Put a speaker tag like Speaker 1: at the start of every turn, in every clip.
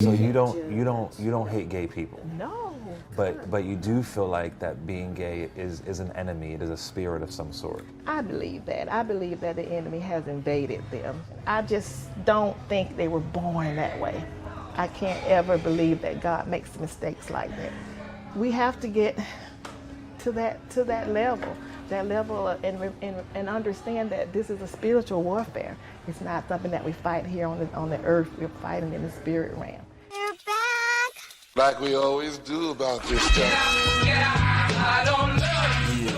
Speaker 1: So you don't hate gay people,
Speaker 2: No.
Speaker 1: but you do feel like that being gay is an enemy. It is a spirit of some sort.
Speaker 2: I believe that. I believe that the enemy has invaded them. I just don't think they were born that way. I can't ever believe that God makes mistakes like that. We have to get to that level and understand that this is a spiritual warfare. It's not something that we fight here on the earth. We're fighting in the spirit realm.
Speaker 3: We're back. Like we always do about this stuff. I don't love you.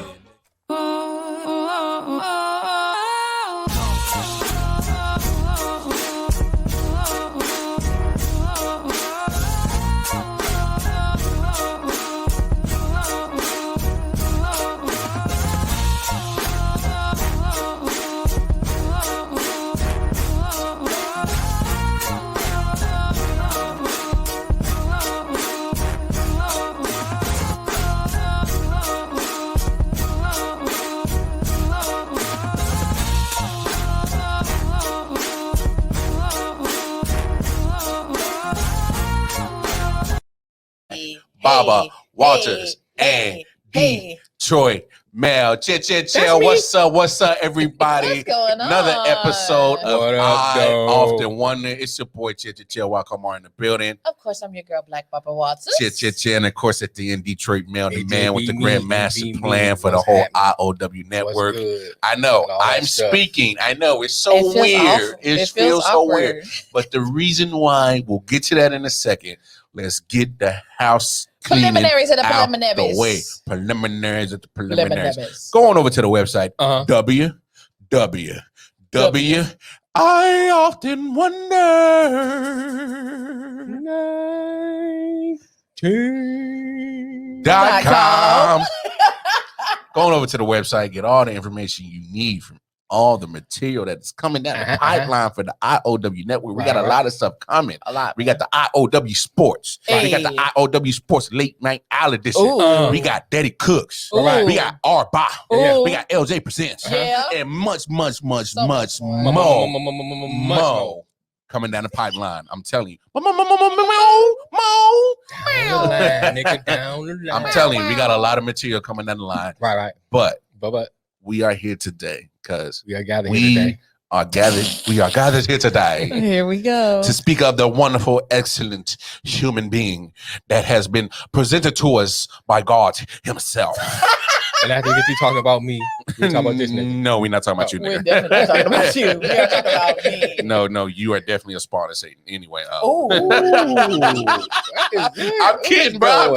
Speaker 4: Baba Walters and Detroit Mel. Chill. What's up, everybody?
Speaker 5: What's going on?
Speaker 4: Another episode of
Speaker 6: What up,
Speaker 4: I
Speaker 6: though?
Speaker 4: Often Wonder. It's your boy Chill. Welcome on in the building.
Speaker 5: Of course, I'm your girl, Black Baba Watson.
Speaker 4: Chill. And of course, at the end, Detroit Mel, the
Speaker 6: AJB
Speaker 4: man with the grand master
Speaker 6: AJB
Speaker 4: plan for the
Speaker 6: what's
Speaker 4: whole
Speaker 6: happening?
Speaker 4: IOW network.
Speaker 6: What's good?
Speaker 4: I know.
Speaker 6: And all that
Speaker 4: I'm
Speaker 6: stuff.
Speaker 4: speaking. I know. It's so
Speaker 5: It feels
Speaker 4: weird.
Speaker 5: awful.
Speaker 4: It feels so
Speaker 5: awkward.
Speaker 4: weird. But the reason why, we'll get to that in a second. Let's get the house cleaning
Speaker 5: Preliminaries of the
Speaker 4: out
Speaker 5: preliminaries.
Speaker 4: the way. Preliminaries at the preliminaries.
Speaker 5: Preliminaries.
Speaker 4: Go on over to the website. www. I often wonder. .com. Go on over to the website. Get all the information you need from all the material that's coming down the pipeline for the IOW network. We got a lot of stuff coming.
Speaker 5: A lot.
Speaker 4: We got the IOW Sports. We got the IOW Sports Late Night Owl Edition.
Speaker 5: Ooh.
Speaker 4: We got Daddy Cooks.
Speaker 5: Ooh.
Speaker 4: We got R-Ba.
Speaker 5: Ooh.
Speaker 4: We got LJ Presents.
Speaker 5: Yeah.
Speaker 4: And much
Speaker 5: much
Speaker 4: more
Speaker 5: more.
Speaker 4: coming down the pipeline. I'm telling you. Mo. I'm telling you, we got a lot of material coming down the line.
Speaker 6: Right.
Speaker 4: But
Speaker 6: But
Speaker 4: we are here today because
Speaker 6: we are gathered here today.
Speaker 4: We are gathered here today
Speaker 5: Here we go.
Speaker 4: to speak of the wonderful, excellent human being that has been presented to us by God himself.
Speaker 6: And after we get you talking about me, we talk about this nigga.
Speaker 4: No, we're not talking about you,
Speaker 5: We're
Speaker 4: nigga.
Speaker 5: definitely not talking about you. We are talking about me.
Speaker 4: No, you are definitely a spawn of Satan. Anyway,
Speaker 5: Ooh.
Speaker 4: I'm kidding, bro.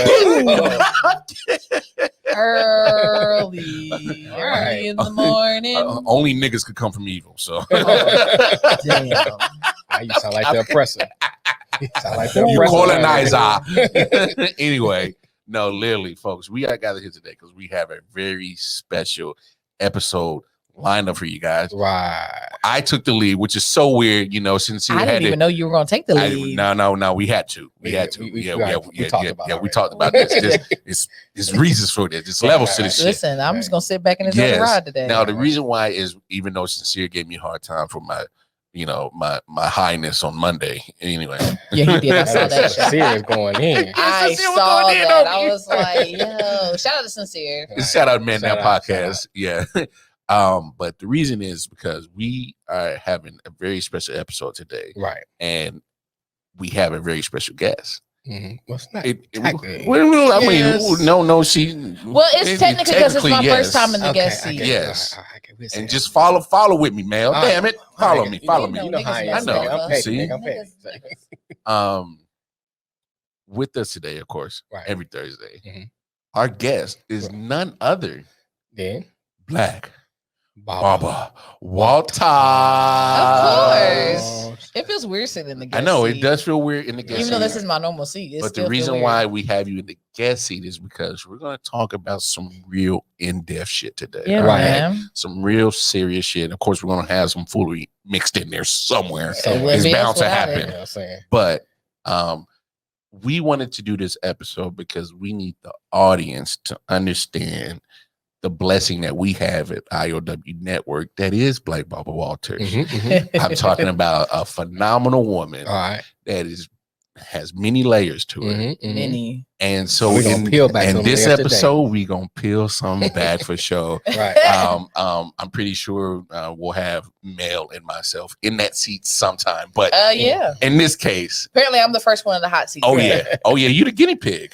Speaker 5: Early in the morning.
Speaker 4: Only niggas could come from evil, so.
Speaker 5: Damn.
Speaker 6: Now you sound like the oppressor. You sound like the
Speaker 4: You
Speaker 6: oppressor.
Speaker 4: colonizer. Anyway, no, literally, folks, we are gathered here today because we have a very special episode lined up for you guys.
Speaker 6: Right.
Speaker 4: I took the lead, which is so weird, since you
Speaker 5: I
Speaker 4: had
Speaker 5: didn't even know you were going to take the lead.
Speaker 4: No, we had to. We had to.
Speaker 6: We
Speaker 4: talked about this. It's reasons for this. It's levels to this shit.
Speaker 5: Listen, I'm just going to sit back and enjoy the ride today.
Speaker 4: Now, the reason why is even though Sincere gave me a hard time for my my highness on Monday. Anyway.
Speaker 5: Yeah, he did. I saw that.
Speaker 6: Sincere is going in.
Speaker 5: I saw that. I was like, yo, shout out to Sincere.
Speaker 4: Shout out Man Down
Speaker 6: Shout out.
Speaker 4: Podcast. Yeah. But the reason is because we are having a very special episode today.
Speaker 6: Right.
Speaker 4: And we have a very special guest.
Speaker 6: Mm-hmm. Well, it's not.
Speaker 4: No, she.
Speaker 5: Well, it's technically because it's my first time in the guest seat.
Speaker 4: Yes.
Speaker 6: All right,
Speaker 4: And just follow with me, Mel. Damn it. Follow me.
Speaker 6: You know how I am.
Speaker 4: I know.
Speaker 6: I'm petty,
Speaker 4: See?
Speaker 6: nigga, I'm petty.
Speaker 4: With us today, of course,
Speaker 6: Right.
Speaker 4: every Thursday,
Speaker 6: Mhm.
Speaker 4: our guest is none other
Speaker 6: Then
Speaker 4: Black
Speaker 6: Baba.
Speaker 4: Baba Walter.
Speaker 5: Of course. It feels weird sitting in the guest
Speaker 4: I know
Speaker 5: seat.
Speaker 4: it does feel weird in the guest
Speaker 5: Even
Speaker 4: seat.
Speaker 5: though this is my normal seat.
Speaker 4: But the reason why we have you in the guest seat is because we're going to talk about some real in-depth shit today.
Speaker 5: Yeah,
Speaker 4: all right?
Speaker 5: man.
Speaker 4: Some real serious shit. And of course, we're going to have some foolery mixed in there somewhere.
Speaker 5: wouldn't
Speaker 4: It's
Speaker 5: be
Speaker 4: bound to
Speaker 5: without it.
Speaker 4: happen.
Speaker 6: You know what I'm saying?
Speaker 4: But we wanted to do this episode because we need the audience to understand the blessing that we have at IOW Network that is Black Baba Walters.
Speaker 6: Mhm, mhm.
Speaker 4: I'm talking about a phenomenal woman
Speaker 6: All right.
Speaker 4: that is has many layers to it.
Speaker 5: Many.
Speaker 4: And so
Speaker 6: we're gonna peel back
Speaker 4: in
Speaker 6: some
Speaker 4: this
Speaker 6: layers
Speaker 4: episode, we're gonna peel some back for sure.
Speaker 6: Right.
Speaker 4: I'm pretty sure we'll have Mel and myself in that seat sometime. But
Speaker 5: yeah.
Speaker 4: in this case,
Speaker 5: apparently I'm the first one in the hot seat.
Speaker 4: oh yeah, you the guiney pig.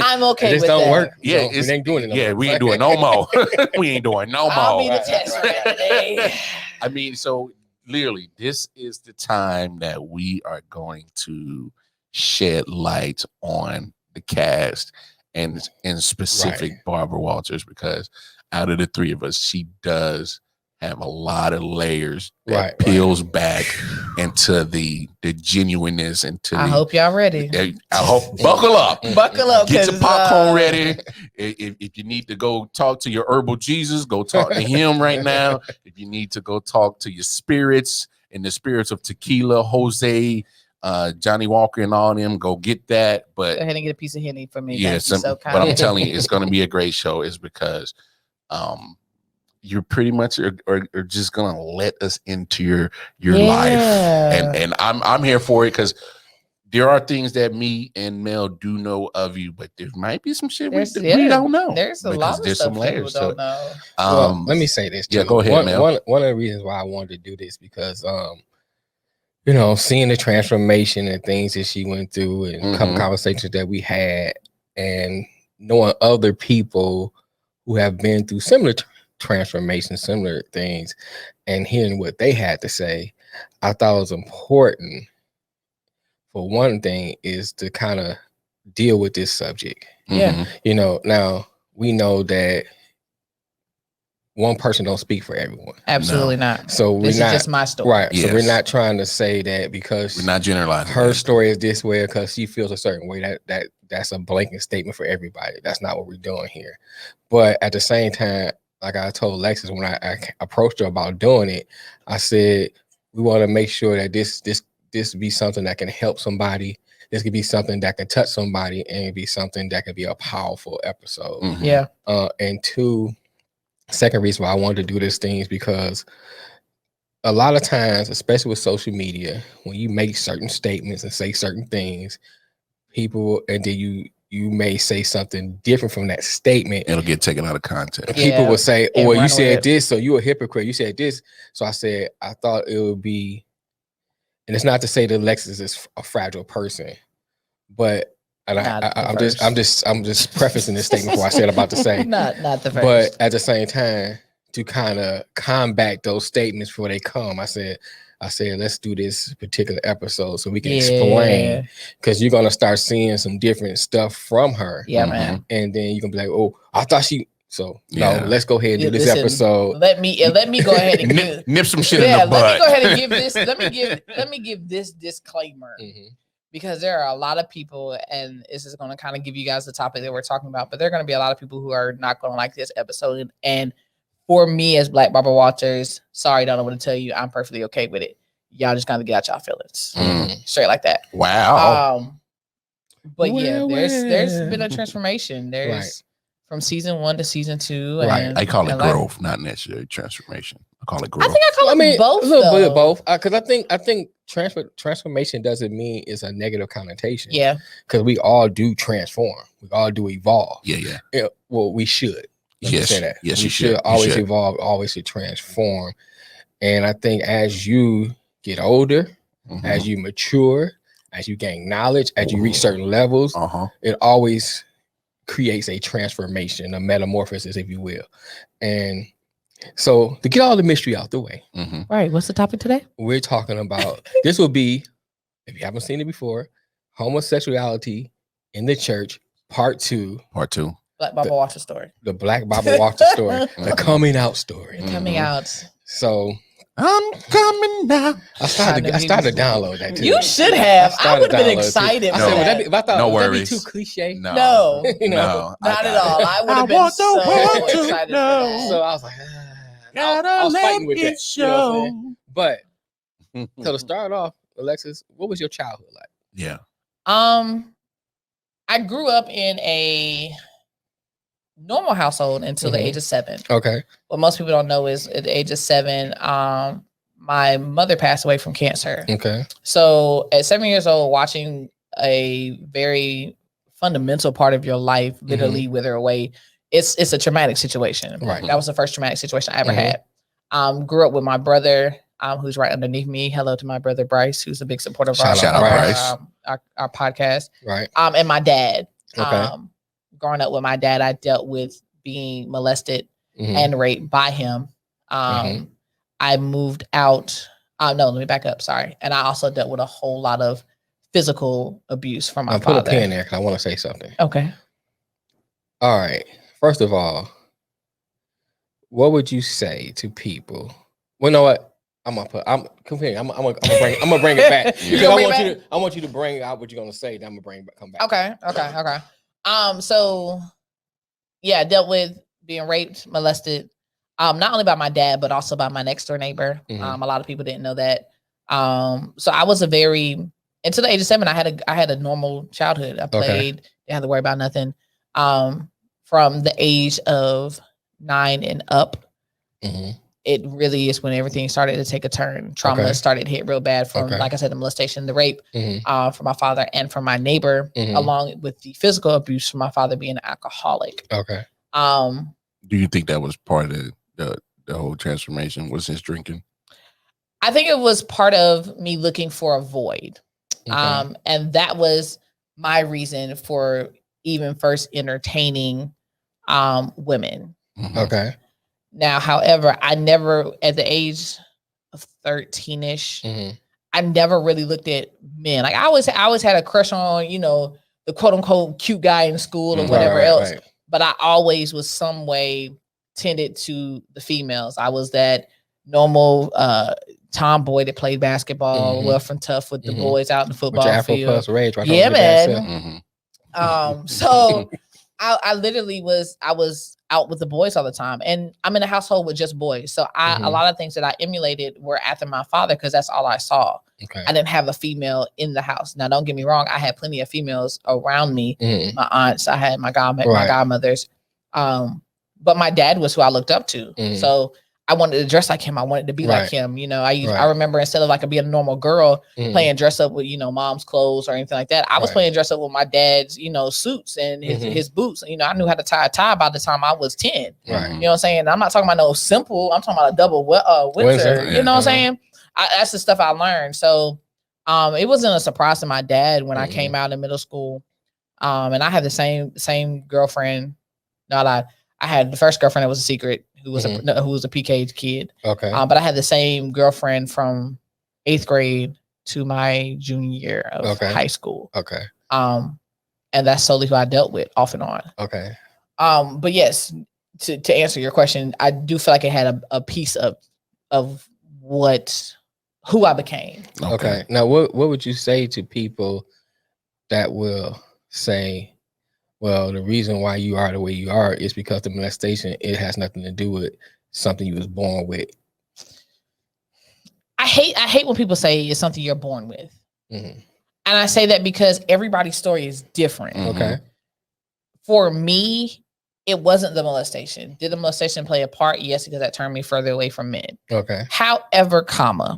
Speaker 5: I'm okay
Speaker 6: This
Speaker 5: with
Speaker 6: don't
Speaker 5: that.
Speaker 6: work.
Speaker 4: Yeah,
Speaker 6: we ain't doing it.
Speaker 4: Yeah, we ain't doing no more. We ain't doing no more.
Speaker 5: I'll be the test today.
Speaker 4: I mean, so literally, this is the time that we are going to shed light on the cast and in specific Barbara Walters, because out of the three of us, she does have a lot of layers that peels back into the genuineness and to
Speaker 5: I hope y'all ready.
Speaker 4: I hope buckle up.
Speaker 5: Buckle up.
Speaker 4: Get your popcorn ready. If you need to go talk to your herbal Jesus, go talk to him right now. If you need to go talk to your spirits and the spirits of tequila, Jose, Johnny Walker and all them, go get that. But
Speaker 5: go ahead and get a piece of Henny for me.
Speaker 4: Yeah, but I'm telling you, it's going to be a great show. Is because you're pretty much are just gonna let us into your life, and I'm here for it, because there are things that me and Mel do know of you, but there might be some shit we don't know.
Speaker 5: There's a lot of stuff people don't know.
Speaker 6: Well, let me say this too.
Speaker 4: Yeah, go ahead, Mel.
Speaker 6: One of the reasons why I wanted to do this, because seeing the transformation and things that she went through, and a couple conversations that we had, and knowing other people who have been through similar transformation, similar things, and hearing what they had to say, I thought it was important. For one thing, is to kind of deal with this subject.
Speaker 5: Yeah.
Speaker 6: Now we know that one person don't speak for everyone.
Speaker 5: Absolutely not.
Speaker 6: So
Speaker 5: this is just my story.
Speaker 6: Right.
Speaker 4: Yes.
Speaker 6: So we're not trying to say that because
Speaker 4: we're not generalizing
Speaker 6: her story is this way because she feels a certain way, that's a blanket statement for everybody. That's not what we're doing here. But at the same time, like I told Alexis when I approached her about doing it, I said we want to make sure that this be something that can help somebody. This could be something that can touch somebody, and be something that could be a powerful episode.
Speaker 5: Yeah.
Speaker 6: And second reason why I wanted to do this thing is because a lot of times, especially with social media, when you make certain statements and say certain things, people, and then you may say something different from that statement.
Speaker 4: It'll get taken out of context.
Speaker 6: People will say, "Oh, well, you said this, so you a hypocrite. You said this." So I said, I thought it would be, and it's not to say that Alexis is a fragile person, but I'm just prefacing this statement before I said about to say.
Speaker 5: Not the first.
Speaker 6: But at the same time, to kind of combat those statements before they come, I said, let's do this particular episode so we can explain, because you're gonna start seeing some different stuff from her.
Speaker 5: Yeah, man.
Speaker 6: And then you're gonna be like, oh, I thought she. So no, let's go ahead and do this episode.
Speaker 5: Let me go ahead and
Speaker 4: nip some shit in the butt.
Speaker 5: Let me go ahead and give this. Let me give this disclaimer. Because there are a lot of people, and this is going to kind of give you guys the topic that we're talking about, but there are going to be a lot of people who are not going to like this episode. And for me as Black Barbara Walters, sorry, don't know what to tell you. I'm perfectly okay with it. Y'all just got to get out y'all feelings. Straight like that.
Speaker 4: Wow.
Speaker 5: But there's been a transformation. There's from season 1 to season 2. And,
Speaker 4: I call it growth, not necessarily transformation. I call it growth.
Speaker 5: I think I call it both.
Speaker 6: A little bit of both. Because I think transformation doesn't mean it's a negative connotation.
Speaker 5: Yeah.
Speaker 6: Because we all do transform. We all do evolve.
Speaker 4: Yeah.
Speaker 6: Well, we should.
Speaker 4: Yes.
Speaker 6: Say that.
Speaker 4: Yes,
Speaker 6: we
Speaker 4: you should
Speaker 6: always evolve, always should transform. And I think as you get older, as you mature, as you gain knowledge, as you reach certain levels, it always creates a transformation, a metamorphosis, if you will. And so to get all the mystery out the way,
Speaker 5: right? What's the topic today?
Speaker 6: We're talking about this will be, if you haven't seen it before, homosexuality in the church, part 2.
Speaker 5: Black Barbara Walters story.
Speaker 6: The Black Barbara Walters story, the coming out story.
Speaker 5: Coming out.
Speaker 6: So
Speaker 4: I'm coming now.
Speaker 6: I started to download that too.
Speaker 5: You should have. I would have been excited.
Speaker 6: I said, would that be
Speaker 4: worries.
Speaker 6: too cliche?
Speaker 5: No,
Speaker 6: not
Speaker 5: at all. I would have been so excited.
Speaker 6: So I was like, I was fighting with that.
Speaker 4: Show.
Speaker 6: But so to start off, Alexis, what was your childhood like?
Speaker 4: Yeah.
Speaker 5: I grew up in a normal household until the age of 7.
Speaker 6: Okay.
Speaker 5: What most people don't know is at the age of 7, my mother passed away from cancer.
Speaker 6: Okay.
Speaker 5: So at 7 years old, watching a very fundamental part of your life literally wither away, it's a traumatic situation.
Speaker 6: Right.
Speaker 5: That was the first traumatic situation I ever had. Grew up with my brother, who's right underneath me. Hello to my brother Bryce, who's a big supporter of
Speaker 6: Shout out Bryce.
Speaker 5: Our podcast.
Speaker 6: Right.
Speaker 5: And my dad.
Speaker 6: Okay.
Speaker 5: Growing up with my dad, I dealt with being molested and raped by him. I moved out. No, let me back up. Sorry. And I also dealt with a whole lot of physical abuse from my father.
Speaker 6: Put a pin there because I want to say something.
Speaker 5: Okay.
Speaker 6: All right. First of all, what would you say to people? Well, you know what? I'm gonna bring it back. Because I want you to bring out what you're gonna say. Then I'm gonna come back.
Speaker 5: Okay. So yeah, I dealt with being raped, molested, not only by my dad, but also by my next door neighbor. A lot of people didn't know that. So I was until the age of 7, I had a normal childhood. I played, didn't have to worry about nothing. From the age of 9 and up, it really is when everything started to take a turn. Trauma started to hit real bad from, like I said, the molestation, the rape from my father and from my neighbor, along with the physical abuse from my father being an alcoholic.
Speaker 6: Okay.
Speaker 4: Do you think that was part of the whole transformation? Was his drinking?
Speaker 5: I think it was part of me looking for a void. And that was my reason for even first entertaining women.
Speaker 6: Okay.
Speaker 5: Now, however, I never, at the age of 13-ish, I never really looked at men. Like I always had a crush on, the quote unquote cute guy in school or whatever else. Right. But I always was some way tended to the females. I was that normal tomboy that played basketball, rough and tough with the boys out in the football field. Plus rage, right? Yeah, man. So I literally was out with the boys all the time, and I'm in a household with just boys. So a lot of things that I emulated were after my father because that's all I saw. Okay. I didn't have a female in the house. Now, don't get me wrong, I had plenty of females around me. My aunts, I had my godmothers, but my dad was who I looked up to. So I wanted to dress like him. I wanted to be like him. I remember instead of like being a normal girl playing dress up with, mom's clothes or anything like that, I was playing dress up with my dad's, suits and his boots. I knew how to tie a tie by the time I was 10. Right. You know what I'm saying? I'm not talking about no simple, I'm talking about a double Windsor. You know what I'm saying? That's the stuff I learned. So it wasn't a surprise to my dad when I came out in middle school. And I had the same girlfriend. I had the first girlfriend that was a secret, who was a PK kid. Okay. But I had the same girlfriend from 8th grade to my junior year of high school. Okay. And that's solely who I dealt with off and on. Okay. But yes, to answer your question, I do feel like it had a piece of who I became.
Speaker 6: Okay. Now, what would you say to people that will say, well, the reason why you are the way you are is because the molestation, it has nothing to do with something you was born with?
Speaker 5: I hate when people say it's something you're born with. And I say that because everybody's story is different. Okay. For me, it wasn't the molestation. Did the molestation play a part? Yes, because that turned me further away from men. Okay. However,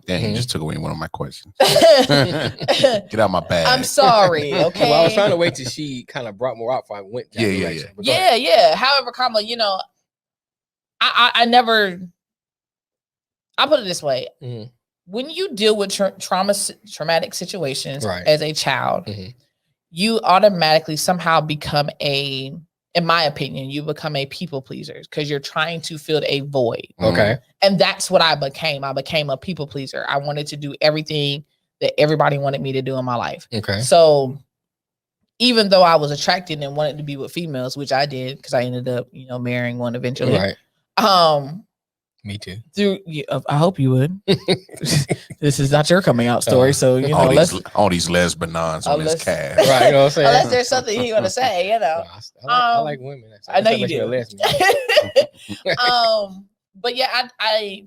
Speaker 4: you just took away one of my questions. Get out my bag.
Speaker 5: I'm sorry. Okay.
Speaker 6: Well, I was trying to wait till she kind of brought more out before I went that direction.
Speaker 5: Yeah. However, I never. I'll put it this way: when you deal with traumatic situations as a child, you automatically somehow become in my opinion, you become a people pleaser because you're trying to fill a void. Okay. And that's what I became. I became a people pleaser. I wanted to do everything that everybody wanted me to do in my life. Okay. So even though I was attracted and wanted to be with females, which I did because I ended up, marrying one eventually. Right.
Speaker 6: Me too.
Speaker 5: I hope you would. This is not your coming out story, so
Speaker 4: all these lesbians on this cast,
Speaker 6: right? You know what I'm saying?
Speaker 5: Unless there's something you want to say,
Speaker 6: I like women.
Speaker 5: I know you do. But yeah, I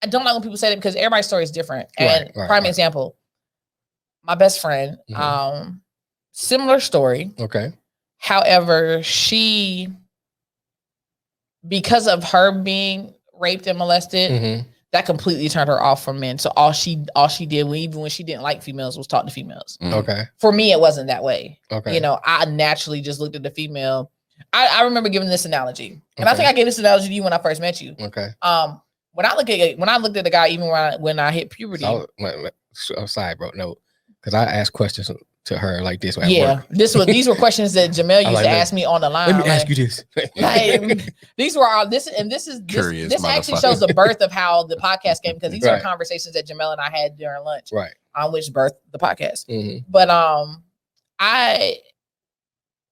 Speaker 5: don't like when people say that because everybody's story is different. And prime example, my best friend, similar story. Okay. However, she, because of her being raped and molested, that completely turned her off from men. So all she did, even when she didn't like females, was talk to females.
Speaker 6: Okay.
Speaker 5: For me, it wasn't that way.
Speaker 6: Okay.
Speaker 5: You know, I naturally just looked at the female. I remember giving this analogy, and I think I gave this analogy to you when I first met you.
Speaker 6: Okay.
Speaker 5: When I looked at the guy, even when I hit puberty.
Speaker 6: I'm sorry, bro. No, because I asked questions to her like this.
Speaker 5: Yeah, these were questions that Jamel used to ask me on the line.
Speaker 6: Let me ask you this.
Speaker 5: These were all this actually shows the birth of how the podcast came, because these are conversations that Jamel and I had during lunch,
Speaker 6: right?
Speaker 5: On which birthed the podcast. But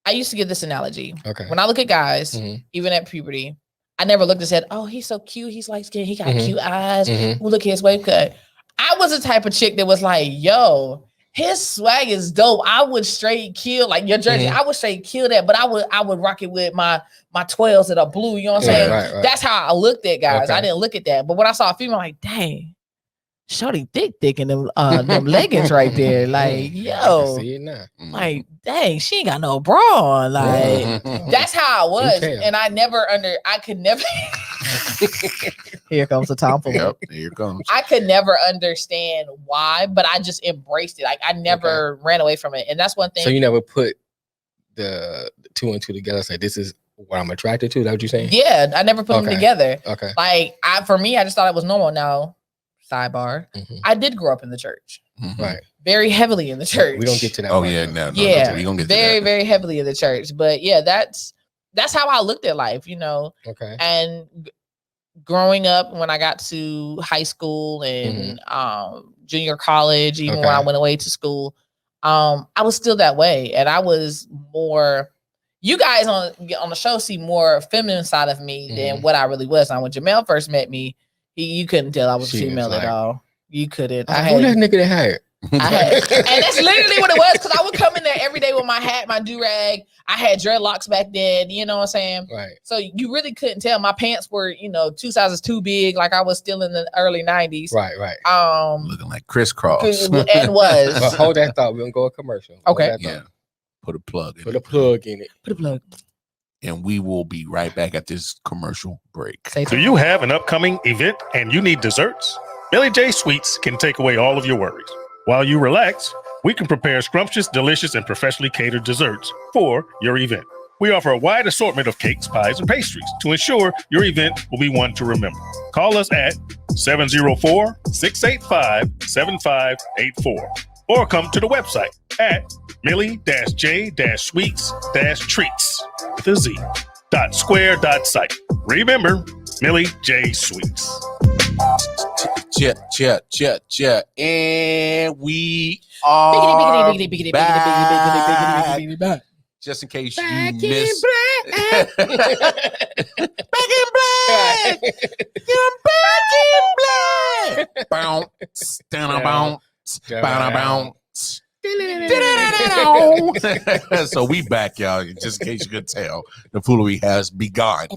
Speaker 5: I used to give this analogy. Okay. When I look at guys, even at puberty, I never looked and said, "Oh, he's so cute. He's light skinned. He got cute eyes. Look at his wave cut." I was the type of chick that was like, "Yo, his swag is dope. I would straight kill like your jersey. I would straight kill that, but I would rock it with my 12s that are blue." You know what I'm saying? Right. That's how I looked at guys. I didn't look at that. But when I saw a female, like, dang, shorty thick in them leggings right there. Like, yo, see it now. Like, dang, she ain't got no bra on. Like, that's how I was. And I could never. Here comes the tomfoolery.
Speaker 4: Yep, here comes.
Speaker 5: I could never understand why, but I just embraced it. Like, I never ran away from it. And that's one thing.
Speaker 6: So you never put the two and two together and say, this is what I'm attracted to? Is that what you're saying?
Speaker 5: Yeah, I never put them together.
Speaker 6: Okay.
Speaker 5: Like, for me, I just thought it was normal. Now, sidebar, I did grow up in the church.
Speaker 6: Right.
Speaker 5: Very heavily in the church.
Speaker 6: We don't get to that.
Speaker 4: Oh, yeah, no.
Speaker 5: Yeah,
Speaker 4: we don't get
Speaker 5: very,
Speaker 4: to that.
Speaker 5: very heavily in the church. But yeah, that's how I looked at life, you know.
Speaker 6: Okay.
Speaker 5: And growing up, when I got to high school and junior college, even when I went away to school, I was still that way. And I was more, you guys on the show see more feminine side of me than what I really was. Now, when Jamel first met me, you couldn't tell I was a female at all. You couldn't.
Speaker 6: I had that nigga that had.
Speaker 5: And that's literally what it was, because I would come in there every day with my hat, my do-rag. I had dreadlocks back then, you know what I'm saying?
Speaker 6: Right.
Speaker 5: So you really couldn't tell. My pants were, 2 sizes too big, like I was still in the early 90s.
Speaker 6: Right.
Speaker 4: Looking like crisscross.
Speaker 5: And was.
Speaker 6: But hold that thought. We're going to go a commercial.
Speaker 5: Okay.
Speaker 4: Yeah. Put a plug in it.
Speaker 6: Put a plug in it.
Speaker 5: Put a plug.
Speaker 4: And we will be right back at this commercial break.
Speaker 7: Do you have an upcoming event and you need desserts? Millie J Sweets can take away all of your worries. While you relax, we can prepare scrumptious, delicious, and professionally catered desserts for your event. We offer a wide assortment of cakes, pies, and pastries to ensure your event will be one to remember. Call us at 704-685-7584 or come to the website at millie-j-sweets-treats with a z.square.site. Remember, Millie J Sweets.
Speaker 4: Check. And we are back. Just in case you missed. Back in black. You're back in black. Bounce. Bounce. So we back, y'all. Just in case you could tell, the foolery has begun.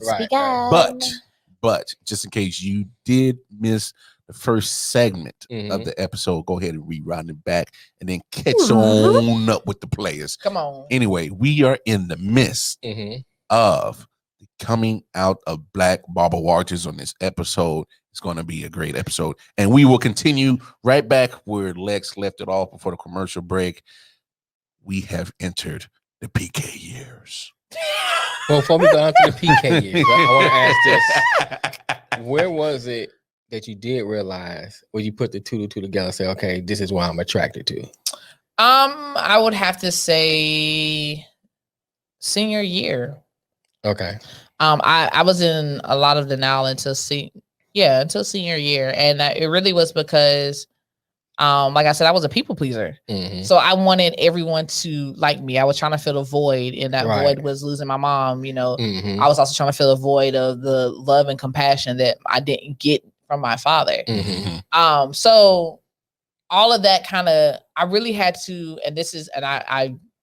Speaker 4: But just in case you did miss the first segment of the episode, go ahead and rewind it back and then catch on up with the players.
Speaker 5: Come on.
Speaker 4: Anyway, we are in the midst of the coming out of Black Barbara Walters on this episode. It's going to be a great episode. And we will continue right back where Lex left it off before the commercial break. We have entered the PK years.
Speaker 6: Well, before we go on to the PK years, I want to ask this. Where was it that you did realize when you put the two together and say, okay, this is what I'm attracted to?
Speaker 5: I would have to say senior year.
Speaker 6: Okay.
Speaker 5: I was in a lot of denial until senior year. And it really was because like I said, I was a people pleaser. So I wanted everyone to like me. I was trying to fill a void, and that void was losing my mom. I was also trying to fill a void of the love and compassion that I didn't get from my father. So all of that I really had to, and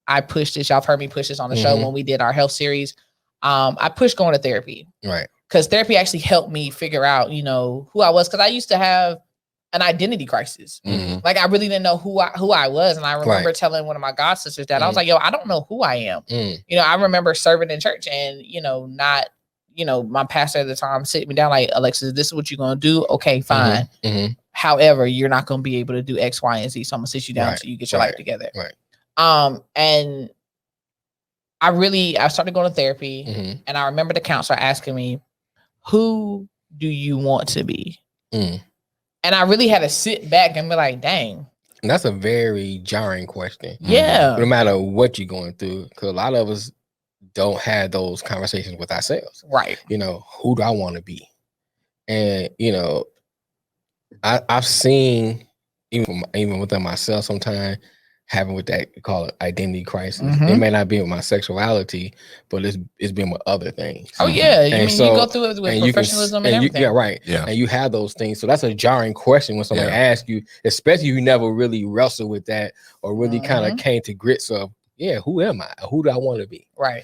Speaker 5: I pushed this. Y'all have heard me push this on the show when we did our health series. I pushed going to therapy.
Speaker 6: Right.
Speaker 5: Because therapy actually helped me figure out, who I was. Because I used to have an identity crisis. Like, I really didn't know who I was. And I remember telling one of my god sisters that I was like, yo, I don't know who I am. I remember serving in church and, not my pastor at the time sit me down like, Alexis, this is what you're gonna do. Okay, fine. However, you're not gonna be able to do X, Y, and Z. So I'm gonna sit you down until you get your life together. And I started going to therapy, and I remember the counselor asking me, who do you want to be? And I really had to sit back and be like, dang.
Speaker 6: And that's a very jarring question.
Speaker 5: Yeah.
Speaker 6: No matter what you're going through, because a lot of us don't have those conversations with ourselves.
Speaker 5: Right.
Speaker 6: Who do I want to be? And, I've seen, even within myself sometimes, having with that, call it identity crisis. It may not be with my sexuality, but it's been with other things.
Speaker 5: Oh yeah, you go through it with professionalism and everything.
Speaker 6: And you have those things. So that's a jarring question when somebody asks you, especially if you never really wrestled with that or really kind of came to grips of, who am I? Who do I want to be?
Speaker 5: Right.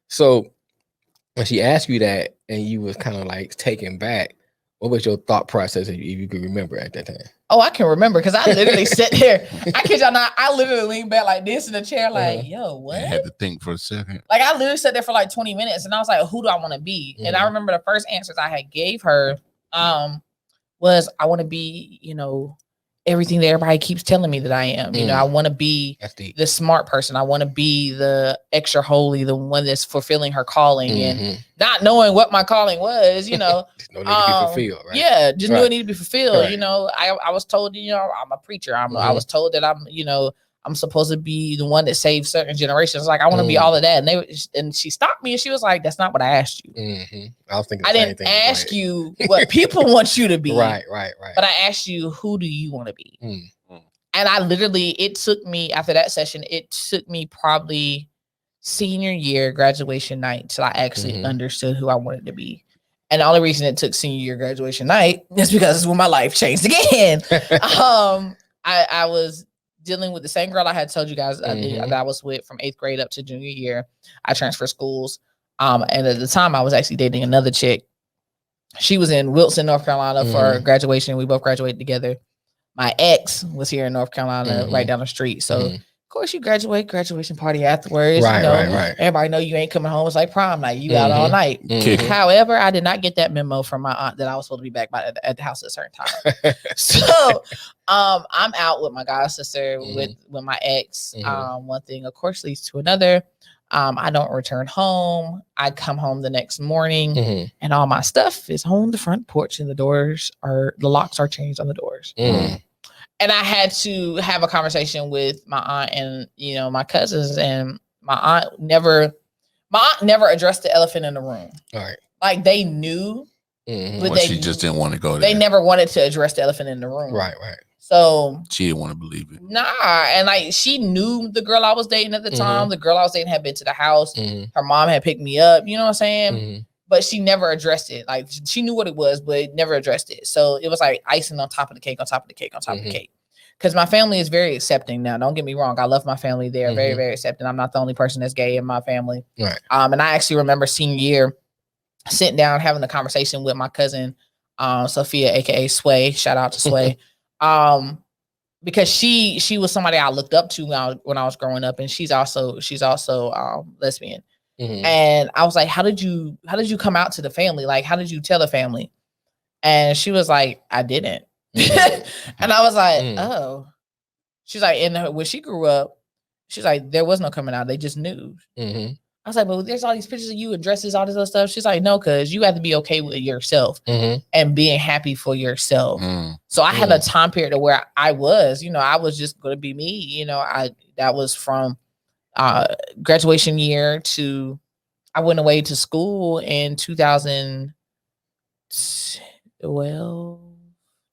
Speaker 6: So when she asked you that and you was kind of like taken back, what was your thought process if you could remember at that time?
Speaker 5: Oh, I can remember because I literally sat there. I kid y'all not. I literally leaned back like this in the chair, like, yo, what? I
Speaker 4: had to think for a second.
Speaker 5: Like I literally sat there for like 20 minutes, and I was like, who do I want to be? And I remember the first answers I had gave her was I want to be, everything that everybody keeps telling me that I am. I want to be the smart person. I want to be the extra holy, the one that's fulfilling her calling and not knowing what my calling was,
Speaker 6: no need to be fulfilled, right?
Speaker 5: Yeah, just knew it needed to be fulfilled. Right. I was told, I'm a preacher. I was told that I'm supposed to be the one that saves certain generations. Like I want to be all of that. And she stopped me and she was like, that's not what I asked you.
Speaker 6: I was thinking
Speaker 5: I didn't ask you what people want you to be.
Speaker 6: Right.
Speaker 5: But I asked you, who do you want to be? And I literally, it took me after that session, it took me probably senior year graduation night till I actually understood who I wanted to be. And the only reason it took senior year graduation night is because it's when my life changed again. I was dealing with the same girl I had told you guys that I was with from 8th grade up to junior year. I transferred schools. And at the time I was actually dating another chick. She was in Wilson, North Carolina for graduation. We both graduated together. My ex was here in North Carolina, right down the street. So of course you graduation party afterwards. Right. Everybody know you ain't coming home. It's like prom night. You out all night. However, I did not get that memo from my aunt that I was supposed to be back at the house at a certain time. So I'm out with my god sister with my ex. One thing of course leads to another. I don't return home. I come home the next morning and all my stuff is on the front porch and the locks are changed on the doors. And I had to have a conversation with my aunt and, my cousins, and my aunt never addressed the elephant in the room.
Speaker 6: All right.
Speaker 5: Like they knew,
Speaker 4: but she just didn't want to go there.
Speaker 5: They never wanted to address the elephant in the room.
Speaker 6: Right.
Speaker 5: So
Speaker 4: she didn't want to believe it.
Speaker 5: Nah. And like she knew the girl I was dating at the time. The girl I was dating had been to the house. Her mom had picked me up. You know what I'm saying? But she never addressed it. Like she knew what it was, but never addressed it. So it was like icing on top of the cake, on top of the cake, on top of the cake. Because my family is very accepting now. Don't get me wrong. I love my family. They're very, very accepting. I'm not the only person that's gay in my family.
Speaker 6: Right.
Speaker 5: And I actually remember senior year sitting down having a conversation with my cousin, Sophia, A.K.A. Sway. Shout out to Sway. Because she was somebody I looked up to when I was growing up, and she's also lesbian. And I was like, how did you come out to the family? Like, how did you tell the family? And she was like, I didn't. And I was like, oh. She's like, when she grew up, she's like, there was no coming out. They just knew. I was like, but there's all these pictures of you and dresses, all this other stuff. She's like, no, because you have to be okay with yourself and being happy for yourself. So I had a time period where I was, I was just going to be me. That was from graduation year to, I went away to school in 2012,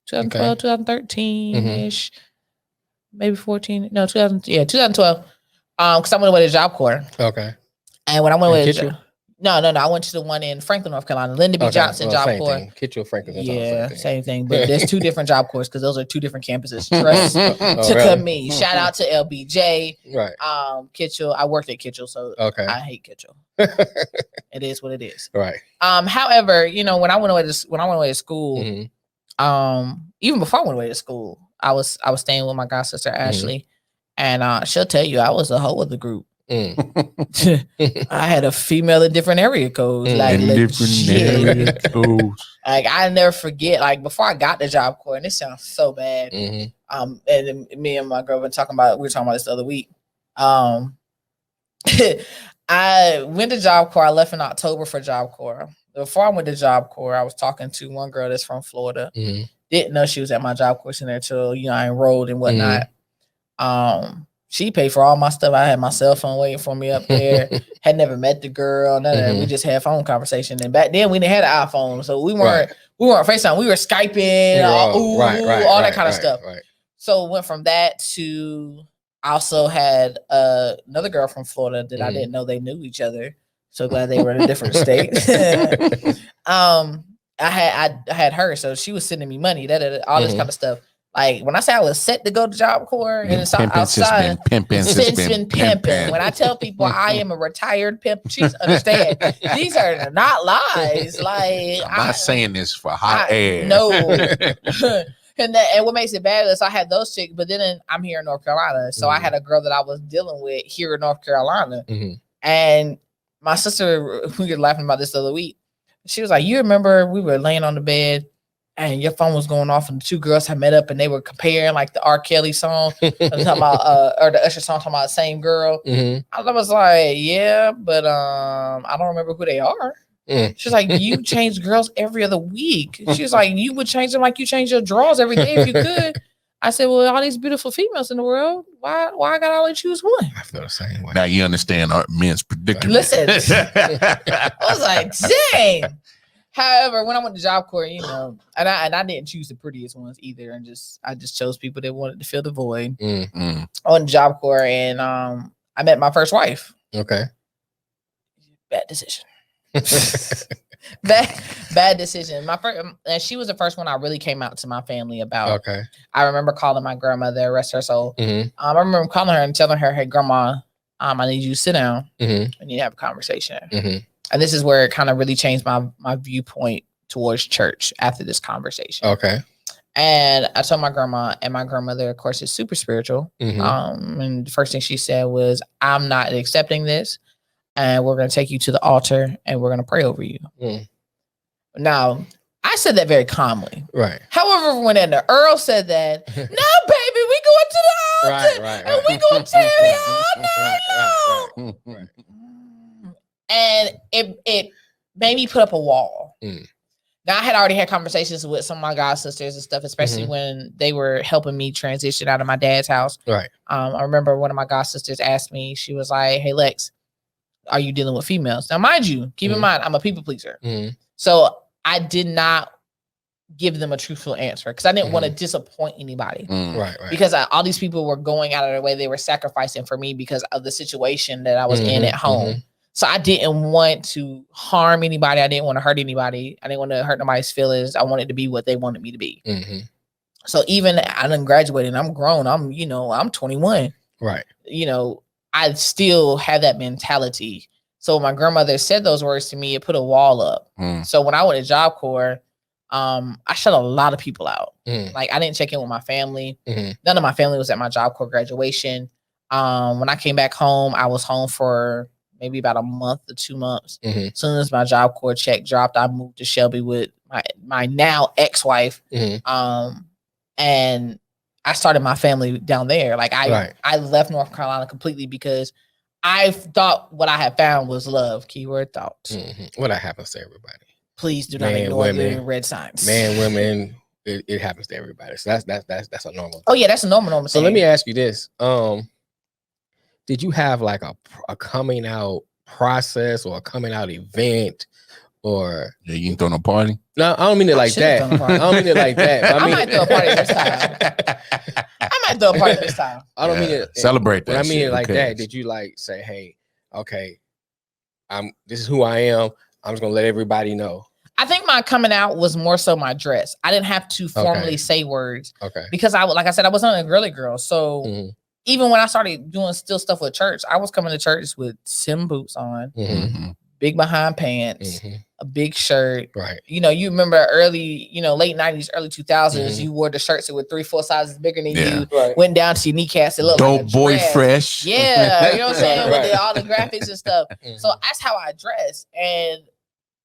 Speaker 5: 2013-ish, maybe 14. No, 2012. Because I went away to Job Corps.
Speaker 6: Okay.
Speaker 5: And when I went away no, I went to the one in Franklin, North Carolina, Lyndon B. Johnson Job Corps.
Speaker 6: Kitchell, Franklin.
Speaker 5: Yeah, same thing. But there's two different Job Corps because those are two different campuses. Trust to me. Shout out to LBJ.
Speaker 6: Right.
Speaker 5: Kitchell. I worked at Kitchell, so I hate Kitchell. It is what it is.
Speaker 6: Right.
Speaker 5: However, when I went away to school, even before I went away to school, I was staying with my god sister Ashley, and she'll tell you I was the hoe of the group. I had a female in different area codes. Like,
Speaker 4: In different
Speaker 5: legit.
Speaker 4: area codes.
Speaker 5: Like, I never forget, like, before I got the Job Corps, and this sounds so bad. And then me and my girl we were talking about this the other week. I went to Job Corps. I left in October for Job Corps. Before I went to Job Corps, I was talking to one girl that's from Florida. Didn't know she was at my Job Corps center until, I enrolled and whatnot. She paid for all my stuff. I had my cell phone waiting for me up there. Had never met the girl. None of that. We just had phone conversation. And back then we didn't have an iPhone, so we weren't FaceTime. We were Skyping, all that kind of stuff. Right. So went from that to I also had another girl from Florida that I didn't know they knew each other. So glad they were in a different state. I had her, so she was sending me money, all this kind of stuff. Like when I say I was set to go to Job Corps and it's outside, it's been pimping. When I tell people I am a retired pimp, please understand these are not lies. Like
Speaker 4: I'm not saying this for hot air.
Speaker 5: No. And what makes it bad is I had those chicks, but then I'm here in North Carolina. So I had a girl that I was dealing with here in North Carolina. And my sister, we were laughing about this the other week. She was like, you remember we were laying on the bed and your phone was going off and the two girls had met up and they were comparing like the R. Kelly song talking about, or the Usher song talking about the same girl. I was like, yeah, but I don't remember who they are. She's like, you change girls every other week. She was like, you would change them like you change your drawers every day if you could. I said, well, all these beautiful females in the world, why I gotta only choose one?
Speaker 6: I feel the same way.
Speaker 4: Now you understand our men's predicament.
Speaker 5: Listen, I was like, dang. However, when I went to Job Corps, and I didn't choose the prettiest ones either, and I just chose people that wanted to fill the void. On Job Corps, and I met my first wife.
Speaker 6: Okay.
Speaker 5: Bad decision. bad decision. My first, and she was the first one I really came out to my family about.
Speaker 6: Okay.
Speaker 5: I remember calling my grandmother, rest her soul. I remember calling her and telling her, "Hey, grandma, I need you to sit down. We need to have a conversation." And this is where it kind of really changed my viewpoint towards church after this conversation.
Speaker 6: Okay.
Speaker 5: And I told my grandma, and my grandmother, of course, is super spiritual. And the first thing she said was, "I'm not accepting this. And we're going to take you to the altar and we're going to pray over you." Now, I said that very calmly.
Speaker 6: Right.
Speaker 5: However, when the Earl said that, no, baby, we going to the altar and we going to tear it all night long. And it made me put up a wall. Now, I had already had conversations with some of my god sisters and stuff, especially when they were helping me transition out of my dad's house.
Speaker 6: Right.
Speaker 5: I remember one of my god sisters asked me, she was like, "Hey, Lex, are you dealing with females?" Now, mind you, keep in mind, I'm a people pleaser. So I did not give them a truthful answer because I didn't want to disappoint anybody.
Speaker 6: Right.
Speaker 5: Because all these people were going out of their way. They were sacrificing for me because of the situation that I was in at home. So I didn't want to harm anybody. I didn't want to hurt anybody. I didn't want to hurt nobody's feelings. I wanted to be what they wanted me to be. So even I done graduated, I'm grown. I'm 21.
Speaker 6: Right.
Speaker 5: I still have that mentality. So when my grandmother said those words to me, it put a wall up. So when I went to Job Corps, I shut a lot of people out. Like I didn't check in with my family. None of my family was at my Job Corps graduation. When I came back home, I was home for maybe about a month or 2 months. As soon as my Job Corps check dropped, I moved to Shelby with my now ex-wife. And I started my family down there. Like I left North Carolina completely because I thought what I had found was love. Keyword thought.
Speaker 6: Well, that happens to everybody.
Speaker 5: Please do not ignore the red signs.
Speaker 6: Man, women, it happens to everybody. So that's a normal.
Speaker 5: Oh yeah, that's a normal.
Speaker 6: So let me ask you this: did you have like a coming out process or a coming out event? Or
Speaker 4: you ain't throwing a party?
Speaker 6: No, I don't mean it like that. I don't mean it like that.
Speaker 5: I might throw a party this time.
Speaker 6: I don't mean it.
Speaker 4: Celebrate that.
Speaker 6: I mean it like that. Did you like say, "Hey, okay, this is who I am. I'm just gonna let everybody know"?
Speaker 5: I think my coming out was more so my dress. I didn't have to formally say words.
Speaker 6: Okay.
Speaker 5: Because like I said, I wasn't a girly girl. So even when I started doing still stuff with church, I was coming to church with sim boots on. big behind pants, a big shirt.
Speaker 6: Right.
Speaker 5: You know, you remember early, you know, late 90s, early 2000s, you wore the shirts that were 3-4 sizes bigger than you, went down to your kneecaps. It looked like a
Speaker 4: boy
Speaker 5: dress.
Speaker 4: fresh.
Speaker 5: Yeah, you know what I'm saying?
Speaker 6: Right.
Speaker 5: With all the graphics and stuff. So that's how I dress. And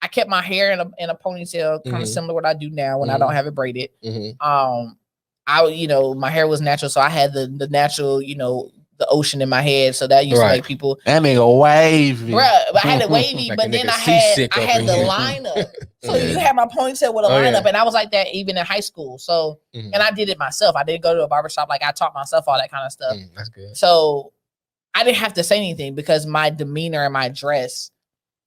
Speaker 5: I kept my hair in a ponytail, kind of similar to what I do now when I don't have it braided. You know, my hair was natural, so I had the natural, you know, the ocean in my head, so that used to make people
Speaker 4: that nigga wavy.
Speaker 5: Right, but I had it wavy,
Speaker 6: Like
Speaker 5: but then I had the lineup. So you had my ponytail with a lineup, and I was like that even in high school. So and I did it myself. I didn't go to a barbershop, like I taught myself all that kind of stuff.
Speaker 6: That's good.
Speaker 5: So I didn't have to say anything because my demeanor and my dress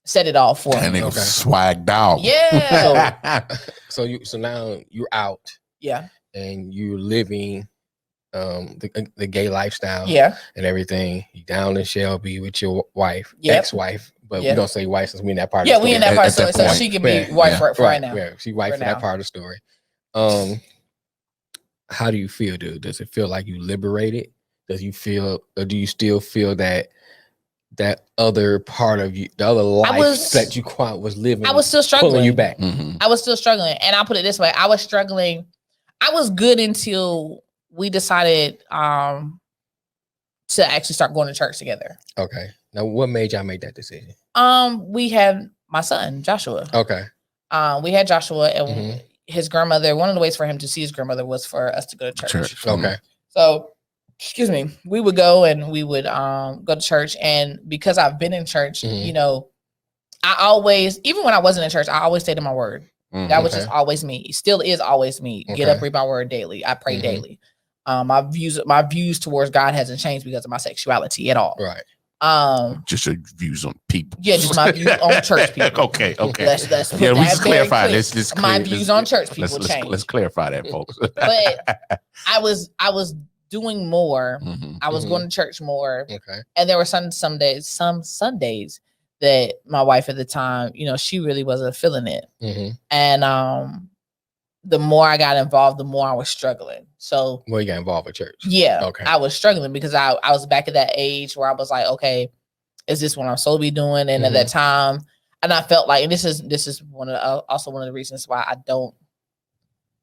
Speaker 5: said it all for me.
Speaker 4: That nigga swagged out.
Speaker 5: Yeah.
Speaker 6: So now you're out.
Speaker 5: Yeah.
Speaker 6: And you're living the gay lifestyle, and everything. You down in Shelby with your wife, ex-wife, but we don't say wife since we in that part. Of the story.
Speaker 5: We in that part of the story, so she can be wife right now.
Speaker 6: Yeah, she wife for that part of the story. How do you feel, dude? Does it feel like you liberated? Does you feel, or do you still feel that other part of you, the other life that you was living?
Speaker 5: I was still struggling.
Speaker 6: Pulling you back.
Speaker 5: I was still struggling, and I'll put it this way: I was struggling. I was good until we decided to actually start going to church together.
Speaker 6: Okay. Now, what made y'all make that decision?
Speaker 5: We had my son, Joshua.
Speaker 6: Okay.
Speaker 5: We had Joshua, and his grandmother, one of the ways for him to see his grandmother was for us to go to church.
Speaker 6: Okay.
Speaker 5: So, excuse me, we would go and we would go to church. And because I've been in church, you know, I always, even when I wasn't in church, I always stayed in my word. That was just always me. Still is always me. Get up, read my word daily. I pray daily. My views towards God hasn't changed because of my sexuality at all.
Speaker 6: Right.
Speaker 4: Just your views on people.
Speaker 5: Yeah, just my views on church people.
Speaker 4: Okay.
Speaker 5: Let's put
Speaker 4: we
Speaker 5: that
Speaker 4: just clarify
Speaker 5: clear.
Speaker 4: this.
Speaker 5: My views on church people change.
Speaker 4: Let's clarify that, folks.
Speaker 5: But I was doing more. I was going to church more.
Speaker 6: Okay.
Speaker 5: And there were some Sundays that my wife at the time, you know, she really wasn't feeling it. And the more I got involved, the more I was struggling. So
Speaker 6: you got involved with church.
Speaker 5: Yeah.
Speaker 6: Okay.
Speaker 5: I was struggling because I was back at that age where I was like, okay, is this what I'm supposed to be doing? And at that time, and I felt like, and this is also one of the reasons why I don't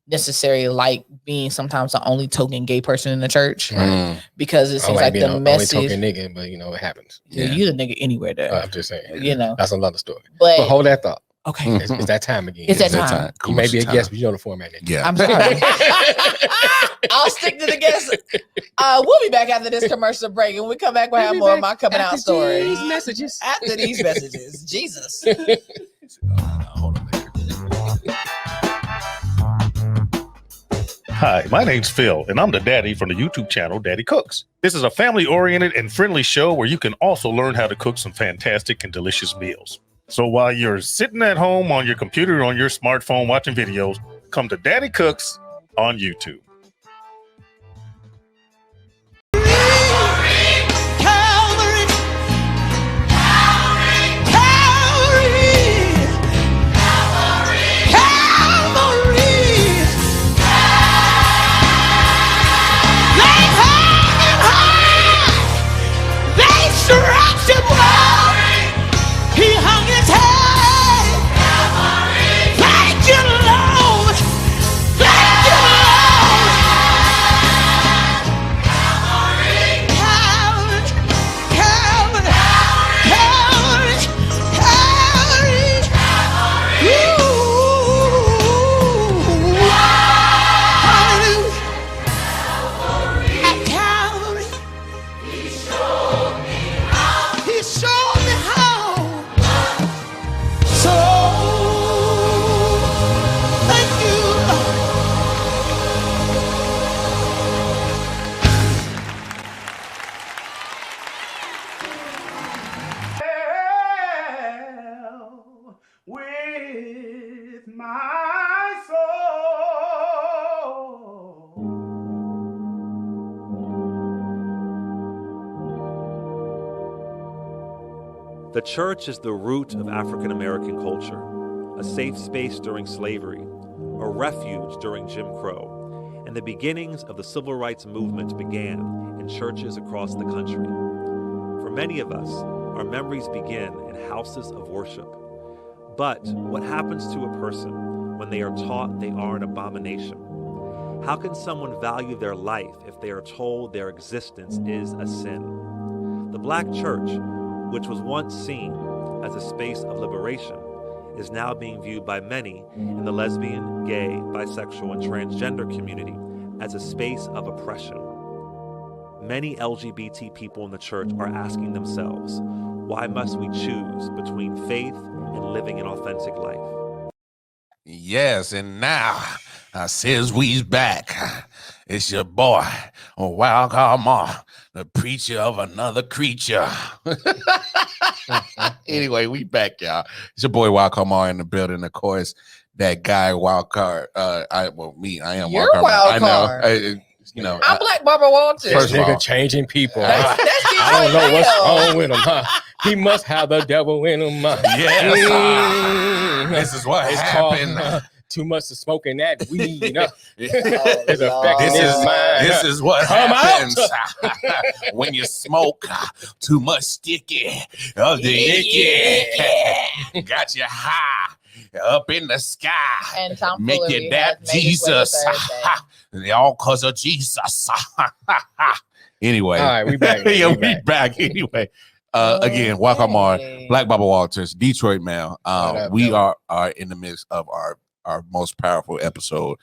Speaker 5: necessarily like being sometimes the only token gay person in the church, because it seems like the message.
Speaker 6: Only token nigga, but you know it happens.
Speaker 5: Yeah, you the nigga anywhere there.
Speaker 6: I'm just saying.
Speaker 5: You know,
Speaker 6: that's another story.
Speaker 5: But
Speaker 6: hold that thought.
Speaker 5: Okay,
Speaker 6: it's that time again.
Speaker 5: It's that time.
Speaker 6: You may be a guest, but you know the format.
Speaker 4: Yeah,
Speaker 5: I'm sorry. I'll stick to the guest. We'll be back after this commercial break, and when we come back, we'll have more of my coming out story.
Speaker 6: These messages.
Speaker 5: After these messages, Jesus.
Speaker 4: Hold on.
Speaker 7: Hi, my name's Phil, and I'm the daddy from the YouTube channel Daddy Cooks. This is a family-oriented and friendly show where you can also learn how to cook some fantastic and delicious meals. So while you're sitting at home on your computer or on your smartphone watching videos, come to Daddy Cooks on YouTube.
Speaker 8: The church is the root of African American culture, a safe space during slavery, a refuge during Jim Crow, and the beginnings of the civil rights movement began in churches across the country. For many of us, our memories begin in houses of worship. But what happens to a person when they are taught they are an abomination? How can someone value their life if they are told their existence is a sin? The Black church, which was once seen as a space of liberation, is now being viewed by many in the lesbian, gay, bisexual, and transgender community as a space of oppression. Many LGBT people in the church are asking themselves, why must we choose between faith and living an authentic life?
Speaker 4: Yes, and now I says we's back. It's your boy, Wild Mar, the preacher of another creature. Anyway, we back, y'all. It's your boy Wild Mar in the building. Of course, that guy Wild Card. I am
Speaker 5: You're Wild Card.
Speaker 4: I know.
Speaker 5: I'm Black Barbara Walters.
Speaker 6: First nigga changing people.
Speaker 5: That's
Speaker 6: I don't know what's wrong with him. Huh? He must have the devil in him.
Speaker 4: Yes. This is what happened.
Speaker 6: Called, too much of smoking that weed.
Speaker 4: This is what happens when you smoke too much sticky. Got you high up in the sky.
Speaker 5: And Tom
Speaker 4: Make
Speaker 5: Fuller
Speaker 4: you dap Jesus. All because of Jesus. Anyway.
Speaker 6: All right, we back.
Speaker 4: Yeah, we back. Anyway. Again, welcome on Black Barbara Walters, Detroit Mail. We are in the midst of our most powerful episode,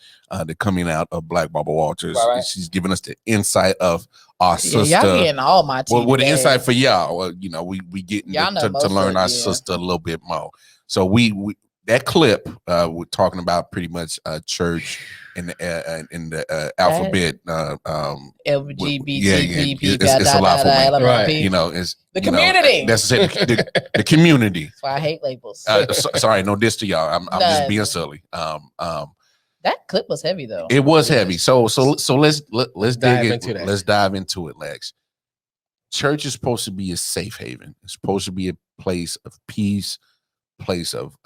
Speaker 4: the coming out of Black Barbara Walters.
Speaker 5: Right.
Speaker 4: She's giving us the insight of our sister.
Speaker 5: Y'all getting all my tea.
Speaker 4: Well, the insight for y'all, well, we getting to learn our sister a little bit more. So we that clip we're talking about pretty much church in the alphabet.
Speaker 5: LGBT.
Speaker 4: It's a lot for me.
Speaker 5: Right.
Speaker 4: It's
Speaker 5: the community.
Speaker 4: That's the community.
Speaker 5: That's why I hate labels.
Speaker 4: Sorry, no diss to y'all. I'm just being silly.
Speaker 5: That clip was heavy though.
Speaker 4: It was heavy. So let's
Speaker 6: dive
Speaker 4: dig
Speaker 6: into that.
Speaker 4: Let's dive into it, Lex. Church is supposed to be a safe haven. It's supposed to be a place of peace, place of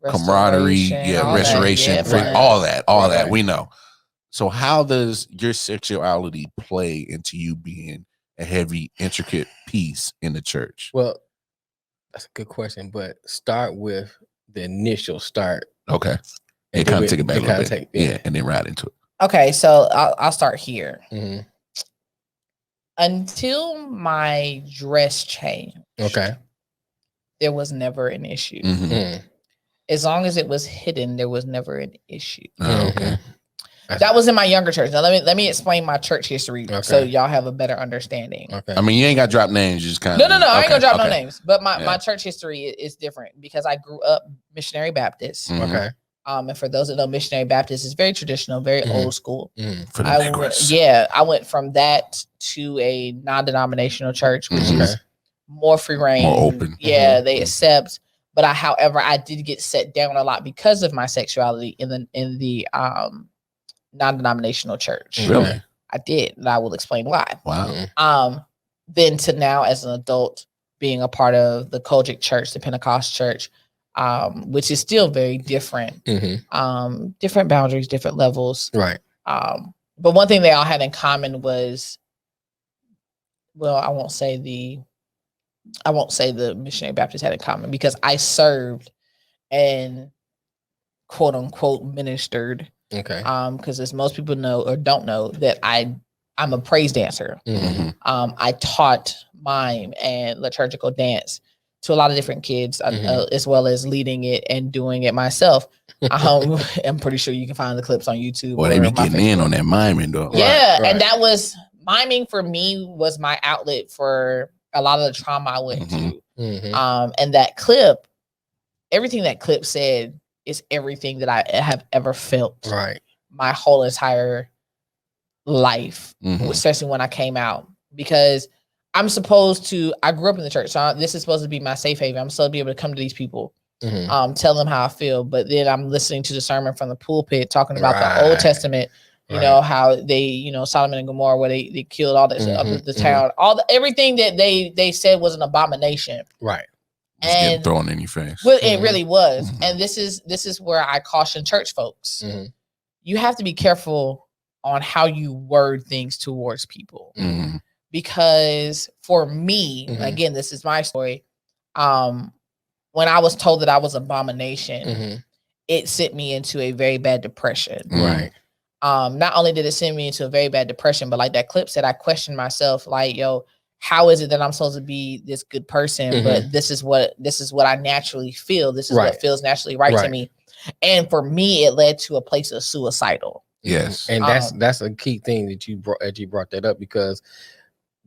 Speaker 4: camaraderie, restoration, all that we know. So how does your sexuality play into you being a heavy, intricate piece in the church?
Speaker 6: Well, that's a good question, but start with the initial start.
Speaker 4: Okay. And kind of take it back a little bit. Yeah, and then ride into it.
Speaker 5: Okay, so I'll start here.
Speaker 6: Mm-hmm.
Speaker 5: Until my dress changed.
Speaker 6: Okay.
Speaker 5: There was never an issue.
Speaker 4: Mm-hmm.
Speaker 5: As long as it was hidden, there was never an issue.
Speaker 4: Oh, okay.
Speaker 5: That was in my younger church. Now let me explain my church history so y'all have a better understanding.
Speaker 6: Okay.
Speaker 4: I mean, you ain't got to drop names. You just kind of
Speaker 5: no. I ain't gonna drop no names. But my church history is different because I grew up missionary Baptist.
Speaker 4: Mm-hmm.
Speaker 6: Okay.
Speaker 5: And for those that know, missionary Baptist is very traditional, very old school.
Speaker 4: For the
Speaker 5: I went from that to a non-denominational church, which is more free reign,
Speaker 4: more open.
Speaker 5: Yeah, they accept. But however, I did get set down a lot because of my sexuality in the non-denominational church.
Speaker 4: Really?
Speaker 5: I did, and I will explain why.
Speaker 4: Wow.
Speaker 5: Then to now as an adult being a part of the Kojic church, the Pentecost church, which is still very different. Different boundaries, different levels.
Speaker 6: Right.
Speaker 5: But one thing they all had in common was, well, I won't say the missionary Baptist had in common because I served and quote unquote ministered.
Speaker 6: Okay.
Speaker 5: Because as most people know or don't know that I'm a praise dancer. I taught mime and liturgical dance to a lot of different kids, as well as leading it and doing it myself. I'm pretty sure you can find the clips on YouTube.
Speaker 4: Well, they be getting in on that miming though.
Speaker 5: Yeah, right. And that was miming for me was my outlet for a lot of the trauma I went through. And that clip, everything that clip said is everything that I have ever felt.
Speaker 6: Right.
Speaker 5: My whole entire life, especially when I came out, because I grew up in the church, so this is supposed to be my safe haven. I'm supposed to be able to come to these people, tell them how I feel, but then I'm listening to the sermon from the pulpit talking about the Old Testament, you know, how they, Solomon and Gomorrah, where they killed all that the town, everything that they said was an abomination.
Speaker 6: Right.
Speaker 4: Just getting thrown in your face.
Speaker 5: Well, it really was. And this is where I caution church folks. You have to be careful on how you word things towards people. because for me, again, this is my story. When I was told that I was abomination, it sent me into a very bad depression.
Speaker 6: Right.
Speaker 5: Not only did it send me into a very bad depression, but like that clip said, I questioned myself, like, yo, how is it that I'm supposed to be this good person, but this is what I naturally feel. This is what feels naturally right to me. And for me, it led to a place of suicidal.
Speaker 4: Yes.
Speaker 6: And that's a key thing that you brought that up, because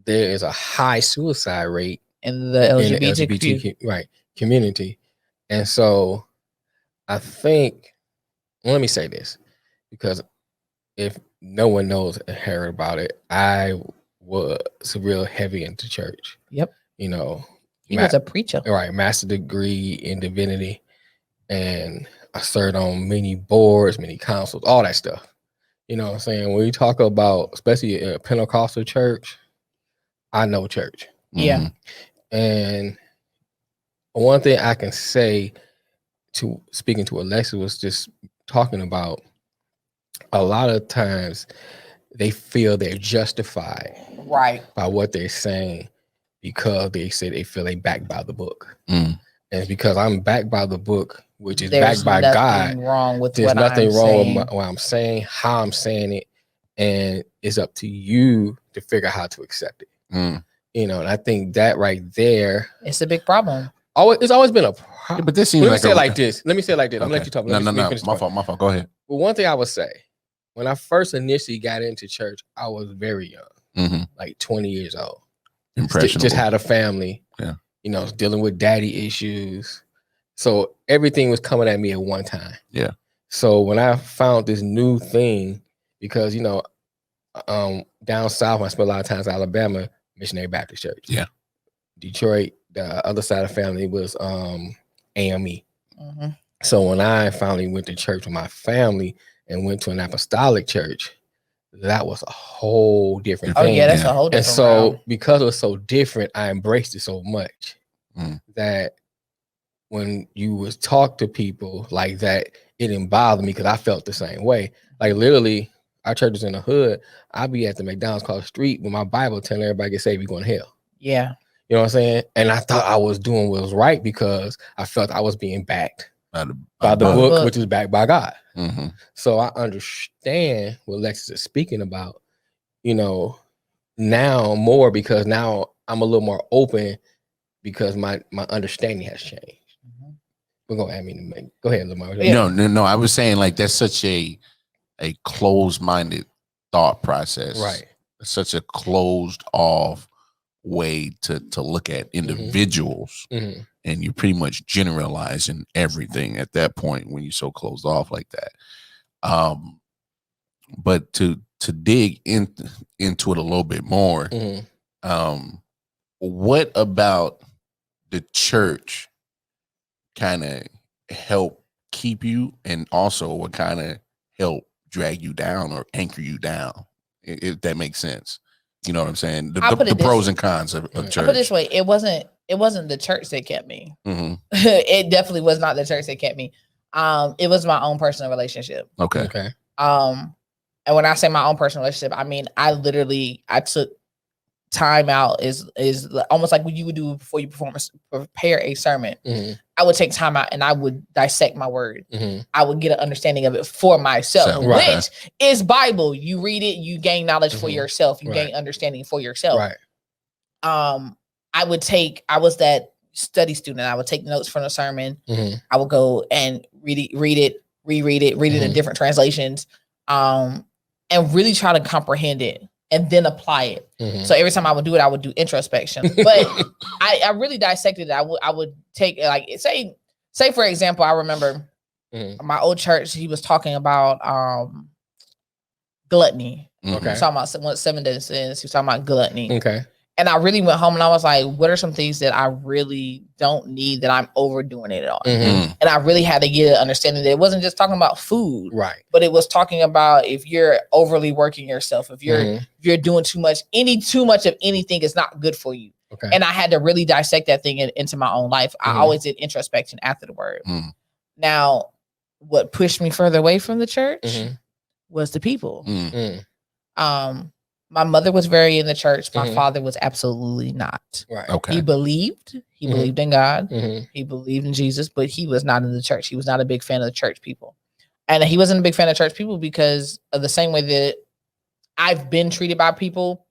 Speaker 6: there is a high suicide rate
Speaker 5: in the
Speaker 6: LGBTQ community. And so I think, let me say this, because if no one knows or heard about it, I was real heavy into church.
Speaker 5: Yep.
Speaker 6: You know,
Speaker 5: he was a preacher.
Speaker 6: Right. Master degree in divinity. And I served on many boards, many councils, all that stuff. You know what I'm saying? When you talk about, especially a Pentecostal church, I know church.
Speaker 5: Yeah.
Speaker 6: And one thing I can say, to speaking to Alexis, was just talking about, a lot of times they feel they're justified by what they're saying, because they say they feel they backed by the book. And it's because I'm backed by the book, which is backed by God. There's nothing wrong with what I'm saying, how I'm saying it, and it's up to you to figure out how to accept it. You know, and I think that right there,
Speaker 5: it's a big problem.
Speaker 6: It's always been a problem.
Speaker 4: But this seems
Speaker 6: Let me say it like this. I'm gonna let you talk.
Speaker 4: No. My fault. Go ahead.
Speaker 6: Well, one thing I would say, when I first initially got into church, I was very young, like 20 years old.
Speaker 4: Impressionable.
Speaker 6: Just had a family.
Speaker 4: Yeah.
Speaker 6: You know, dealing with daddy issues. So everything was coming at me at one time.
Speaker 4: Yeah.
Speaker 6: So when I found this new thing, because, you know, down south, I spent a lot of times in Alabama, Missionary Baptist Church.
Speaker 4: Yeah.
Speaker 6: Detroit, the other side of the family was AME. So when I finally went to church with my family and went to an apostolic church, that was a whole different thing.
Speaker 5: Oh yeah, that's a whole different.
Speaker 6: And so
Speaker 5: realm.
Speaker 6: because it was so different, I embraced it so much that when you was talk to people like that, it didn't bother me, because I felt the same way. Like literally, our church is in the hood. I'd be at the McDonald's across the street with my Bible telling everybody get saved, you're going to hell.
Speaker 5: Yeah.
Speaker 6: You know what I'm saying? And I thought I was doing what was right, because I felt I was being backed by the book, which is backed by God. So I understand what Alexis is speaking about, you know, now more, because now I'm a little more open, because my understanding has changed. We're gonna add me to make. Go ahead, Lamar.
Speaker 4: No. I was saying, like, that's such a closed-minded thought process.
Speaker 6: Right.
Speaker 4: Such a closed off way to look at individuals. And you're pretty much generalizing everything at that point when you're so closed off like that. But to dig into it a little bit more, what about the church kind of help keep you, and also what kind of help drag you down or anchor you down, if that makes sense? You know what I'm saying? The pros and cons of church.
Speaker 5: I'll put it this way, it wasn't the church that kept me. It definitely was not the church that kept me. It was my own personal relationship.
Speaker 6: Okay.
Speaker 5: And when I say my own personal relationship, I mean I took time out, is almost like what you would do before you prepare a sermon. I would take time out and I would dissect my word. I would get an understanding of it for myself, which is Bible. You read it, you gain knowledge for yourself, you gain understanding for yourself.
Speaker 6: Right.
Speaker 5: I was that study student. I would take notes from the sermon. I would go and read it in different translations, and really try to comprehend it and then apply it. So every time I would do it, I would do introspection. But I really dissected it. I would take, like, say for example, I remember my old church, he was talking about gluttony. He was talking about what 7 days sins. He was talking about gluttony.
Speaker 6: Okay.
Speaker 5: And I really went home and I was like, what are some things that I really don't need that I'm overdoing it on? And I really had to get an understanding that it wasn't just talking about food,
Speaker 6: right?
Speaker 5: But it was talking about if you're overly working yourself, if you're doing too much of anything is not good for you.
Speaker 6: Okay.
Speaker 5: And I had to really dissect that thing into my own life. I always did introspection after the word. Now, what pushed me further away from the church was the people. My mother was very in the church. My
Speaker 6: Mhm.
Speaker 5: father was absolutely not.
Speaker 6: Right.
Speaker 4: Okay.
Speaker 5: He believed. He
Speaker 6: Mhm.
Speaker 5: believed in God.
Speaker 6: Mhm.
Speaker 5: He believed in Jesus, but he was not in the church. He was not a big fan of the church people. And he wasn't a big fan of church people because of the same way that I've been treated by people,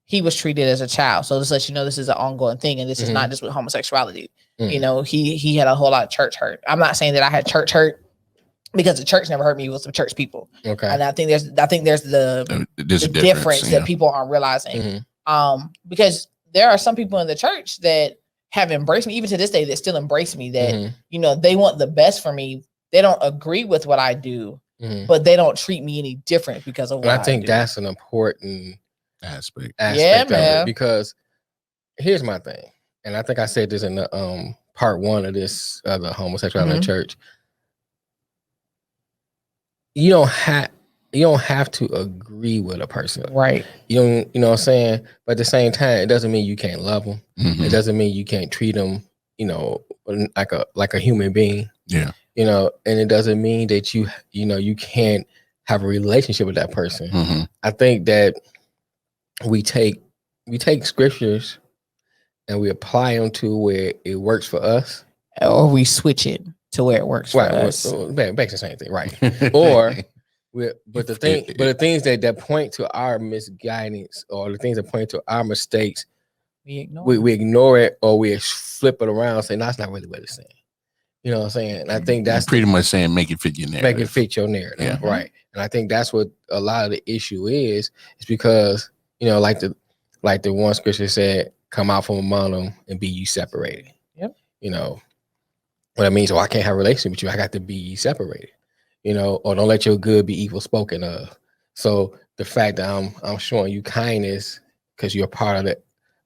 Speaker 5: he was treated as a child. So just let you know, this is an ongoing thing. And this is not just with homosexuality. You know, he had a whole lot of church hurt. I'm not saying that I had church hurt because the church never hurt me with some church people.
Speaker 6: Okay.
Speaker 5: And I think there's the
Speaker 4: There's a
Speaker 5: difference
Speaker 4: yeah.
Speaker 5: that people aren't realizing.
Speaker 6: Mhm.
Speaker 5: Because there are some people in the church that have embraced me, even to this day, that still embrace me, that, you know, they want the best for me. They don't agree with what I do, but they don't treat me any different because of what I do.
Speaker 6: I think that's an important
Speaker 4: aspect
Speaker 6: of it, because here's my thing, and I think I said this in the part 1 of this the homosexuality in the church. You don't have to agree with a person,
Speaker 5: right?
Speaker 6: You know what I'm saying? But at the same time, it doesn't mean you can't love them. It doesn't mean you can't treat them, you know, like a human being.
Speaker 4: Yeah.
Speaker 6: You know, and it doesn't mean that you can't have a relationship with that person. I think that we take scriptures and we apply them to where it works for us,
Speaker 5: or we switch it to where it works for us.
Speaker 6: Back to the same thing, right? Or but the things that point to our misguidance, or the things that point to our mistakes, we ignore it, or we flip it around and say, no, that's not really what it's saying. You know what I'm saying? And I think that's
Speaker 4: pretty much saying make it fit your narrative.
Speaker 6: Make it fit your narrative, right? And I think that's what a lot of the issue is. It's because, you know, like the one scripture said, "Come out from among them and be ye separated."
Speaker 5: Yep.
Speaker 6: You know what I mean? So I can't have a relationship with you. I got to be ye separated. You know, or don't let your good be evil spoken of. So the fact that I'm showing you kindness because you're a part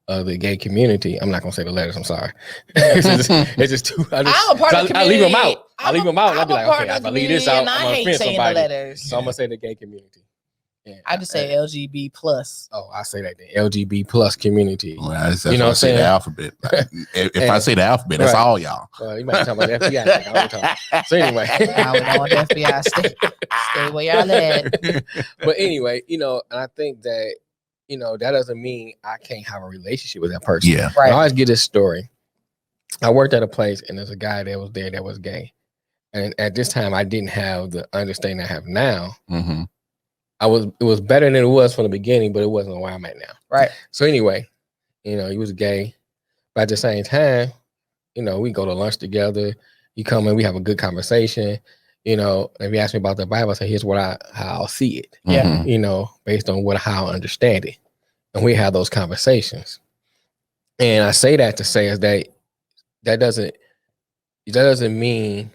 Speaker 6: of the gay community. I'm not gonna say the letters. I'm sorry. it's just too. I'm a part of the community. I leave them out. I leave them out. And I'll be like, okay, if I leave this out, I'm gonna offend somebody. So I'm gonna say the gay community. Yeah,
Speaker 5: I just say LGB plus.
Speaker 6: Oh, I say that then. LGB plus community.
Speaker 4: Well, that's you know what I'm saying? The alphabet. If I say the alphabet, that's all y'all.
Speaker 6: Well, you might talk about the FBI. So anyway,
Speaker 5: I don't want the FBI. Stay where y'all at.
Speaker 6: But anyway, you know, and I think that, you know, that doesn't mean I can't have a relationship with that person.
Speaker 4: Yeah,
Speaker 5: right.
Speaker 6: I always get this story. I worked at a place and there's a guy that was there that was gay, and at this time I didn't have the understanding I have now. It was better than it was from the beginning, but it wasn't where I'm at now.
Speaker 5: Right.
Speaker 6: So anyway, you know, he was gay, but at the same time, you know, we go to lunch together. You come in, we have a good conversation. You know, if you ask me about the Bible, I say, here's how I'll see it.
Speaker 5: Yeah.
Speaker 6: You know, based on how I understand it. And we have those conversations. And I say that to say is that doesn't mean,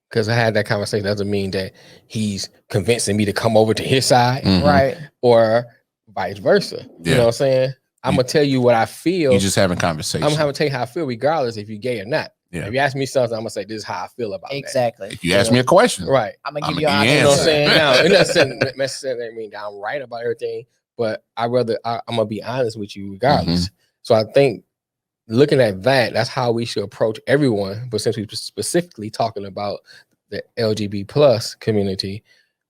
Speaker 6: because I had that conversation, doesn't mean that he's convincing me to come over to his side.
Speaker 5: Right.
Speaker 6: Or vice versa. You know what I'm saying? I'm going to tell you what I feel.
Speaker 4: You're just having conversation.
Speaker 6: I'm going to tell you how I feel regardless if you're gay or not.
Speaker 4: Yeah.
Speaker 6: If you ask me something, I'm going to say, this is how I feel about
Speaker 5: exactly.
Speaker 6: that.
Speaker 4: If you ask me a question.
Speaker 6: Right.
Speaker 5: I'm going to give you
Speaker 4: an
Speaker 5: answer.
Speaker 6: You know what I'm saying? Now, it doesn't necessarily mean that I'm right about everything, but I'm going to be honest with you regardless. So I think looking at that, that's how we should approach everyone. But since we're specifically talking about the LGBT plus community,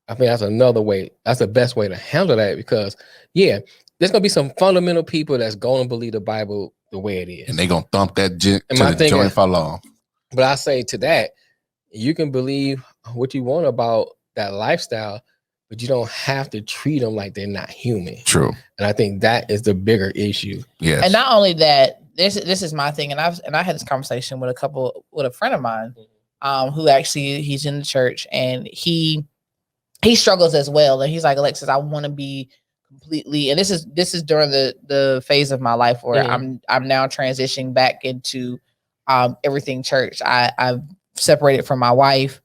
Speaker 6: I think that's another way. That's the best way to handle that, because there's gonna be some fundamental people that's gonna believe the Bible the way it is,
Speaker 4: and they're gonna thump that joint for long.
Speaker 6: But I say to that, you can believe what you want about that lifestyle, but you don't have to treat them like they're not human.
Speaker 4: True.
Speaker 6: And I think that is the bigger issue.
Speaker 4: Yes.
Speaker 5: And not only that, this is my thing, and I had this conversation with a friend of mine, who actually, he's in the church, and he struggles as well. And he's like, Alexis, I want to be completely, and this is during the phase of my life where I'm now transitioning back into everything church. I've separated from my wife.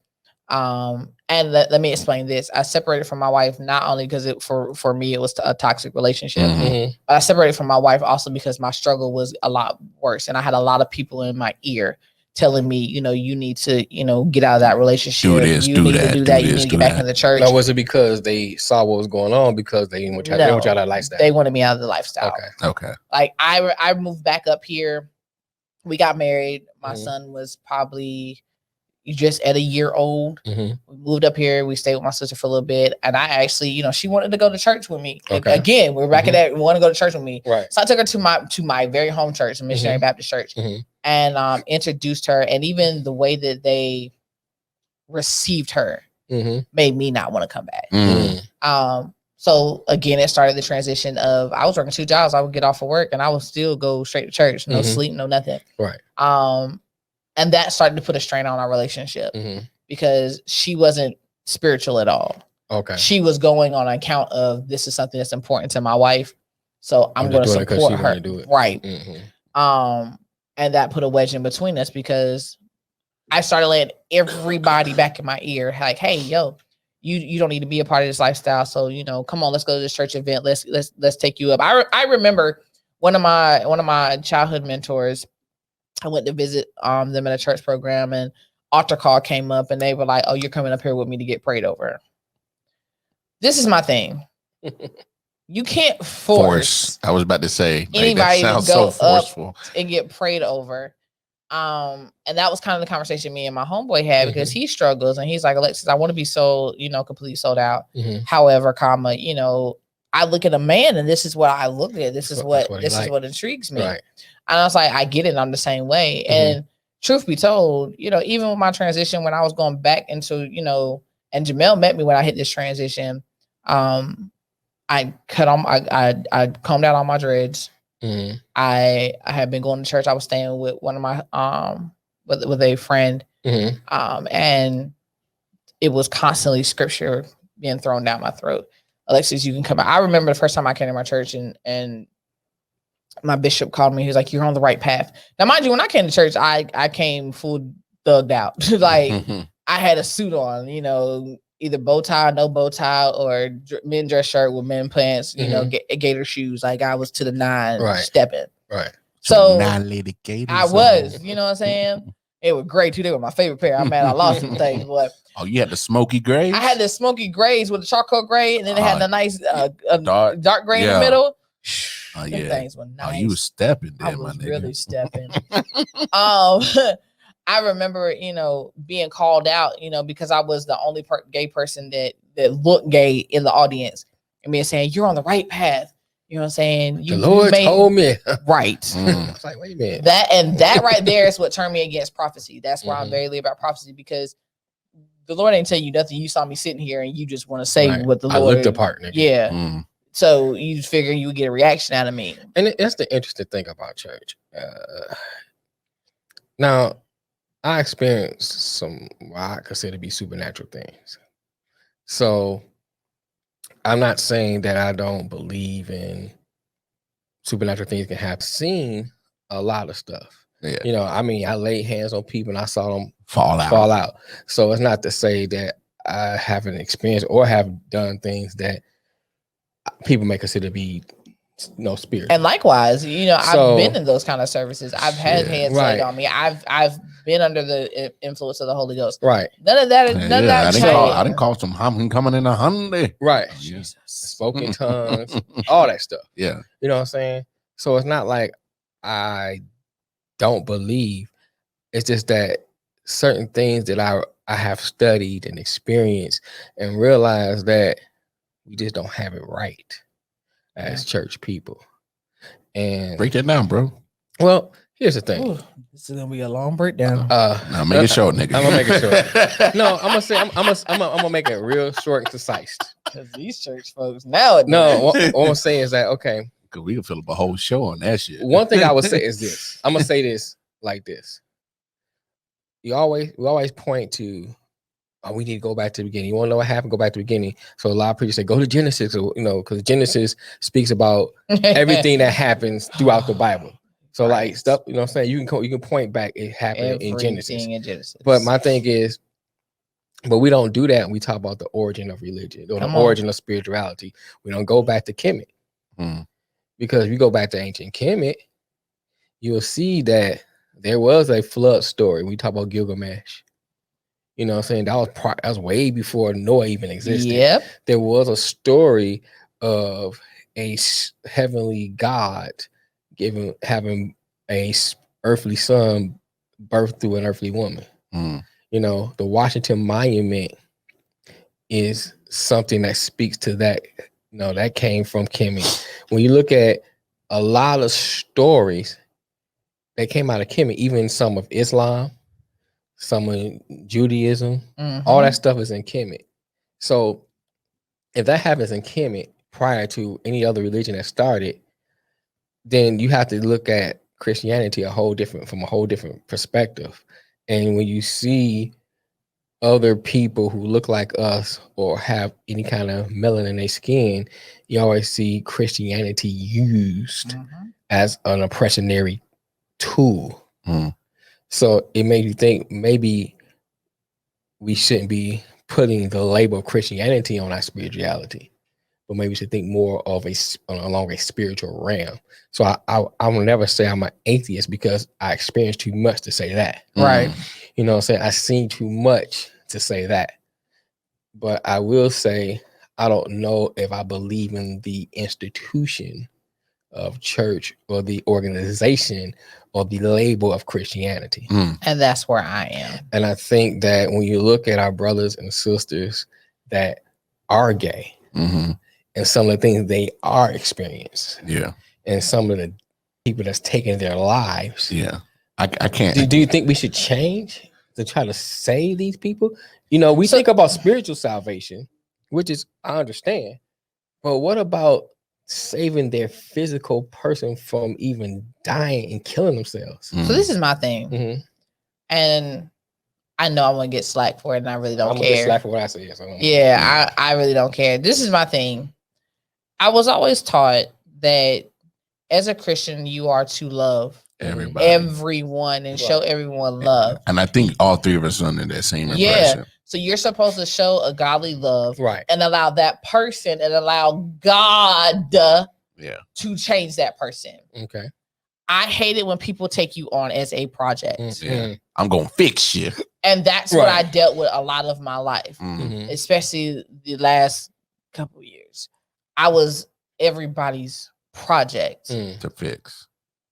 Speaker 5: And let me explain this. I separated from my wife not only because for me it was a toxic relationship, but I separated from my wife also because my struggle was a lot worse, and I had a lot of people in my ear telling me, you know, you need to, you know, get out of that relationship.
Speaker 4: Do this,
Speaker 5: you
Speaker 4: do
Speaker 5: need
Speaker 4: that,
Speaker 5: to do
Speaker 4: do
Speaker 5: that.
Speaker 4: this,
Speaker 5: You need to
Speaker 4: do
Speaker 5: get back
Speaker 4: that.
Speaker 5: in the church.
Speaker 6: Now, was it because they saw what was going on? Because they didn't want you out of that lifestyle?
Speaker 5: They wanted me out of the lifestyle.
Speaker 6: Okay.
Speaker 5: Like I moved back up here. We got married. My son was probably just at a year old.
Speaker 6: Mhm.
Speaker 5: We moved up here. We stayed with my sister for a little bit. And I actually, she wanted to go to church with me.
Speaker 6: Okay.
Speaker 5: Again, we're back at that. We want to go to church with me.
Speaker 6: Right.
Speaker 5: So I took her to my very home church, a Missionary Baptist church, and introduced her. And even the way that they received her made me not want to come back. So again, it started the transition of I was working 2 jobs. I would get off of work and I would still go straight to church. No sleep, no nothing.
Speaker 6: Right.
Speaker 5: And that started to put a strain on our relationship because she wasn't spiritual at all.
Speaker 6: Okay.
Speaker 5: She was going on account of this is something that's important to my wife. So I'm going to support her. Right. And that put a wedge in between us because I started letting everybody back in my ear, like, hey, yo, you don't need to be a part of this lifestyle. So, come on, let's go to this church event. Let's take you up. I remember one of my childhood mentors, I went to visit them in a church program, and altar call came up and they were like, oh, you're coming up here with me to get prayed over. This is my thing. You can't force.
Speaker 4: I was about to say
Speaker 5: anybody
Speaker 4: that
Speaker 5: to go
Speaker 4: so forceful
Speaker 5: up and get prayed over. And that was kind of the conversation me and my homeboy had because he struggles and he's like, Alexis, I want to be so, completely sold out. However, I look at a man and this is what I look at. This is what intrigues me. Right. And I was like, I get it. I'm the same way. And truth be told, even with my transition, when I was going back into, and Jamel met me when I hit this transition, I combed out all my dreads. I had been going to church. I was staying with one of my, with a friend. And it was constantly scripture being thrown down my throat. Alexis, you can come out. I remember the first time I came to my church and my bishop called me. He was like, you're on the right path. Now, mind you, when I came to church, I came full thugged out. Like I had a suit on, either bow tie, no bow tie, or men dress shirt with men pants, gator shoes. Like I was to the nine stepping.
Speaker 6: Right.
Speaker 5: So
Speaker 4: 9 lady gators.
Speaker 5: I was, you know what I'm saying? It was great too. They were my favorite pair. I'm mad I lost some things, but
Speaker 4: you had the smoky grays?
Speaker 5: I had the smoky grays with the charcoal gray, and then it had the nice dark gray in the middle.
Speaker 4: Oh
Speaker 5: Them things were nice.
Speaker 4: Oh, you was stepping there,
Speaker 5: I was
Speaker 4: my nigga.
Speaker 5: really stepping. I remember, being called out, because I was the only gay person that looked gay in the audience, and me saying, "You're on the right path." You know what I'm saying?
Speaker 6: The Lord told me.
Speaker 5: Right.
Speaker 6: I was like, wait a minute.
Speaker 5: That right there is what turned me against prophecy. That's why I'm very leery about prophecy, because the Lord ain't tell you nothing. You saw me sitting here and you just want to say what the Lord.
Speaker 6: I looked apart, nigga.
Speaker 5: Yeah. So you figure you would get a reaction out of me.
Speaker 6: And that's the interesting thing about church. Now, I experienced some what I consider to be supernatural things. So I'm not saying that I don't believe in supernatural things can happen. Seen a lot of stuff. Yeah. I laid hands on people and I saw them fall out. So it's not to say that I haven't experienced or have done things that people may consider to be spirit.
Speaker 5: And likewise, I've been in those kind of services. I've had hands laid on me. I've been under the influence of the Holy Ghost.
Speaker 6: Right.
Speaker 5: None of that. None of that.
Speaker 4: I didn't call some coming in a Hyundai.
Speaker 6: Right.
Speaker 5: Jesus.
Speaker 6: Spoken tongues, all that stuff.
Speaker 4: Yeah.
Speaker 6: You know what I'm saying? So it's not like I don't believe. It's just that certain things that I have studied and experienced and realized that we just don't have it right as church people. And
Speaker 4: break that down, bro.
Speaker 6: Well, here's the thing.
Speaker 5: Ooh, this is gonna be a long breakdown.
Speaker 4: Now make it short, nigga.
Speaker 6: I'm gonna make it short. No, I'm gonna make it real short and concise.
Speaker 5: Because these church folks nowadays.
Speaker 6: No, what I'm saying is that
Speaker 4: Cause we can fill up a whole show on that shit.
Speaker 6: One thing I would say is this. I'm gonna say this like this. We always point to, we need to go back to the beginning. You want to know what happened? Go back to the beginning. So a lot of preachers say, go to Genesis, because Genesis speaks about everything that happens throughout the Bible. So like stuff, you know what I'm saying? You can point back, it happened in Genesis. But my thing is, but we don't do that when we talk about the origin of religion or the origin of spirituality. We don't go back to Kemet. Because if you go back to ancient Kemet, you'll see that there was a flood story. We talk about Gilgamesh. You know what I'm saying? That was way before Noah even existed.
Speaker 5: Yep.
Speaker 6: There was a story of a heavenly God having a earthly son birthed through an earthly woman. You You know, the Washington Monument is something that speaks to that. You know, that came from Kemet. When you look at a lot of stories that came out of Kemet, even some of Islam, some of Judaism, all that stuff is in Kemet. So if that happens in Kemet prior to any other religion that started, then you have to look at Christianity from a whole different perspective. And when you see other people who look like us or have any kind of melanin in their skin, you always see Christianity used as an oppressionary tool. So it made you think maybe we shouldn't be putting the label of Christianity on our spirituality, but maybe we should think more of along a spiritual realm. So I will never say I'm an atheist because I experienced too much to say that.
Speaker 5: Right.
Speaker 6: You know what I'm saying? I seen too much to say that. But I will say I don't know if I believe in the institution of church or the organization or the label of Christianity.
Speaker 5: And that's where I am.
Speaker 6: And I think that when you look at our brothers and sisters that are gay and some of the things they are experiencing, and some of the people that's taking their lives,
Speaker 4: I can't.
Speaker 6: Do you think we should change to try to save these people? You know, we think about spiritual salvation, which is, I understand, but what about saving their physical person from even dying and killing themselves?
Speaker 5: So this is my thing, and I know I'm gonna get slack for it, and I really don't care.
Speaker 6: I'm gonna get slack for what I say. So
Speaker 5: I really don't care. This is my thing. I was always taught that as a Christian, you are to love everyone and show everyone love.
Speaker 4: And I think all three of us are under that same impression.
Speaker 5: So you're supposed to show a godly love, and allow that person and allow God to change that person.
Speaker 6: Okay.
Speaker 5: I hate it when people take you on as a project.
Speaker 4: I'm gonna fix you.
Speaker 5: And that's what I dealt with a lot of my life, especially the last couple of years. I was everybody's project
Speaker 4: to fix.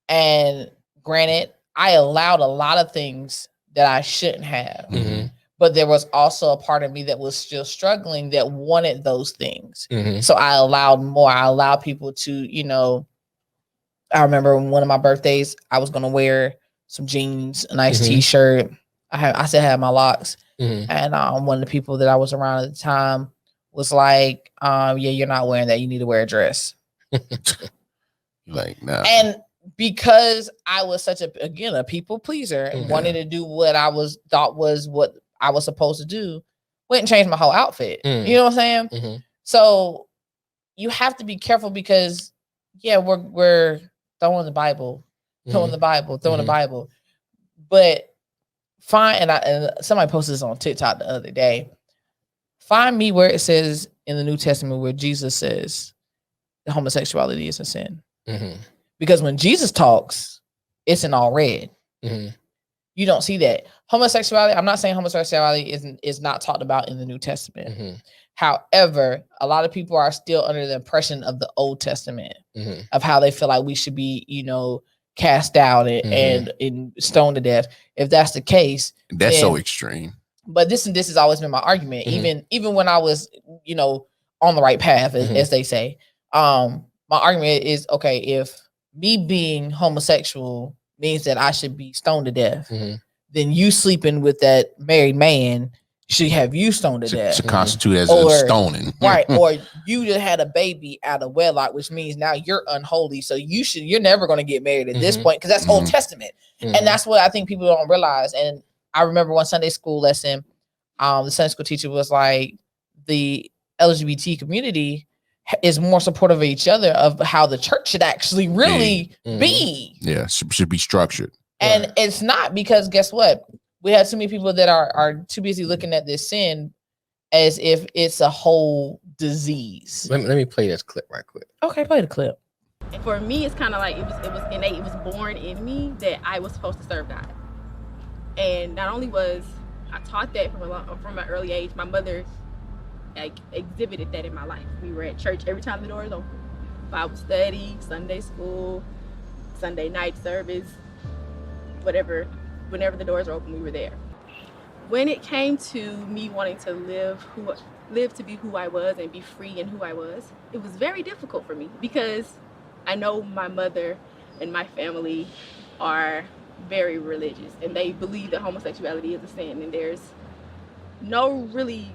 Speaker 5: And granted, I allowed a lot of things that I shouldn't have. But there was also a part of me that was still struggling that wanted those things. So I allowed more. I allowed people to, you know, I remember one of my birthdays, I was going to wear some jeans, a nice t-shirt. I still had my locks. And one of the people that I was around at the time was like, yeah, you're not wearing that. You need to wear a dress.
Speaker 4: Like, nah.
Speaker 5: And because I was such a people pleaser and wanted to do what I thought was what I was supposed to do, went and changed my whole outfit. You know what I'm saying? So you have to be careful because we're throwing the Bible, throwing the Bible. But and somebody posted this on TikTok the other day. Find me where it says in the New Testament where Jesus says that homosexuality is a sin. Because when Jesus talks, it's in all red. You don't see that. Homosexuality, I'm not saying homosexuality is not talked about in the New Testament. However, a lot of people are still under the impression of the Old Testament of how they feel like we should be, you know, cast out and stoned to death. If that's the case,
Speaker 4: that's so extreme.
Speaker 5: But this has always been my argument. Even when I was, you know, on the right path, as they say. My argument is, okay, if me being homosexual means that I should be stoned to death, then you sleeping with that married man should have you stoned to death.
Speaker 4: Should constitute as a stoning.
Speaker 5: Right. Or you just had a baby out of wedlock, which means now you're unholy. So you're never going to get married at this point because that's Old Testament. And that's what I think people don't realize. And I remember one Sunday school lesson, the Sunday school teacher was like, the LGBT community is more supportive of each other of how the church should actually really be.
Speaker 4: Yeah, should be structured.
Speaker 5: And it's not, because guess what? We have too many people that are too busy looking at this sin as if it's a whole disease.
Speaker 6: Let me play this clip right quick.
Speaker 5: Okay, play the clip.
Speaker 9: For me, it's kind of like it was innate. It was born in me that I was supposed to serve God. And not only was I taught that from an early age, my mother exhibited that in my life. We were at church every time the door is open. Bible study, Sunday school, Sunday night service, whatever. Whenever the doors are open, we were there. when it came to me wanting to live to be who I was and be free in who I was, it was very difficult for me because I know my mother and my family are very religious and they believe that homosexuality is a sin, and there's no really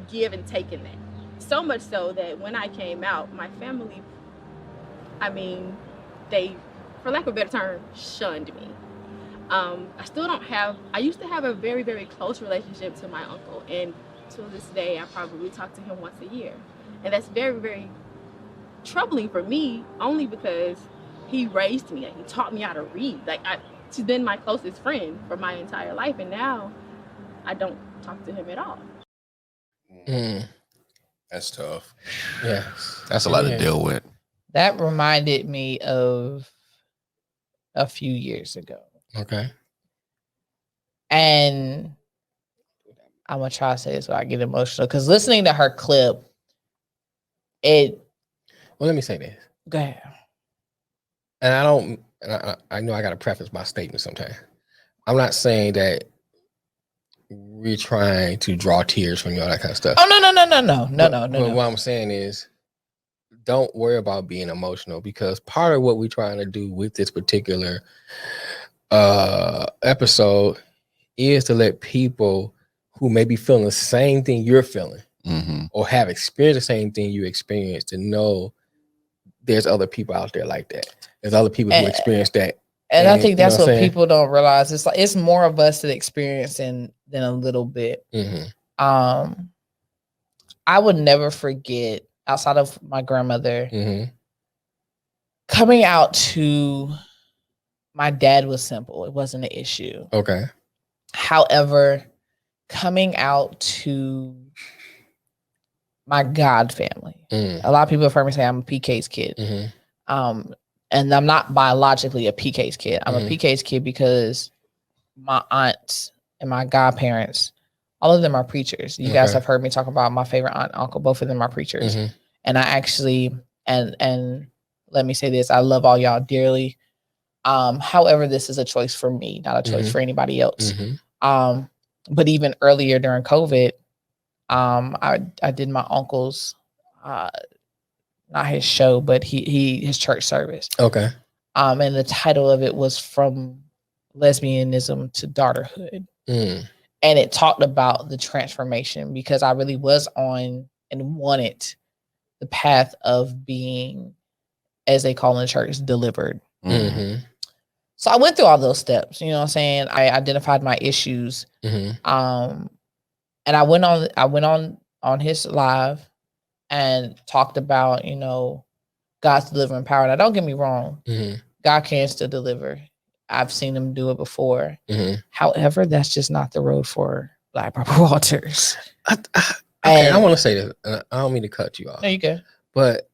Speaker 9: give and take in that. So much so that when I came out, my family, I mean, they, for lack of a better term, shunned me. I used to have a very, very close relationship to my uncle, and to this day, I probably talk to him once a year. And that's very, very troubling for me, only because he raised me, he taught me how to read. He's been my closest friend for my entire life, and now I don't talk to him at all.
Speaker 4: That's tough.
Speaker 6: Yeah,
Speaker 4: That's a lot to deal with.
Speaker 5: That reminded me of a few years ago.
Speaker 6: Okay.
Speaker 5: And I'm going to try to say this so I get emotional, because listening to her clip, well,
Speaker 6: let me say this.
Speaker 5: Go ahead.
Speaker 6: And I know I got to preface my statement sometimes. I'm not saying that we're trying to draw tears from you, all that kind of stuff.
Speaker 5: Oh, no.
Speaker 6: But what I'm saying is, don't worry about being emotional, because part of what we're trying to do with this particular episode is to let people who may be feeling the same thing you're feeling, or have experienced the same thing you experienced, to know there's other people out there like that. There's other people who experience that.
Speaker 5: And I think that's what people don't realize. It's like it's more of us that experience than a little bit. I would never forget, outside of my grandmother, coming out to my dad was simple. It wasn't an issue.
Speaker 6: Okay.
Speaker 5: However, coming out to my God family, a lot of people have heard me say I'm a PK's kid. And I'm not biologically a PK's kid. I'm a PK's kid because my aunts and my godparents, all of them are preachers. You guys have heard me talk about my favorite aunt and uncle. Both of them are preachers. And I actually, and let me say this, I love all y'all dearly. However, this is a choice for me, not a choice for anybody else. But even earlier during COVID, I did my uncle's, not his show, but his church service.
Speaker 6: Okay.
Speaker 5: And the title of it was From Lesbianism to Daughterhood. And it talked about the transformation, because I really was on and wanted the path of being, as they call in the church, delivered. So I went through all those steps, you know what I'm saying? I identified my issues. And I went on his live and talked about, God's delivering power. Now, don't get me wrong. God can still deliver. I've seen him do it before. However, that's just not the road for Black Barbara Walters.
Speaker 6: I want to say this. I don't mean to cut you off.
Speaker 5: No, you can.
Speaker 6: But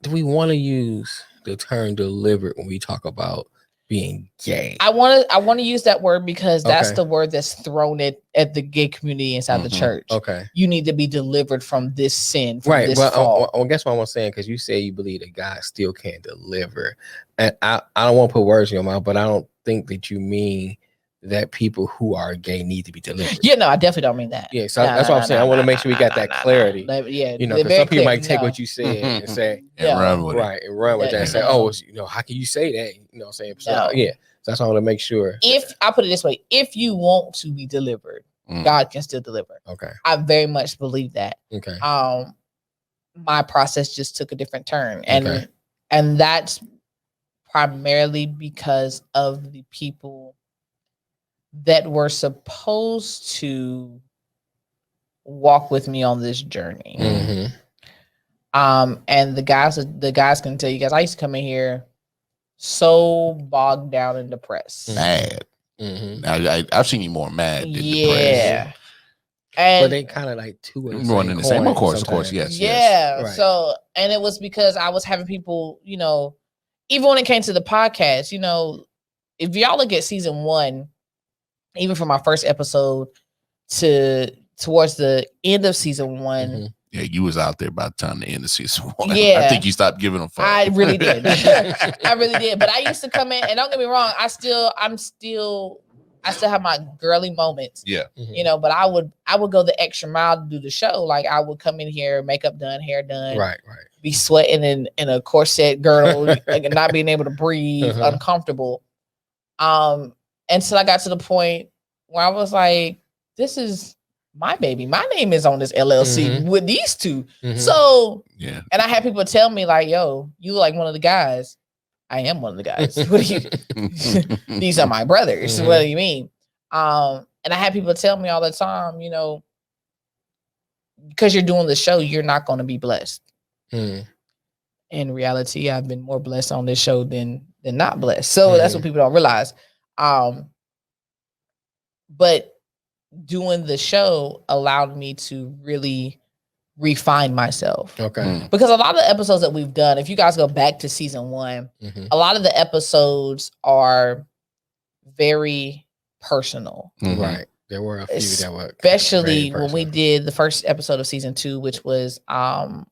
Speaker 6: do we want to use the term delivered when we talk about being gay?
Speaker 5: I want to use that word because that's the word that's thrown at the gay community inside the church.
Speaker 6: Okay.
Speaker 5: You need to be delivered from this sin, from
Speaker 6: right.
Speaker 5: this
Speaker 6: Well,
Speaker 5: fault.
Speaker 6: I guess what I'm saying, because you say you believe that God still can deliver. And I don't want to put words in your mouth, but I don't think that you mean that people who are gay need to be delivered.
Speaker 5: Yeah, no, I definitely don't mean that.
Speaker 6: Yeah, so that's what I'm saying. I want to make sure we got that clarity.
Speaker 5: Yeah,
Speaker 6: because some people might take what you said and say,
Speaker 4: and run with
Speaker 6: it. And run with that and say, how can you say that? You know what I'm saying? So, yeah. So that's why I want to make sure.
Speaker 5: If I put it this way, if you want to be delivered, God can still deliver.
Speaker 6: Okay.
Speaker 5: I very much believe that.
Speaker 6: Okay.
Speaker 5: My process just took a different turn. And that's primarily because of the people that were supposed to walk with me on this journey. And the guys can tell you guys, I used to come in here so bogged down and depressed.
Speaker 4: Mad. I've seen you more mad than depressed.
Speaker 6: But they kind of like two in the same
Speaker 4: of course, yes.
Speaker 5: Yeah.
Speaker 6: Right.
Speaker 5: So, and it was because I was having people, even when it came to the podcast, if y'all look at season 1, even from my first episode towards the end of season 1.
Speaker 4: Yeah, you was out there by the time the end of season 1.
Speaker 5: Yeah.
Speaker 4: I think you stopped giving them fuck.
Speaker 5: I really did. I really did. But I used to come in, and don't get me wrong, I I still have my girly moments.
Speaker 4: Yeah.
Speaker 5: You know, but I would go the extra mile to do the show. Like I would come in here, makeup done, hair done,
Speaker 6: Right.
Speaker 5: be sweating in a corset girdle, like not being able to breathe, uncomfortable. Until I got to the point where I was like, this is my baby. My name is on this LLC with these two. So
Speaker 4: yeah.
Speaker 5: And I had people tell me like, yo, you look like one of the guys. I am one of the guys. What do you these are my brothers. What do you mean? And I had people tell me all the time, you know, because you're doing the show, you're not going to be blessed. In reality, I've been more blessed on this show than not blessed. So that's what people don't realize. But doing the show allowed me to really refine myself.
Speaker 6: Okay.
Speaker 5: Because a lot of the episodes that we've done, if you guys go back to season 1, a lot of the episodes are very personal.
Speaker 6: Right. There were a few that were
Speaker 5: especially when we did the first episode of season 2, which was the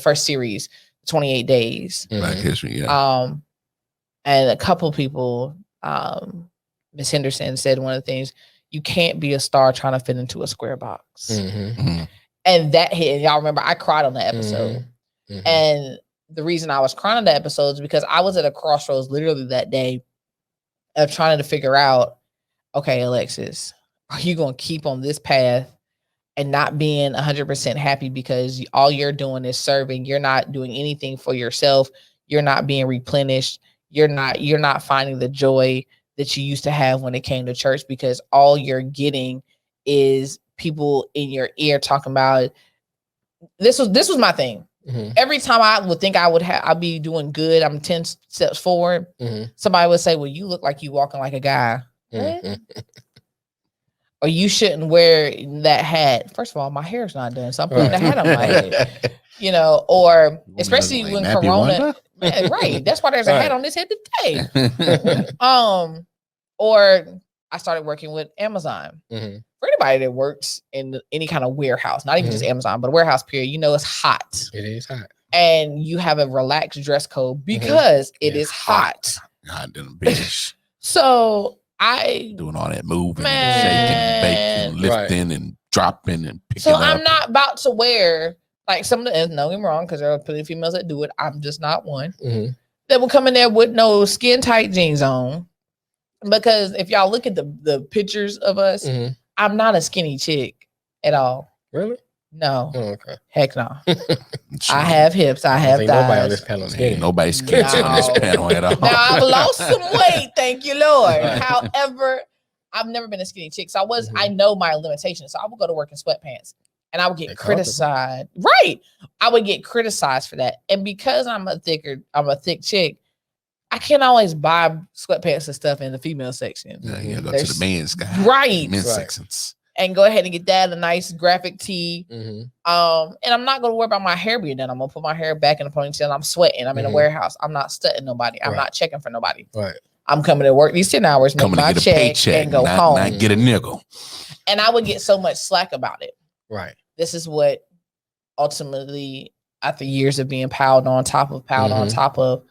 Speaker 5: first series, 28 Days.
Speaker 4: Black History, yeah.
Speaker 5: And a couple people, Miss Henderson said one of the things, you can't be a star trying to fit into a square box. And that hit, and y'all remember I cried on the episode. And the reason I was crying on that episode is because I was at a crossroads literally that day of trying to figure out, okay, Alexis, are you going to keep on this path and not being 100% happy because all you're doing is serving? You're not doing anything for yourself. You're not being replenished. You're not finding the joy that you used to have when it came to church, because all you're getting is people in your ear talking about this was my thing. Every time I would think I'd be doing good, I'm 10 steps forward, somebody would say, well, you look like you walking like a guy. Or you shouldn't wear that hat. First of all, my hair's not done, so I'm putting the hat on my head. You know, or especially when Corona, man, right? That's why there's a hat on this head today. Or I started working with Amazon. For anybody that works in any kind of warehouse, not even just Amazon, but a warehouse period, you know it's hot.
Speaker 6: It is hot.
Speaker 5: And you have a relaxed dress code because it is hot.
Speaker 4: God damn bitch.
Speaker 5: So I
Speaker 4: doing all that moving and shaking, baking, lifting and dropping and picking
Speaker 5: so
Speaker 4: up.
Speaker 5: I'm not about to wear like some of the, don't get me wrong, because there are plenty of females that do it. I'm just not one that will come in there with no skin tight jeans on. Because if y'all look at the pictures of us, I'm not a skinny chick at all.
Speaker 6: Really?
Speaker 5: No.
Speaker 6: Oh, okay.
Speaker 5: Heck no. I have hips. I have thighs.
Speaker 6: Nobody on this panel skinny.
Speaker 4: Nobody's skinny on this panel at all.
Speaker 5: Now I've lost some weight, thank you, Lord. However, I've never been a skinny chick, so I know my limitations. So I would go to work in sweatpants, and I would get criticized. Right, I would get criticized for that, and because I'm a thick chick, I can't always buy sweatpants and stuff in the female section.
Speaker 4: Yeah, you gotta go to the men's guy.
Speaker 5: Right.
Speaker 4: Men's sections.
Speaker 5: And go ahead and get that, a nice graphic tee. And I'm not gonna worry about my hair being done. I'm gonna put my hair back in a ponytail. I'm sweating. I'm in a warehouse. I'm not studying nobody. I'm not checking for nobody.
Speaker 6: Right.
Speaker 5: I'm coming to work these 10 hours, make my check, and go home.
Speaker 4: Not get a nickel.
Speaker 5: And I would get so much slack about it.
Speaker 6: Right.
Speaker 5: This is what ultimately, after years of being piled on top of,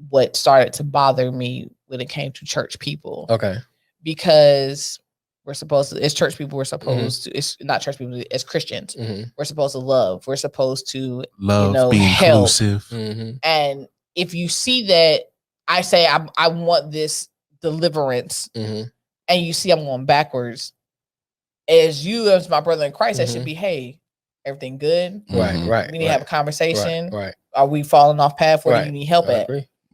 Speaker 5: what started to bother me when it came to church people.
Speaker 6: Okay.
Speaker 5: Because we're supposed to, as church people, we're supposed to, it's not church people, as Christians, we're supposed to love. We're supposed to
Speaker 4: love, be
Speaker 5: help.
Speaker 4: Inclusive.
Speaker 5: And if you see that I say, I want this deliverance, and you see I'm going backwards, as my brother in Christ, that should be, hey, everything good?
Speaker 6: Right.
Speaker 5: We need to have a conversation.
Speaker 6: Right.
Speaker 5: Are we falling off path? Where do you need help at?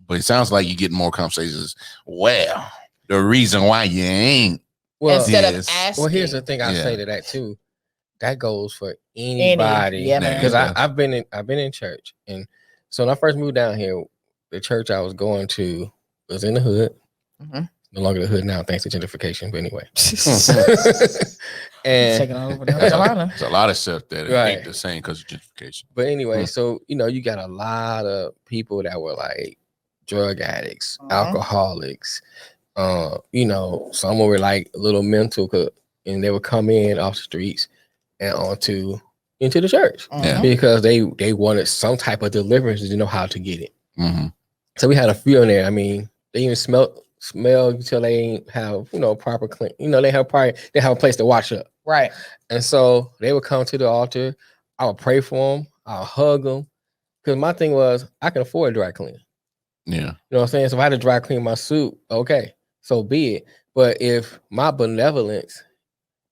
Speaker 4: But it sounds like you get more conversations. Well, the reason why you ain't.
Speaker 6: Well,
Speaker 5: instead of asking.
Speaker 6: Well, here's the thing I say to that too. That goes for anybody.
Speaker 5: Yeah, man.
Speaker 6: Because I've been in church, and so when I first moved down here, the church I was going to was in the hood. No longer the hood now, thanks to gentrification. But anyway, and
Speaker 4: there's a lot of stuff that ain't the same because of gentrification.
Speaker 6: But anyway, so you got a lot of people that were like drug addicts, alcoholics. Some were like a little mental, and they would come in off the streets and into the church because they wanted some type of deliverance to know how to get it. So we had a few in there. I mean, they even smelled smell until they ain't have, proper clean. They have a place to wash up.
Speaker 5: Right.
Speaker 6: And so they would come to the altar. I would pray for them. I'll hug them. Because my thing was, I can afford dry clean.
Speaker 4: Yeah.
Speaker 6: You know what I'm saying? So if I had to dry clean my suit, okay, so be it. But if my benevolence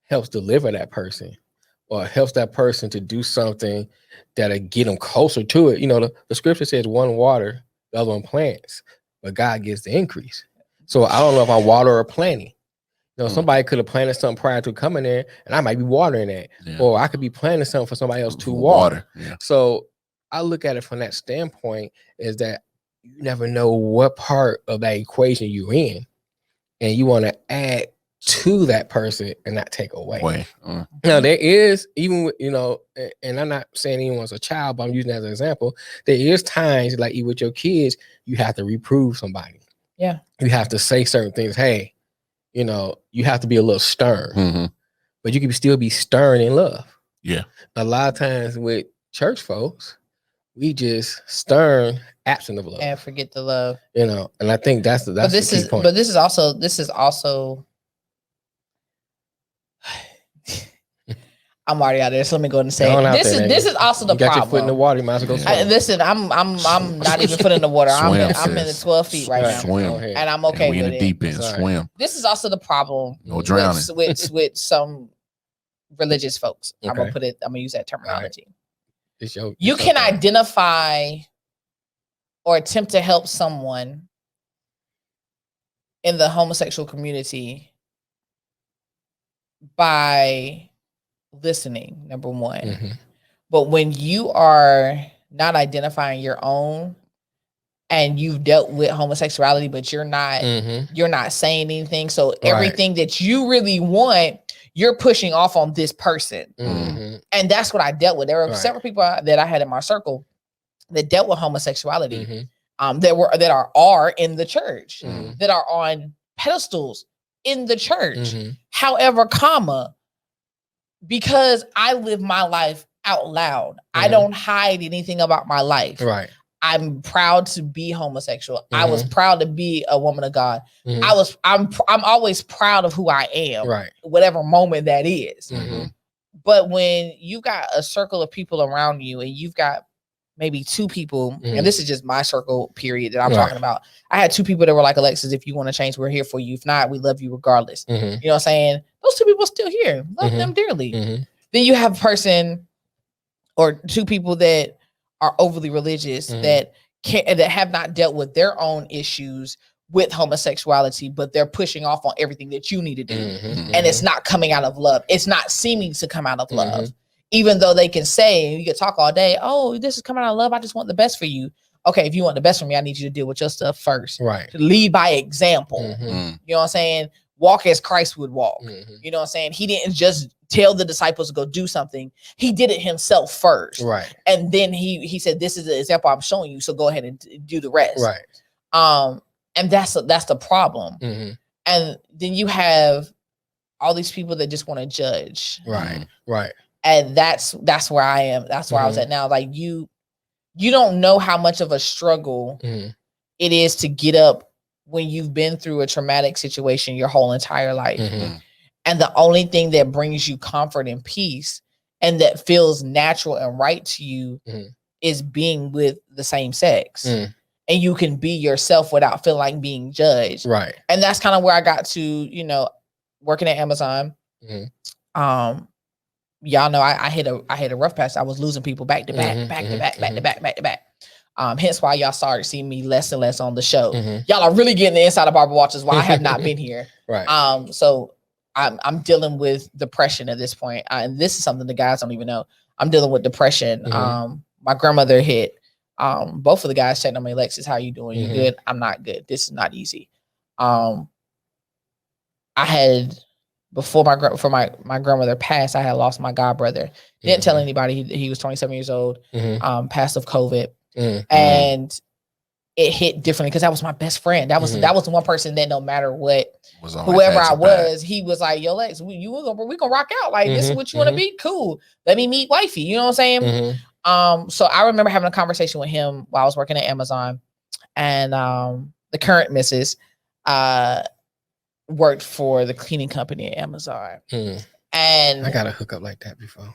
Speaker 6: helps deliver that person or helps that person to do something that'll get them closer to it, the scripture says one water, the other one plants, but God gives the increase. So I don't know if I water or planting. Somebody could have planted something prior to coming there, and I might be watering that.
Speaker 4: Yeah.
Speaker 6: Or I could be planting something for somebody else to water.
Speaker 4: Yeah.
Speaker 6: So I look at it from that standpoint is that you never know what part of that equation you're in, and you want to add to that person and not take away. Now there is, even with, and I'm not saying anyone's a child, but I'm using that as an example. There is times like with your kids, you have to reprove somebody.
Speaker 5: Yeah.
Speaker 6: You have to say certain things. Hey, you have to be a little stern, but you can still be stern in love.
Speaker 4: Yeah. A
Speaker 6: lot of times with church folks, we just stern, absent of love,
Speaker 5: and forget the love.
Speaker 6: And I think that's the key point.
Speaker 5: But this is also. I'm already out there, so let me go and say this is also the
Speaker 6: you got
Speaker 5: problem.
Speaker 6: Your foot in the water, you might as well go swim.
Speaker 5: Listen, I'm not even foot in the water. I'm in the 12 feet right now.
Speaker 4: Swim.
Speaker 5: And I'm okay with it.
Speaker 4: In the deep end, swim.
Speaker 5: This is also the problem
Speaker 4: drowning.
Speaker 5: with some religious folks.
Speaker 6: Okay.
Speaker 5: I'm gonna use that terminology.
Speaker 6: Right.
Speaker 5: You can identify or attempt to help someone in the homosexual community by listening, number one. But when you are not identifying your own and you've dealt with homosexuality, but you're not saying anything, so everything that you really want, you're pushing off on this person. And that's what I dealt with. There were several people that I had in my circle that dealt with homosexuality, that are in the church, that are on pedestals in the church. However, because I live my life out loud. I don't hide anything about my life.
Speaker 6: Right.
Speaker 5: I'm proud to be homosexual. I was proud to be a woman of God. I'm always proud of who I am.
Speaker 6: Right.
Speaker 5: Whatever moment that is. But when you got a circle of people around you and you've got maybe two people, and this is just my circle period that I'm talking about. I had two people that were like, Alexis, if you want to change, we're here for you. If not, we love you regardless. You know what I'm saying? Those two people still here. Love them dearly. Then you have a person or two people that are overly religious that have not dealt with their own issues with homosexuality, but they're pushing off on everything that you need to do. And it's not coming out of love. It's not seeming to come out of love. Even though they can say, you can talk all day, oh, this is coming out of love. I just want the best for you. Okay, if you want the best for me, I need you to deal with your stuff first.
Speaker 6: Right.
Speaker 5: To lead by example. You know what I'm saying? Walk as Christ would walk. You know what I'm saying? He didn't just tell the disciples to go do something. He did it himself first.
Speaker 6: Right.
Speaker 5: And then he said, this is the example I'm showing you. So go ahead and do the rest.
Speaker 6: Right.
Speaker 5: And that's the problem. And then you have all these people that just want to judge.
Speaker 6: Right. Right.
Speaker 5: And that's where I am. That's where I was at now. Like you don't know how much of a struggle it is to get up when you've been through a traumatic situation your whole entire life. And the only thing that brings you comfort and peace and that feels natural and right to you is being with the same sex. And you can be yourself without feeling like being judged.
Speaker 6: Right.
Speaker 5: And that's kind of where I got to, working at Amazon. Y'all know I hit a rough patch. I was losing people back to back, back to back. Hence why y'all started seeing me less and less on the show. Y'all are really getting the inside of Barbara Walters while I have not been here.
Speaker 6: Right.
Speaker 5: So I'm dealing with depression at this point. And this is something the guys don't even know. I'm dealing with depression. My grandmother hit. Both of the guys checked on me. Alexis, how you doing? You good? I'm not good. This is not easy. I had before my grandmother passed, I had lost my godbrother. Didn't tell anybody. He was 27 years old. Passed of COVID, and it hit differently because that was my best friend. That was the one person that no matter what, whoever I was, he was like, "Yo, Lex, we gonna rock out. Like this is what you want to be. Cool. Let me meet wifey." You know what I'm saying? So I remember having a conversation with him while I was working at Amazon, and the current missus, worked for the cleaning company at Amazon. And
Speaker 6: I got a hookup like that before.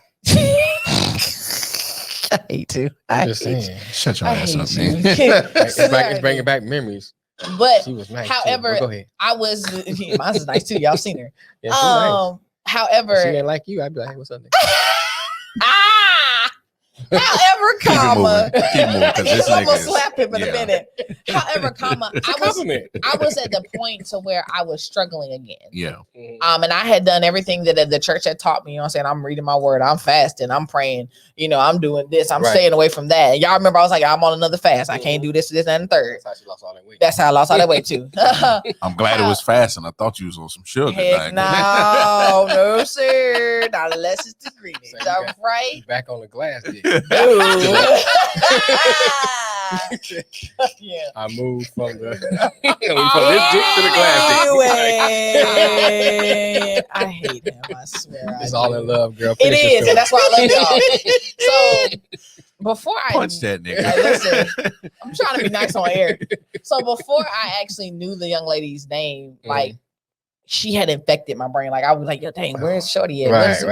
Speaker 5: I hate to.
Speaker 6: I'm just saying.
Speaker 4: Shut your
Speaker 5: I
Speaker 4: ass
Speaker 5: hate
Speaker 4: up,
Speaker 5: you.
Speaker 4: man.
Speaker 6: It's bringing back memories.
Speaker 5: But
Speaker 6: She was nice.
Speaker 5: however,
Speaker 6: go ahead.
Speaker 5: I was. Mine is nice too. Y'all seen her.
Speaker 6: Yeah, she nice.
Speaker 5: However,
Speaker 6: If she didn't like you, I'd be like, hey, what's up, nigga?
Speaker 5: However, comma,
Speaker 4: Keep moving, because this
Speaker 5: I'm
Speaker 4: nigga
Speaker 5: gonna
Speaker 4: is,
Speaker 5: slap him in a
Speaker 4: yeah.
Speaker 5: minute. However, comma,
Speaker 6: It's a
Speaker 5: I
Speaker 6: compliment.
Speaker 5: was at the point to where I was struggling again.
Speaker 4: Yeah.
Speaker 5: And I had done everything that the church had taught me. You know what I'm saying? I'm reading my word, I'm fasting, I'm praying, I'm doing this, I'm staying away from that. And y'all remember I was like, I'm on another fast. I can't do this, and the third.
Speaker 6: That's how she lost all that weight.
Speaker 5: That's how I lost all that weight too.
Speaker 4: I'm glad it was fasting. I thought you was on some sugar.
Speaker 5: Heck
Speaker 4: like.
Speaker 5: no, sir. Not unless it's the greenies.
Speaker 6: So
Speaker 5: All right.
Speaker 6: Back on the glass. Dick.
Speaker 5: Yeah.
Speaker 6: I moved from the from this dick to the glass dick.
Speaker 5: I hate him. I swear.
Speaker 6: It's all in love, girl.
Speaker 5: It is, and that's why I love y'all. So before I
Speaker 4: Punch that nigga.
Speaker 5: listen, I'm trying to be nice on air. So before I actually knew the young lady's name, like she had infected my brain. Like I was like, yo, dang, where's Shorty at?
Speaker 6: Right.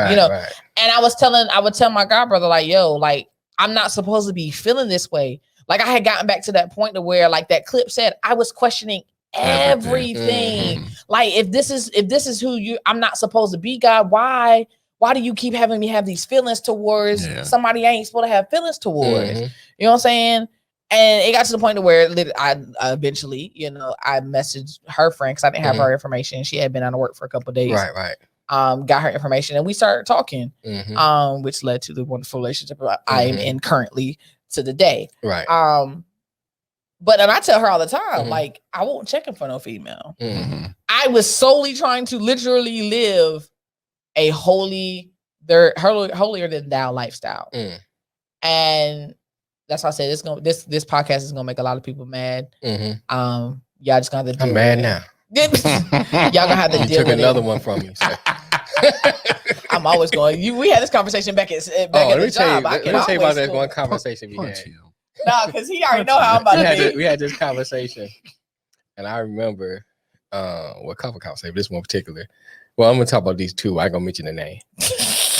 Speaker 5: And I would tell my god brother, like, yo, like I'm not supposed to be feeling this way. Like I had gotten back to that point to where, like that clip said, I was questioning everything. Like if this is who I'm not supposed to be, God, why do you keep having me have these feelings towards somebody I ain't supposed to have feelings towards? You know what I'm saying? And it got to the point to where I eventually, I messaged her friend because I didn't have her information. She had been out of work for a couple of days.
Speaker 6: Right.
Speaker 5: Got her information and we started talking, which led to the wonderful relationship I'm in currently to the day.
Speaker 6: Right.
Speaker 5: But and I tell her all the time, like, I won't check in for no female. I was solely trying to literally live a holier than thou lifestyle. And that's why I said this podcast is gonna make a lot of people mad. Y'all just gonna have to deal
Speaker 6: I'm mad
Speaker 5: with
Speaker 6: now.
Speaker 5: Y'all gonna have to
Speaker 6: You
Speaker 5: deal
Speaker 6: took
Speaker 5: with
Speaker 6: another
Speaker 5: it.
Speaker 6: one from me. So.
Speaker 5: I'm always going. We had this conversation back at the job.
Speaker 6: Let me tell you about that one conversation we had.
Speaker 5: No, because he already know how I'm about to be.
Speaker 6: We had this conversation, and I remember couple conversations. This one particular. Well, I'm gonna talk about these two. I ain't gonna mention the name,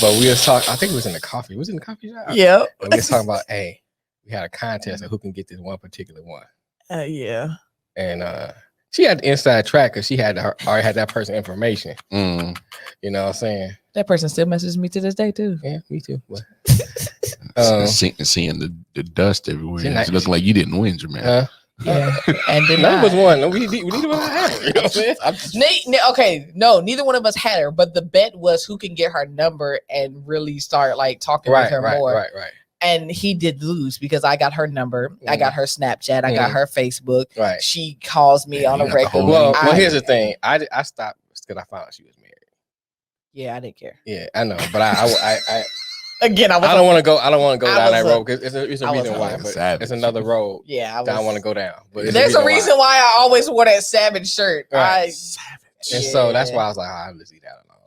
Speaker 6: but we was talking. I think it was in the coffee. Was it in the coffee shop?
Speaker 5: Yeah.
Speaker 6: And we was talking about, hey, we had a contest of who can get this one particular one.
Speaker 5: Yeah.
Speaker 6: And she had the inside track because she already had that person information. You know what I'm saying?
Speaker 5: That person still messages me to this day too.
Speaker 6: Yeah, me too. But,
Speaker 4: seeing the dust everywhere. It looking like you didn't win, Jermaine.
Speaker 5: Yeah, and then
Speaker 6: none of us won. We neither one had her. You know what I'm saying?
Speaker 5: Okay, no, neither one of us had her, but the bet was who can get her number and really start like talking with her more.
Speaker 6: Right.
Speaker 5: And he did lose because I got her number, I got her Snapchat, I got her Facebook.
Speaker 6: Right.
Speaker 5: She calls me on a regular.
Speaker 6: Well, here's the thing. I stopped because I found out she was married.
Speaker 5: Yeah, I didn't care.
Speaker 6: Yeah, I know, but I
Speaker 5: again, I
Speaker 6: don't want to go. I don't want to go down that road because it's a reason why. But
Speaker 4: savage.
Speaker 6: It's another road.
Speaker 5: Yeah,
Speaker 6: that I want to go down. But
Speaker 5: there's a reason why I always wore that savage shirt.
Speaker 6: Right. And so that's why I was like, let's leave that alone.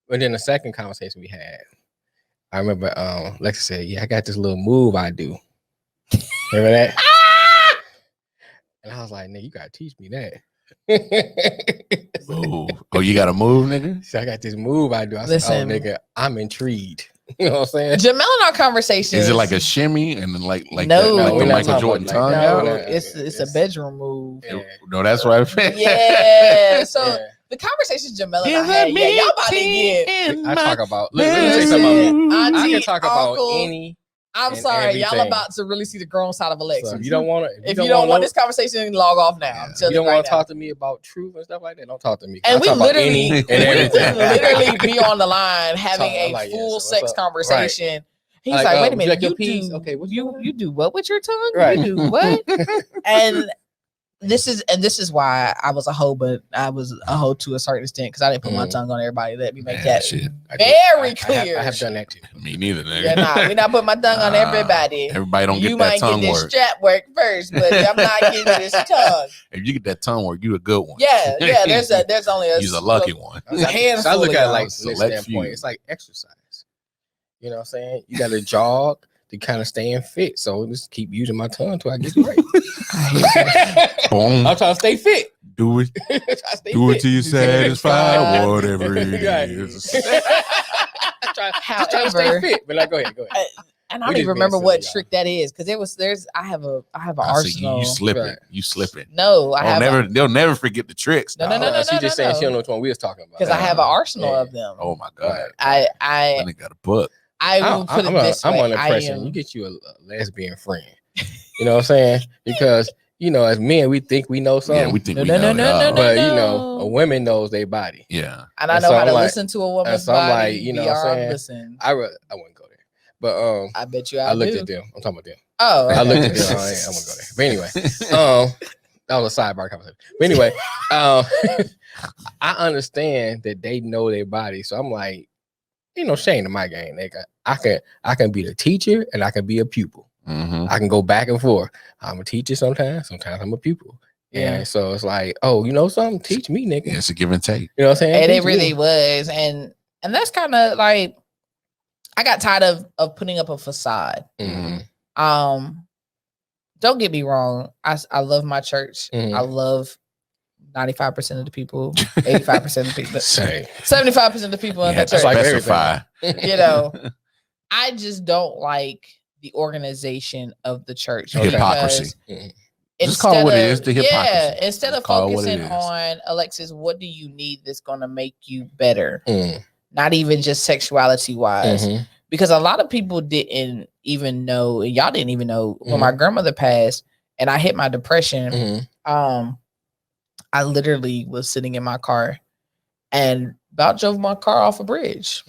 Speaker 6: But then the second conversation we had, I remember Lexi said, "Yeah, I got this little move I do." Remember that? And I was like, "Nigga, you gotta teach me that."
Speaker 4: Oh, you got to move, nigga?
Speaker 6: So I got this move I do. I said, "Oh, nigga, I'm intrigued." You know what I'm saying?
Speaker 5: Jamel and our conversation.
Speaker 4: Is it like a shimmy and then like
Speaker 5: no,
Speaker 4: the Michael Jordan tongue?
Speaker 5: No, it's a bedroom move.
Speaker 6: Yeah.
Speaker 4: No, that's what I meant.
Speaker 5: Yeah. So the conversation Jamel and I had, y'all about to get.
Speaker 6: I talk about. Let me say something about me. I can talk about
Speaker 5: uncle,
Speaker 6: any.
Speaker 5: I'm sorry,
Speaker 6: everything.
Speaker 5: Y'all about to really see the grown side of Alexis.
Speaker 6: So if you don't want to,
Speaker 5: if you don't want this conversation, log off now.
Speaker 6: Yeah. You don't want to talk to me about truth and stuff like that. Don't talk to me.
Speaker 5: And we literally,
Speaker 6: literally
Speaker 5: be on the line having a full sex conversation. Right. He's like, wait a minute, you do, okay, you do what with your tongue?
Speaker 6: Right.
Speaker 5: You do what? And this is why I was a hoe, but I was a hoe to a certain extent because I didn't put my tongue on everybody. Let me make that very clear.
Speaker 6: I have done that too.
Speaker 4: Me neither, nigga.
Speaker 5: Yeah, we're not putting my tongue on everybody.
Speaker 4: Everybody don't
Speaker 5: you
Speaker 4: get that tongue work. You
Speaker 5: might get this strap work first, but I'm not getting this tongue.
Speaker 4: If you get that tongue work, you a good one.
Speaker 5: Yeah. There's only a.
Speaker 4: He's a lucky one.
Speaker 5: A handful.
Speaker 6: So I look at it like
Speaker 4: select
Speaker 6: standpoint. It's like exercise. You know what I'm saying? You got to jog to kind of staying fit. So just keep using my tongue until I get it right.
Speaker 4: Boom.
Speaker 6: I'm trying to stay fit.
Speaker 4: Do it. Do it till you're satisfied, whatever it is.
Speaker 6: Just trying to stay fit. But like, go ahead.
Speaker 5: And I don't even remember what trick that is because I have an arsenal.
Speaker 4: You slipping.
Speaker 6: Right.
Speaker 4: You slipping.
Speaker 5: No,
Speaker 4: they'll never forget the tricks.
Speaker 5: No.
Speaker 6: She just saying she don't know which one we was talking about.
Speaker 5: Because I have an arsenal of them.
Speaker 4: Oh my God.
Speaker 5: I
Speaker 4: got a book.
Speaker 5: I will put it this way.
Speaker 6: I'm under pressure. You get you a lesbian friend. You know what I'm saying? Because as men, we think we know something.
Speaker 4: Yeah, we think
Speaker 5: No,
Speaker 4: we
Speaker 5: no,
Speaker 4: know.
Speaker 5: no, no,
Speaker 6: But
Speaker 5: no.
Speaker 6: a woman knows their body.
Speaker 4: Yeah.
Speaker 5: And I know how to listen to a woman's
Speaker 6: so I'm
Speaker 5: body.
Speaker 6: like, you know what I'm saying?
Speaker 5: Listen.
Speaker 6: I wouldn't go there. But
Speaker 5: I bet you
Speaker 6: I looked at them. I'm talking about them.
Speaker 5: Oh, okay.
Speaker 6: I looked at them. I wouldn't go there. But anyway, that was a sidebar conversation. But anyway, I understand that they know their body. So I'm like, ain't no shame in my game. I can be the teacher and I can be a pupil.
Speaker 4: Mm-hmm.
Speaker 6: I can go back and forth. I'm a teacher sometimes I'm a pupil.
Speaker 5: Yeah.
Speaker 6: And so it's like, oh, you know something? Teach me, nigga.
Speaker 4: Yeah, it's a give and take.
Speaker 6: You know what I'm saying?
Speaker 5: And it really was. And that's kind of like, I got tired of putting up a facade.
Speaker 6: Mm-hmm.
Speaker 5: Don't get me wrong. I love my church.
Speaker 6: Mm-hmm.
Speaker 5: I love 95% of the people, 85% of the people,
Speaker 6: Same.
Speaker 5: 75% of the people in the church.
Speaker 6: like
Speaker 4: specify.
Speaker 5: I just don't like the organization of the church.
Speaker 4: Hypocrisy.
Speaker 5: Just
Speaker 4: call it what it is, the hypocrisy.
Speaker 5: Yeah, instead of focusing on, Alexis, what do you need that's going to make you better? Not even just sexuality wise.
Speaker 6: Mm-hmm.
Speaker 5: Because a lot of people didn't even know, and y'all didn't even know, when my grandmother passed and I hit my depression, I literally was sitting in my car and about drove my car off a bridge.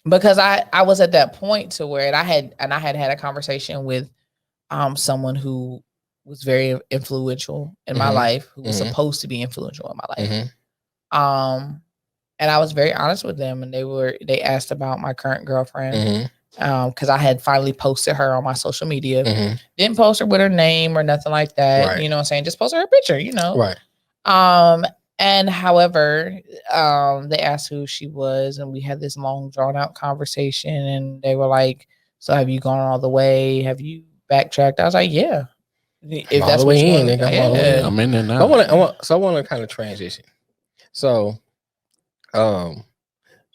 Speaker 5: Because I was at that point to where I had had a conversation with someone who was very influential in my life, who was supposed to be influential in my life. And I was very honest with them, and they asked about my current girlfriend because I had finally posted her on my social media. Didn't post her with her name or nothing like that.
Speaker 6: Right.
Speaker 5: You know what I'm saying? Just posted her picture,
Speaker 6: Right.
Speaker 5: And however, they asked who she was, and we had this long drawn out conversation, and they were like, "So have you gone all the way? Have you backtracked?" I was like, "Yeah." If
Speaker 6: all
Speaker 5: that's
Speaker 6: the
Speaker 5: what
Speaker 6: way
Speaker 5: you
Speaker 6: in,
Speaker 5: want,
Speaker 4: I'm in there now.
Speaker 6: I want to kind of transition. So,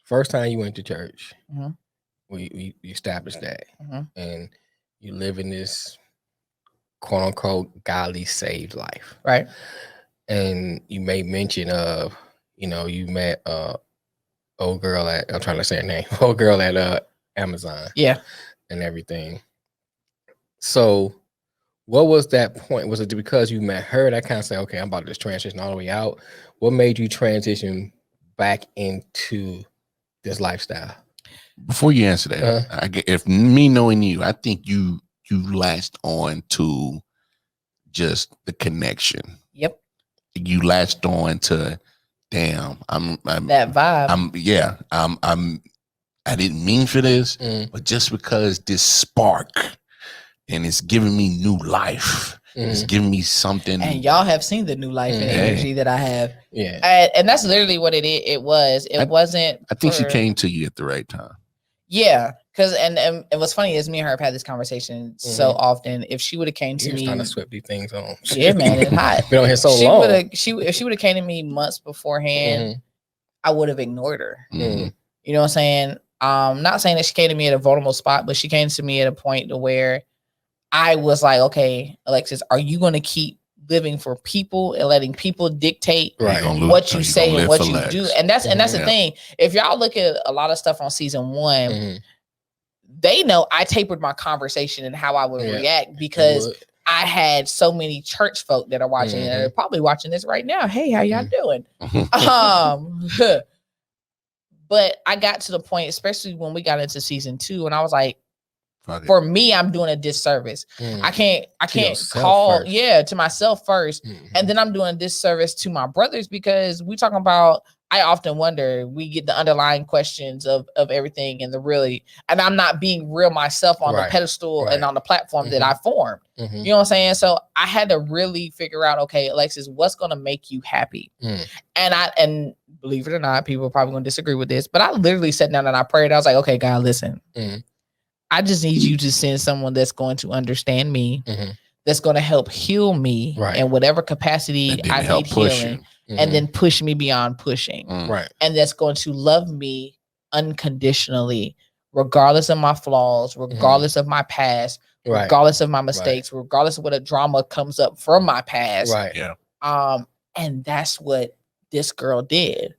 Speaker 6: first time you went to church, we established that, and you live in this quote unquote godly saved life,
Speaker 5: right?
Speaker 6: And you made mention of, you met old girl at, I'm trying to say her name, old girl at Amazon, and everything. So, what was that point? Was it because you met her that kind of say, okay, I'm about to just transition all the way out? What made you transition back into this lifestyle?
Speaker 4: Before you answer that, if me knowing you, I think you latched on to just the connection.
Speaker 5: Yep.
Speaker 4: You latched on to, damn, I'm
Speaker 5: that vibe.
Speaker 4: I didn't mean for this, but just because this spark and it's giving me new life. It's giving me something.
Speaker 5: And y'all have seen the new life and energy that I have.
Speaker 6: Yeah.
Speaker 5: And that's literally what it was. It wasn't.
Speaker 4: I think she came to you at the right time.
Speaker 5: Yeah. Because and what's funny is me and her have had this conversation so often. If she would have came to me,
Speaker 6: trying to sweep these things on.
Speaker 5: Yeah, man, it's hot.
Speaker 6: Been on here so long.
Speaker 5: If she would have came to me months beforehand, I would have ignored her. You know what I'm saying? Not saying that she came to me at a vulnerable spot, but she came to me at a point to where I was like, okay, Alexis, are you going to keep living for people and letting people dictate what you say and what you do? And that's the thing. If y'all look at a lot of stuff on season 1, they know I tapered my conversation and how I would react because I had so many church folk that are watching and they're probably watching this right now. Hey, how y'all doing? But I got to the point, especially when we got into season 2, and I was like, for me, I'm doing a disservice. I can't call to myself first, and then I'm doing a disservice to my brothers because we talking about. I often wonder. We get the underlying questions of everything and and I'm not being real myself on the pedestal and on the platform that I formed. You know what I'm saying? So I had to really figure out, okay, Alexis, what's going to make you happy? And believe it or not, people are probably going to disagree with this, but I literally sat down and I prayed. I was like, okay, God, listen. I just need you to send someone that's going to understand me, that's going to help heal me in whatever capacity I need healing, and then push me beyond pushing. And that's going to love me unconditionally, regardless of my flaws, regardless of my past, regardless of my mistakes, regardless of what a drama comes up from my past. And that's what this girl did.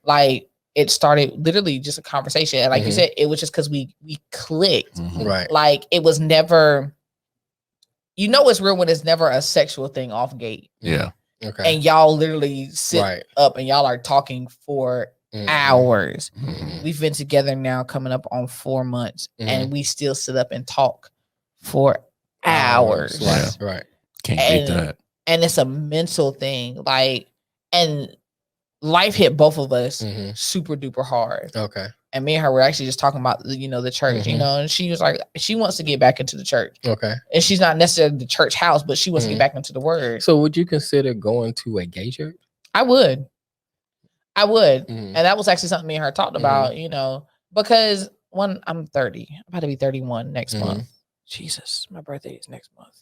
Speaker 5: Like, it started literally just a conversation. And like you said, it was just because we clicked. Like, it was never, you know, it's real when it's never a sexual thing off gate. And y'all literally sit up and y'all are talking for hours. We've been together now coming up on 4 months, and we still sit up and talk for hours.
Speaker 4: Can't beat that.
Speaker 5: And it's a mental thing. Like, and life hit both of us super duper hard. And me and her were actually just talking about, you know, the church, you know, and she was like, she wants to get back into the church. And she's not necessarily the church house, but she wants to get back into the word.
Speaker 6: So would you consider going to a gay church?
Speaker 5: I would. And that was actually something me and her talked about, you know, because one, I'm 30. I'm about to be 31 next month. Jesus, my birthday is next month.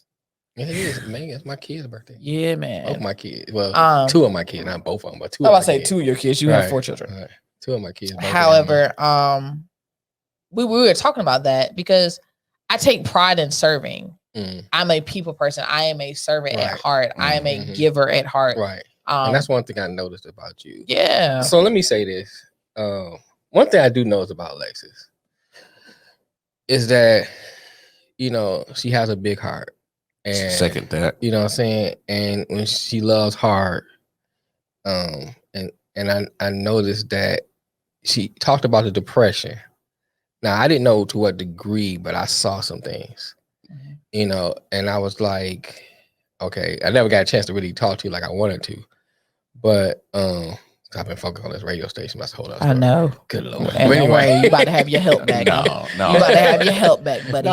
Speaker 6: Yeah, it is, man. It's my kid's birthday.
Speaker 5: Yeah, man.
Speaker 6: Both my kids. Well, two of my kids, not both of them, but two.
Speaker 5: I say two of your kids. You have 4 children.
Speaker 6: Two of my kids.
Speaker 5: However, we were talking about that because I take pride in serving. I'm a people person. I am a servant at heart. I am a giver at heart.
Speaker 6: And that's one thing I noticed about you.
Speaker 5: Yeah.
Speaker 6: So let me say this. One thing I do know about Alexis is that, you know, she has a big heart. And
Speaker 4: second that.
Speaker 6: You know what I'm saying? And when she loves hard, and I noticed that she talked about the depression. Now, I didn't know to what degree, but I saw some things, you know, and I was like, okay, I never got a chance to really talk to you like I wanted to, but I've been focused on this radio station. That's hold up.
Speaker 5: I know.
Speaker 6: Good Lord.
Speaker 5: And don't worry, you about to have your help back.
Speaker 4: No.
Speaker 5: You about to have your help back, buddy.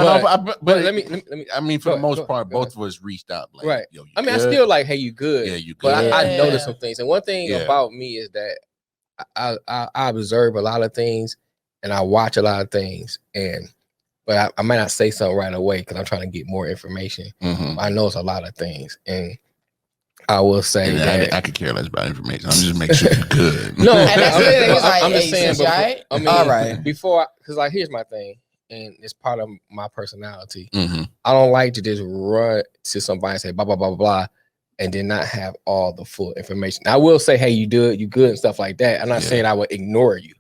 Speaker 6: But let me.
Speaker 4: I mean, for the most part, both of us reached out. Like, yo,
Speaker 6: I mean, I still like, hey, you good?
Speaker 4: Yeah, you good.
Speaker 6: But I noticed some things, and one thing about me is that I observe a lot of things, and I watch a lot of things, but I might not say something right away because I'm trying to get more information. I know it's a lot of things, and I will say that
Speaker 4: I could care less about information. I'm just making sure you're good.
Speaker 6: No,
Speaker 5: and that's the thing.
Speaker 6: I'm just saying. Before,
Speaker 5: right?
Speaker 6: I mean,
Speaker 5: all right.
Speaker 6: Before, because like, here's my thing, and it's part of my personality. I don't like to just run to somebody and say blah blah blah blah blah, and then not have all the full information. I will say, hey, you good, and stuff like that. I'm not saying I would ignore you.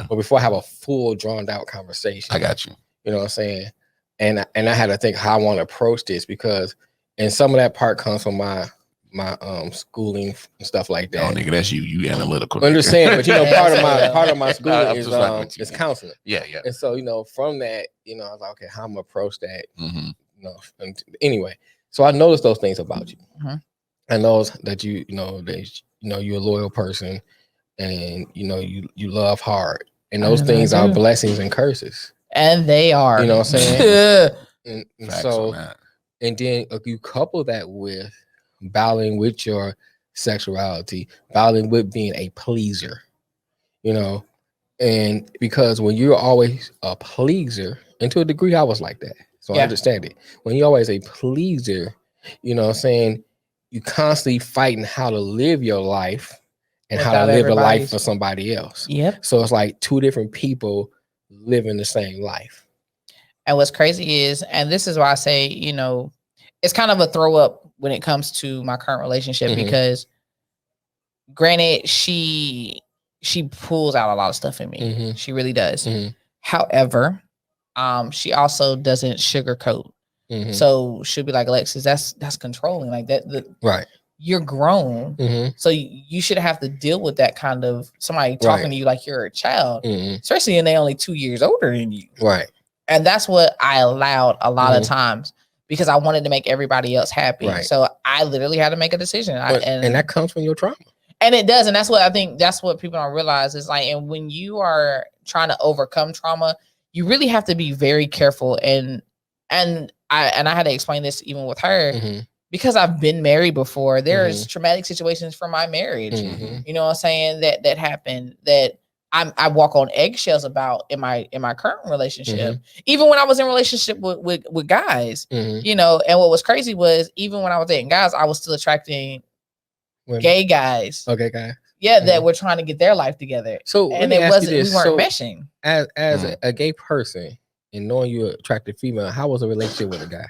Speaker 6: But before I have a full drawn out conversation,
Speaker 4: I got you.
Speaker 6: You know what I'm saying? And I had to think how I want to approach this, because, and some of that part comes from my schooling and stuff like that.
Speaker 4: Oh, nigga, that's you analytical.
Speaker 6: I'm just saying, but you know, part of my schooling is counseling.
Speaker 4: Yeah.
Speaker 6: And so, you know, from that, you know, I was like, okay, how I'm gonna approach that. You know, and anyway, so I noticed those things about you. I know that you're a loyal person, and you know, you love hard, and those things are blessings and curses.
Speaker 5: And they are.
Speaker 6: You know what I'm saying? and
Speaker 4: Facts
Speaker 6: so,
Speaker 4: on that.
Speaker 6: and then you couple that with battling with your sexuality, battling with being a pleaser, you know, and because when you're always a pleaser, and to a degree I was like that, so I understand it. When you're always a pleaser, you know what I'm saying, you constantly fighting how to live your life and how to live a life for somebody else. So it's like two different people living the same life.
Speaker 5: And what's crazy is, and this is why I say, you know, it's kind of a throw up when it comes to my current relationship, because granted, she pulls out a lot of stuff in me. She really does. However, she also doesn't sugarcoat. So she'll be like, Alexis, that's controlling. Like that.
Speaker 6: Right.
Speaker 5: You're grown. So you shouldn't have to deal with that kind of somebody talking to you like you're a child, especially when they're only 2 years older than you.
Speaker 6: Right.
Speaker 5: And that's what I allowed a lot of times, because I wanted to make everybody else happy. So I literally had to make a decision. And
Speaker 6: that comes from your trauma.
Speaker 5: And it does. And that's what I think, that's what people don't realize is like, and when you are trying to overcome trauma, you really have to be very careful. And I had to explain this even with her, because I've been married before. There's traumatic situations from my marriage, you know what I'm saying, that happened that I walk on eggshells about in my current relationship. Even when I was in relationship with guys, you know, and what was crazy was even when I was dating guys, I was still attracting gay guys.
Speaker 6: Okay, guys.
Speaker 5: Yeah, that were trying to get their life together.
Speaker 6: So
Speaker 5: and it wasn't we weren't meshing.
Speaker 6: As a gay person and knowing you're an attractive female, how was a relationship with a guy?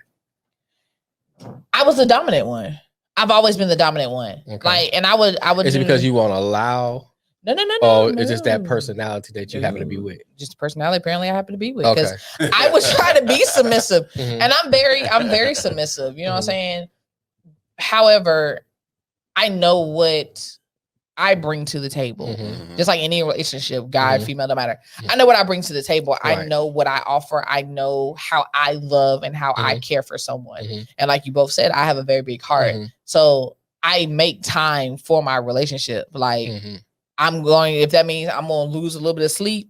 Speaker 5: I was the dominant one. I've always been the dominant one. Okay. Like, and I would.
Speaker 6: Is it because you won't allow?
Speaker 5: No.
Speaker 6: Oh, it's just that personality that you happen to be with.
Speaker 5: Just the personality apparently I happen to be with. Because I was trying to be submissive. And I'm very submissive. You know what I'm saying? However, I know what I bring to the table. Just like any relationship, guy, female, no matter. I know what I bring to the table. I know what I offer. I know how I love and how I care for someone. And like you both said, I have a very big heart. So I make time for my relationship. Like if that means I'm going to lose a little bit of sleep,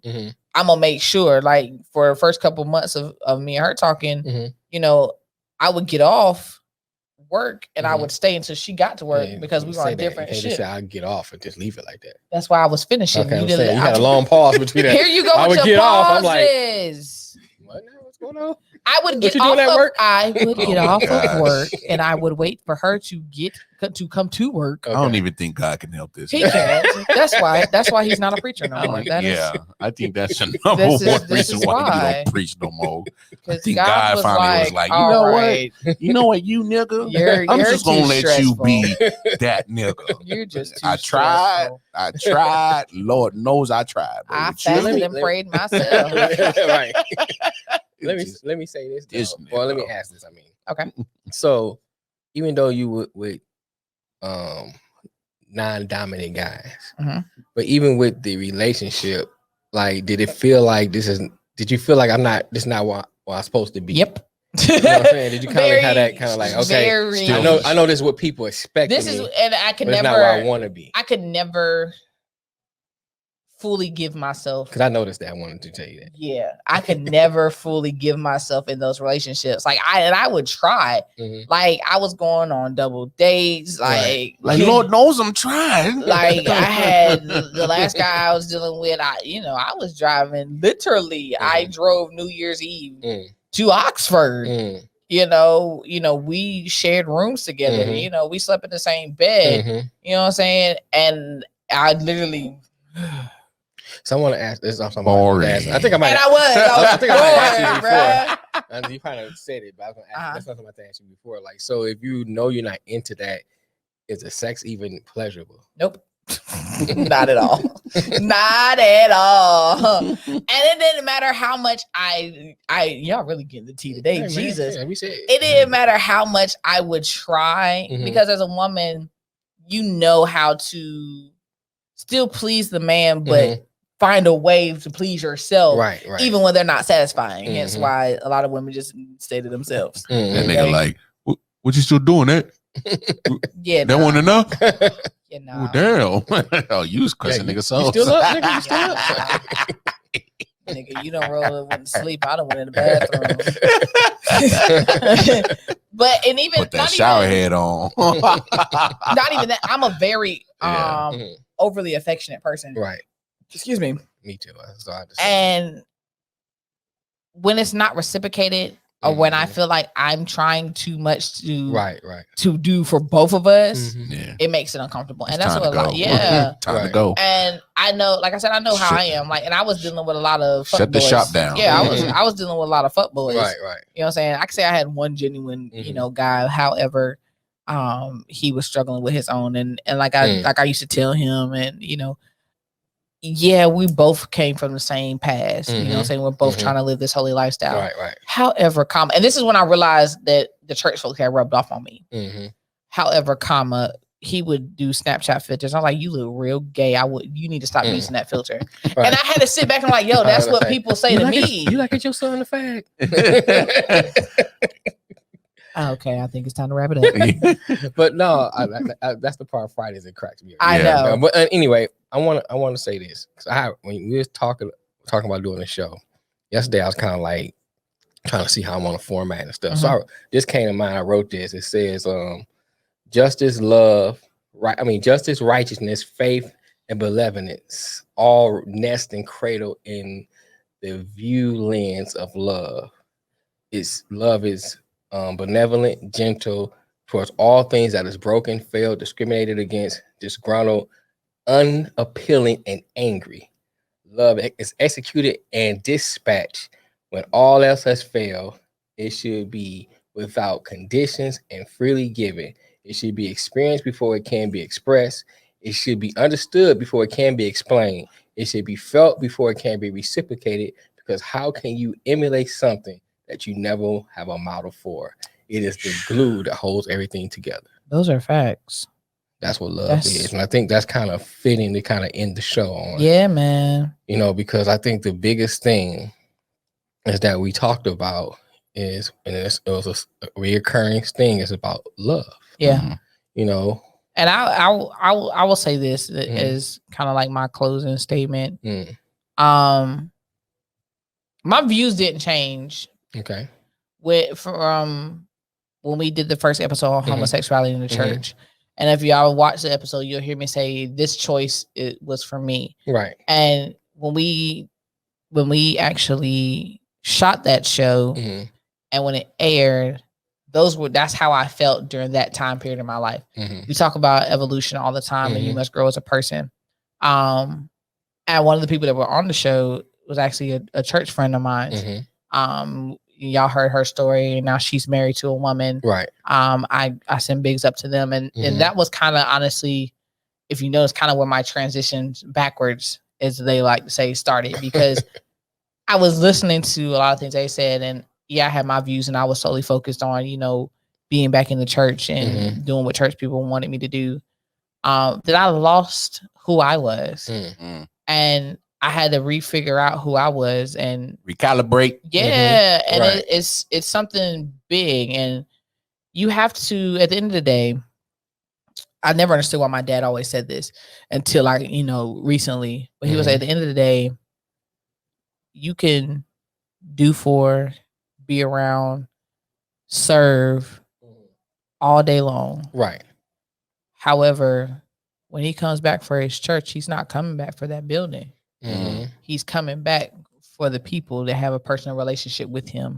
Speaker 5: I'm going to make sure, like for the first couple months of me and her talking, you know, I would get off work and I would stay until she got to work because we were on different shit.
Speaker 6: Just say I'll get off and just leave it like that.
Speaker 5: That's why I was finishing.
Speaker 6: Okay, you had a long pause between that.
Speaker 5: Here you go.
Speaker 6: I would get off. I'm like,
Speaker 5: what
Speaker 6: now? What's going on?
Speaker 5: I would get off of work. I would get off of work and I would wait for her to come to work.
Speaker 4: I don't even think God can help this.
Speaker 5: He can't. That's why he's not a preacher no more.
Speaker 4: I think that's the number one reason why he don't preach no more. I think God finally was like, you know what? You know what, you nigga? I'm just gonna let you be that nigga.
Speaker 5: You're just too
Speaker 4: I tried. Lord knows I tried.
Speaker 5: I fasted and prayed myself.
Speaker 6: Right. Let me say this. Well, let me ask this. I mean,
Speaker 5: okay.
Speaker 6: So, even though you with non-dominant guys, but even with the relationship, like, did it feel like did you feel like this is not what I'm supposed to be?
Speaker 5: Yep.
Speaker 6: You know what I'm saying? Did you kind of have that kind of like, okay, I know this is what people expect.
Speaker 5: This is, and I could never.
Speaker 6: It's not where I want to be.
Speaker 5: I could never fully give myself,
Speaker 6: because I noticed that. I wanted to tell you that.
Speaker 5: Yeah, I could never fully give myself in those relationships. Like I would try. Like I was going on double dates. Like
Speaker 4: Lord knows I'm trying.
Speaker 5: Like I had the last guy I was dealing with. I was driving literally. I drove New Year's Eve to Oxford. You know, we shared rooms together. You know, we slept in the same bed. You know what I'm saying? And I literally.
Speaker 6: So I want to ask this. I think I
Speaker 5: might.
Speaker 6: I think I might ask you before. And you kind of said it, but I was going to ask. That's something I asked you before. Like, so if you know you're not into that, is the sex even pleasurable?
Speaker 5: Nope. Not at all. Not at all. And it didn't matter how much y'all really getting the tea today. Hey, Jesus.
Speaker 6: Man,
Speaker 5: it didn't matter how much I would try, because as a woman, you know how to still please the man, but find a way to please yourself, right. Even when they're not satisfying. Hence why a lot of women just stay to themselves.
Speaker 4: That nigga like, what you still doing that?
Speaker 5: Yeah,
Speaker 4: that one enough?
Speaker 5: Yeah, nah.
Speaker 4: Damn. Oh, you was cussing nigga so.
Speaker 6: You still up, nigga? You still up?
Speaker 5: Nigga, you don't roll went to sleep. I done went in the bathroom. But and even
Speaker 4: put that shower head on.
Speaker 5: Not even that. I'm a very overly affectionate person.
Speaker 6: Right.
Speaker 5: Excuse me.
Speaker 6: Me too.
Speaker 5: And when it's not reciprocated, or when I feel like I'm trying too much to do for both of us, it makes it uncomfortable. And that's what
Speaker 4: time to go.
Speaker 5: And I know, like I said, I know how I am. Like, and I was dealing with a lot of fuck boys.
Speaker 4: The shop down.
Speaker 5: Yeah, I was dealing with a lot of fuck boys.
Speaker 6: Right.
Speaker 5: You know what I'm saying? I could say I had one genuine, guy. However, he was struggling with his own, and like I used to tell him, and yeah, we both came from the same past. You know what I'm saying? We're both trying to live this holy lifestyle.
Speaker 6: Right.
Speaker 5: However, and this is when I realized that the church folk had rubbed off on me. However, he would do Snapchat filters. I'm like, you look real gay. You need to stop using that filter. Right. And I had to sit back and like, yo, that's what people say to me.
Speaker 6: You like it your son the fag?
Speaker 5: Okay, I think it's time to wrap it up.
Speaker 6: But no, that's the part of Fridays that cracks me up.
Speaker 5: I know.
Speaker 6: But anyway, I want to say this, because when we was talking about doing the show yesterday, I was kind of like trying to see how I'm on a format and stuff. So this came to mind. I wrote this. It says, justice, love, right? I mean, justice, righteousness, faith, and benevolence, all nest and cradle in the view lens of love. Love is benevolent, gentle towards all things that is broken, failed, discriminated against, disgruntled, unappealing, and angry. Love is executed and dispatched when all else has failed. It should be without conditions and freely given. It should be experienced before it can be expressed. It should be understood before it can be explained. It should be felt before it can be reciprocated, because how can you emulate something that you never have a model for? It is the glue that holds everything together.
Speaker 5: Those are facts.
Speaker 6: That's what love is. And I think that's kind of fitting to kind of end the show on.
Speaker 5: Yeah, man.
Speaker 6: You know, because I think the biggest thing is that we talked about is, and it was a reoccurring thing, is about love.
Speaker 5: Yeah.
Speaker 6: You know.
Speaker 5: And I will say this as kind of like my closing statement. My views didn't change.
Speaker 6: Okay.
Speaker 5: From when we did the first episode on homosexuality in the church. And if y'all watch the episode, you'll hear me say this choice was for me.
Speaker 6: Right.
Speaker 5: And when we actually shot that show and when it aired, that's how I felt during that time period in my life. We talk about evolution all the time and you must grow as a person. And one of the people that were on the show was actually a church friend of mine. Y'all heard her story, and now she's married to a woman.
Speaker 6: Right.
Speaker 5: I send bigs up to them, and that was kind of, honestly, if you notice, kind of where my transition backwards, as they like to say, started, because I was listening to a lot of things they said, and I had my views, and I was solely focused on, being back in the church and doing what church people wanted me to do. That I lost who I was, and I had to refigure out who I was and
Speaker 4: recalibrate.
Speaker 5: Yeah. And it's something big. And you have to, at the end of the day, I never understood why my dad always said this until recently. But he was like, at the end of the day, you can do for, be around, serve all day long.
Speaker 6: Right.
Speaker 5: However, when he comes back for his church, he's not coming back for that building. He's coming back for the people that have a personal relationship with him,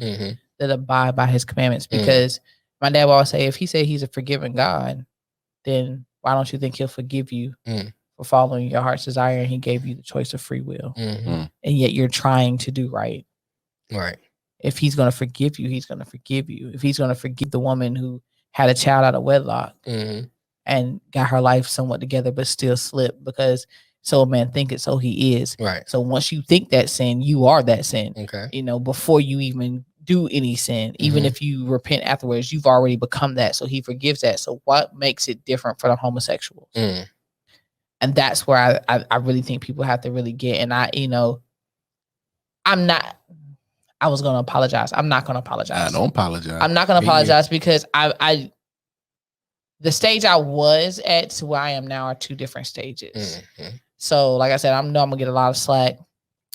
Speaker 5: that abide by his commandments. Because my dad will always say, if he said he's a forgiving God, then why don't you think he'll forgive you for following your heart's desire? And he gave you the choice of free will. And yet you're trying to do right.
Speaker 6: Right.
Speaker 5: If he's going to forgive you, he's going to forgive you. If he's going to forgive the woman who had a child out of wedlock and got her life somewhat together, but still slipped because so a man thinketh, so he is.
Speaker 6: Right.
Speaker 5: So once you think that sin, you are that sin.
Speaker 6: Okay.
Speaker 5: Before you even do any sin, even if you repent afterwards, you've already become that. So he forgives that. So what makes it different for the homosexuals? And that's where I really think people have to really get. And I was going to apologize. I'm not going to apologize.
Speaker 4: Don't apologize.
Speaker 5: I'm not going to apologize because the stage I was at to where I am now are two different stages. So, like I said, I know I'm gonna get a lot of slack.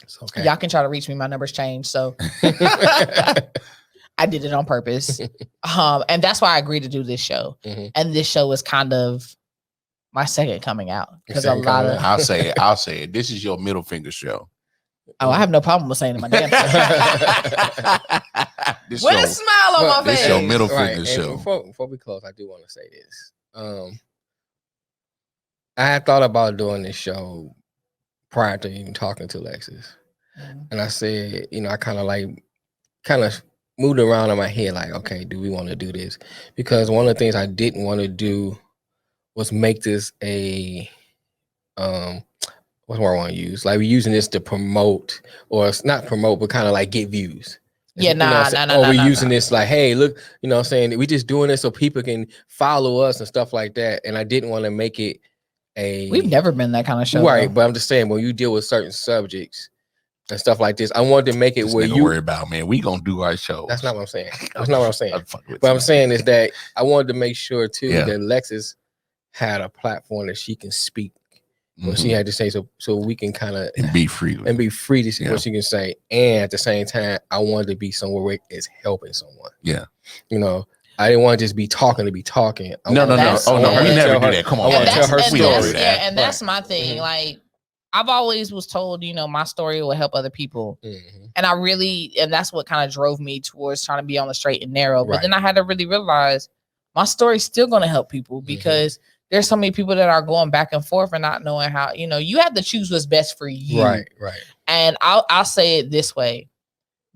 Speaker 6: It's okay.
Speaker 5: Y'all can try to reach me. My number's changed, so I did it on purpose. And that's why I agreed to do this show. And this show is kind of my second coming out because a lot of
Speaker 4: I'll say it. This is your middle finger show.
Speaker 5: Oh, I have no problem with saying it my damn self. With a smile on my face.
Speaker 4: This your middle finger show.
Speaker 6: Before we close, I do want to say this. I had thought about doing this show prior to even talking to Alexis. And I said, I kind of moved around in my head like, okay, do we want to do this? Because one of the things I didn't want to do was make this a what's what I want to use? Like we're using this to promote, or it's not promote, but kind of like get views.
Speaker 5: Yeah,
Speaker 6: we're using this like, hey, look, what I'm saying? We just doing this so people can follow us and stuff like that. And I didn't want to make it
Speaker 5: we've never been that kind of show.
Speaker 6: Right,
Speaker 5: though.
Speaker 6: but I'm just saying when you deal with certain subjects and stuff like this, I wanted to make it where you
Speaker 4: worry about, man. We gonna do our show.
Speaker 6: That's not what I'm saying. That's not what I'm saying. What I'm saying is that I wanted to make sure too that Alexis had a platform that she can speak what she had to say, so we can kind of
Speaker 4: be free
Speaker 6: to see what she can say, and at the same time, I wanted to be somewhere where it's helping someone.
Speaker 4: Yeah,
Speaker 6: I didn't want to just be talking to be talking.
Speaker 4: No.
Speaker 5: that's-
Speaker 4: Oh no, we
Speaker 5: and-
Speaker 4: never do that. Come on,
Speaker 6: I wanna
Speaker 4: man.
Speaker 6: tell her
Speaker 4: We
Speaker 6: story.
Speaker 4: don't do that.
Speaker 5: And that's my thing.
Speaker 6: Mhm.
Speaker 5: Like, I've always was told, my story will help other people.
Speaker 6: Mm-hmm.
Speaker 5: And that's what kind of drove me towards trying to be on the straight and narrow. But
Speaker 6: Right.
Speaker 5: then I had to really realize my story's still going to help people because there's so many people that are going back and forth and not knowing how, you have to choose what's best for you.
Speaker 6: Right.
Speaker 5: And I'll say it this way,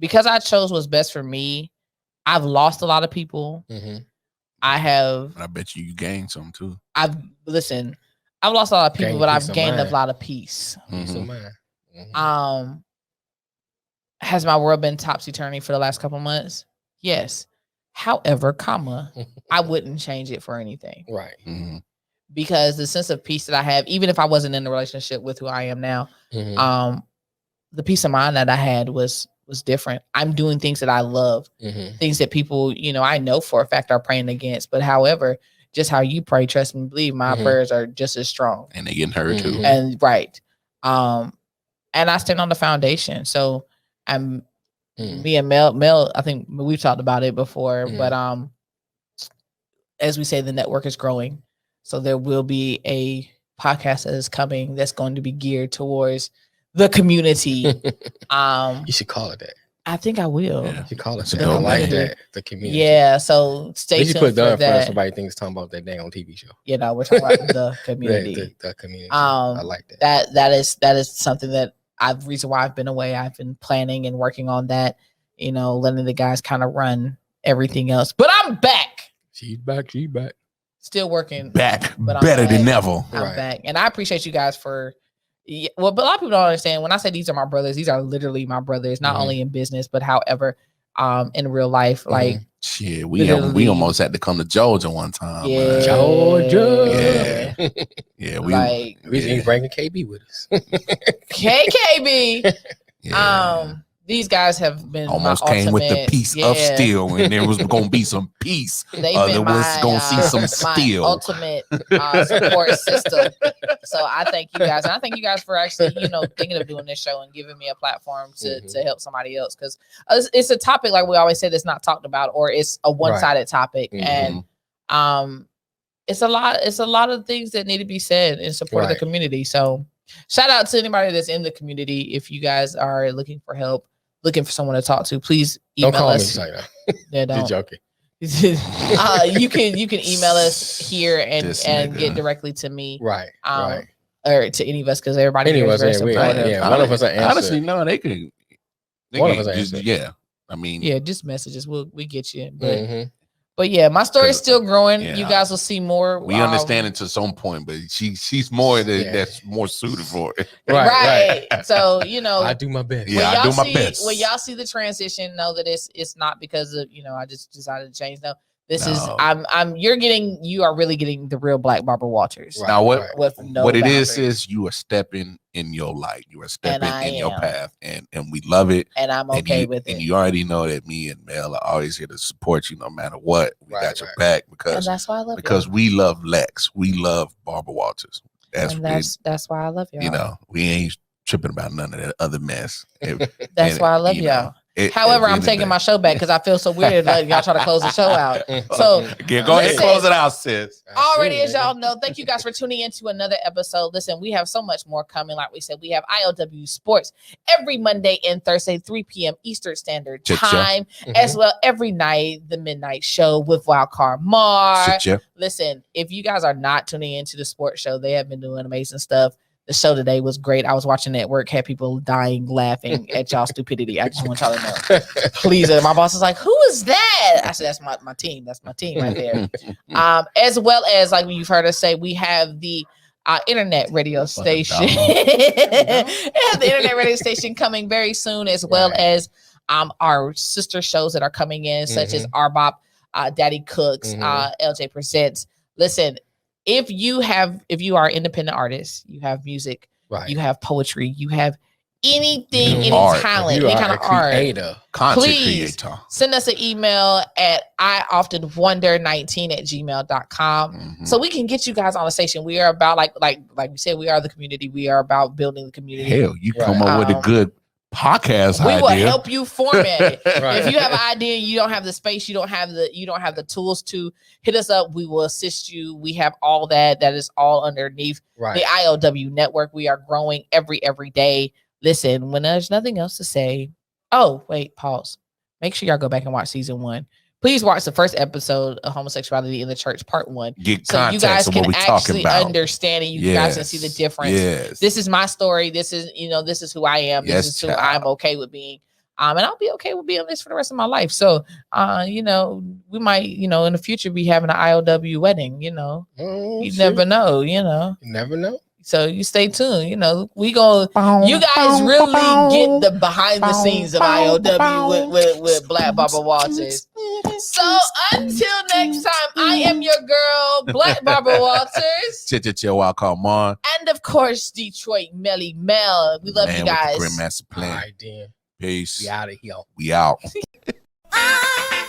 Speaker 5: because I chose what's best for me. I've lost a lot of people.
Speaker 6: Mm-hmm.
Speaker 4: I bet you gained some too.
Speaker 5: I've lost a lot of people,
Speaker 6: Gained
Speaker 5: but
Speaker 6: peace
Speaker 5: I've
Speaker 6: of
Speaker 5: gained a
Speaker 6: mind.
Speaker 5: lot of peace.
Speaker 6: Peace of
Speaker 4: Mhm.
Speaker 6: mind. Mhm.
Speaker 5: Has my world been topsy-turvy for the last couple months? Yes. However, I wouldn't change it for anything.
Speaker 6: Right.
Speaker 4: Mhm.
Speaker 5: Because the sense of peace that I have, even if I wasn't in a relationship with who I am now,
Speaker 6: Mhm.
Speaker 5: the peace of mind that I had was different. I'm doing things that I love,
Speaker 6: Mhm.
Speaker 5: things that people, I know for a fact are praying against. But however, just how you pray, trust me, believe, my
Speaker 6: Mhm.
Speaker 5: prayers are just as strong.
Speaker 4: And they getting heard too.
Speaker 6: Mhm.
Speaker 5: And right. And I stand on the foundation. So me and Mel, I think we've talked about it before,
Speaker 6: Mhm.
Speaker 5: but as we say, the network is growing. So there will be a podcast that is coming that's going to be geared towards the community.
Speaker 6: You should call it that.
Speaker 5: I think I will.
Speaker 4: Yeah.
Speaker 6: You should call it
Speaker 4: It's a
Speaker 6: that. I
Speaker 4: dope
Speaker 6: like
Speaker 4: name.
Speaker 6: that. The community.
Speaker 5: Yeah. So stay
Speaker 6: You
Speaker 5: tuned
Speaker 6: should put
Speaker 5: for
Speaker 6: done for
Speaker 5: that.
Speaker 6: somebody thinks talking about that dang on TV show.
Speaker 5: We're talking about the community.
Speaker 6: The community. I like that.
Speaker 5: That is something that reason why I've been away. I've been planning and working on that, letting the guys kind of run everything else. But I'm back.
Speaker 6: She's back.
Speaker 5: Still working.
Speaker 4: Back
Speaker 5: But I'm
Speaker 4: better than
Speaker 5: back.
Speaker 4: ever.
Speaker 5: I'm
Speaker 6: Right.
Speaker 5: back. And I appreciate you guys but a lot of people don't understand when I say these are my brothers, these are literally my brothers, not
Speaker 6: Mhm.
Speaker 5: only in business, but however, in real life. Like,
Speaker 4: Shit, we
Speaker 5: Literally.
Speaker 4: almost had to come to Georgia one time.
Speaker 5: yeah.
Speaker 6: Georgia.
Speaker 4: Yeah. Yeah,
Speaker 5: Like
Speaker 6: We ain't bringing KB with us.
Speaker 5: KKB.
Speaker 4: yeah.
Speaker 5: These guys have been
Speaker 4: Almost
Speaker 5: my
Speaker 4: came with the
Speaker 5: ultimate-
Speaker 4: piece of
Speaker 5: yeah.
Speaker 4: steel, and there was gonna be some peace.
Speaker 5: They've
Speaker 4: There
Speaker 5: been
Speaker 4: was
Speaker 5: my,
Speaker 4: gonna see some
Speaker 5: my
Speaker 4: steel.
Speaker 5: ultimate support system. So I thank you guys, and I thank you guys for actually, thinking of doing this show and giving me a platform to help somebody else, because it's a topic, like we always say, that's not talked about, or it's a one-sided topic,
Speaker 6: Mhm.
Speaker 5: and it's a lot of things that need to be said in support of the
Speaker 6: Right.
Speaker 5: community. So shout out to anybody that's in the community. If you guys are looking for help, looking for someone to talk to, please email
Speaker 6: Don't call me
Speaker 5: us.
Speaker 6: China.
Speaker 5: Yeah,
Speaker 6: You're
Speaker 5: don't.
Speaker 6: joking.
Speaker 5: You can email us here and
Speaker 4: This
Speaker 5: get
Speaker 4: nigga.
Speaker 5: directly to me,
Speaker 6: Right. Right.
Speaker 5: or to any of us, because everybody here
Speaker 6: Any
Speaker 5: is
Speaker 6: of us,
Speaker 5: very
Speaker 6: yeah,
Speaker 5: supportive.
Speaker 6: yeah. One of us will answer.
Speaker 4: Honestly, no, they could.
Speaker 6: One of us will answer.
Speaker 4: Yeah, I mean,
Speaker 5: Yeah, just messages. We get you.
Speaker 6: Mhm.
Speaker 5: But yeah, my story's
Speaker 4: 'Cause,
Speaker 5: still growing.
Speaker 4: yeah.
Speaker 5: You guys will see more.
Speaker 4: we understand it to some point, but she's more
Speaker 6: Yeah.
Speaker 4: that's more suited for it.
Speaker 5: Right. So
Speaker 6: I do my best.
Speaker 4: Yeah, I do my
Speaker 5: see,
Speaker 4: best.
Speaker 5: When y'all see the transition, know that it's not because of I just decided to change. No, this is
Speaker 4: No.
Speaker 5: you are really getting the real Black Barbara Walters.
Speaker 6: Right.
Speaker 4: Now what
Speaker 5: With no
Speaker 4: what it
Speaker 5: boundaries.
Speaker 4: is you are stepping in your light. You are stepping
Speaker 5: I
Speaker 4: in your
Speaker 5: am.
Speaker 4: path, and we love it.
Speaker 5: And I'm
Speaker 4: And
Speaker 5: okay
Speaker 4: you,
Speaker 5: with it.
Speaker 4: And you already know that me and Mel are always here to support you no matter what. We
Speaker 6: Right,
Speaker 4: got your
Speaker 6: right.
Speaker 4: back
Speaker 5: And
Speaker 4: because
Speaker 5: that's why I love
Speaker 4: because
Speaker 5: you.
Speaker 4: we love Lex. We love Barbara Walters.
Speaker 5: That's why I love y'all.
Speaker 4: you know, we ain't tripping about none of that other mess.
Speaker 5: That's why I love y'all. However, I'm taking my show back because I feel so weird letting y'all try to close the show out. So
Speaker 4: go ahead and close it out, sis.
Speaker 5: already, as y'all know, thank you guys for tuning into another episode. Listen, we have so much more coming. Like we said, we have ILW Sports every Monday and Thursday, 3 p.m. Eastern Standard
Speaker 4: Cha-cha.
Speaker 5: Time, as well every night, the Midnight Show with Wildcard Mar.
Speaker 4: Cha-cha.
Speaker 5: Listen, if you guys are not tuning into the sports show, they have been doing amazing stuff. The show today was great. I was watching it at work, had people dying laughing at y'all stupidity. I just want y'all to know. Please. My boss is like, who is that? I said, that's my team. That's my team right there. As well as, like you've heard us say, we have the internet radio station. We have the internet radio station coming very soon, as well as our sister shows that are coming in, such as RBOP, Daddy Cooks, LJ Presents. Listen, if you are an independent artist, you have music,
Speaker 6: Right.
Speaker 5: you have poetry, you have anything, any
Speaker 4: Art.
Speaker 5: talent,
Speaker 6: You
Speaker 5: any
Speaker 6: are
Speaker 5: kind
Speaker 6: a
Speaker 5: of art,
Speaker 6: creator.
Speaker 4: Content
Speaker 5: please
Speaker 4: creator.
Speaker 5: send us an email at ioftenwonder19@gmail.com
Speaker 4: Mhm.
Speaker 5: so we can get you guys on the station. We are about like we said, we are the community. We are about building the community.
Speaker 4: Hell, you come
Speaker 6: Right.
Speaker 4: up with a good podcast
Speaker 5: We
Speaker 4: idea.
Speaker 5: will help you format it.
Speaker 6: Right.
Speaker 5: If you have an idea, you don't have the space, you don't have the tools to hit us up. We will assist you. We have all that. That is all underneath
Speaker 6: Right.
Speaker 5: the IOW network. We are growing every day. Listen, when there's nothing else to say. Oh, wait, pause. Make sure y'all go back and watch season 1. Please watch the first episode of Homosexuality in the Church, part 1.
Speaker 4: Get
Speaker 5: So you
Speaker 4: context
Speaker 5: guys
Speaker 4: of
Speaker 5: can
Speaker 4: what we talking
Speaker 5: actually
Speaker 4: about.
Speaker 5: understand it. You guys can see the difference.
Speaker 4: Yes.
Speaker 5: This is my story. This is who I am.
Speaker 4: Yes,
Speaker 5: This is who
Speaker 4: child.
Speaker 5: I'm okay with being. And I'll be okay with being this for the rest of my life. So, we might, in the future be having an IOW wedding,
Speaker 6: Oh,
Speaker 5: you
Speaker 6: shit.
Speaker 5: never know,
Speaker 6: You never know.
Speaker 5: So you stay tuned. We go. You guys really get the behind the scenes of IOW with Black Barbara Walters. So until next time, I am your girl, Black Barbara Walters,
Speaker 4: Come on.
Speaker 5: and of course Detroit Melly Mel. We love you guys.
Speaker 4: Grandmaster
Speaker 6: All
Speaker 4: Plan.
Speaker 6: right, then.
Speaker 4: Peace.
Speaker 6: We out of here.
Speaker 4: We out.
Speaker 10: Ah!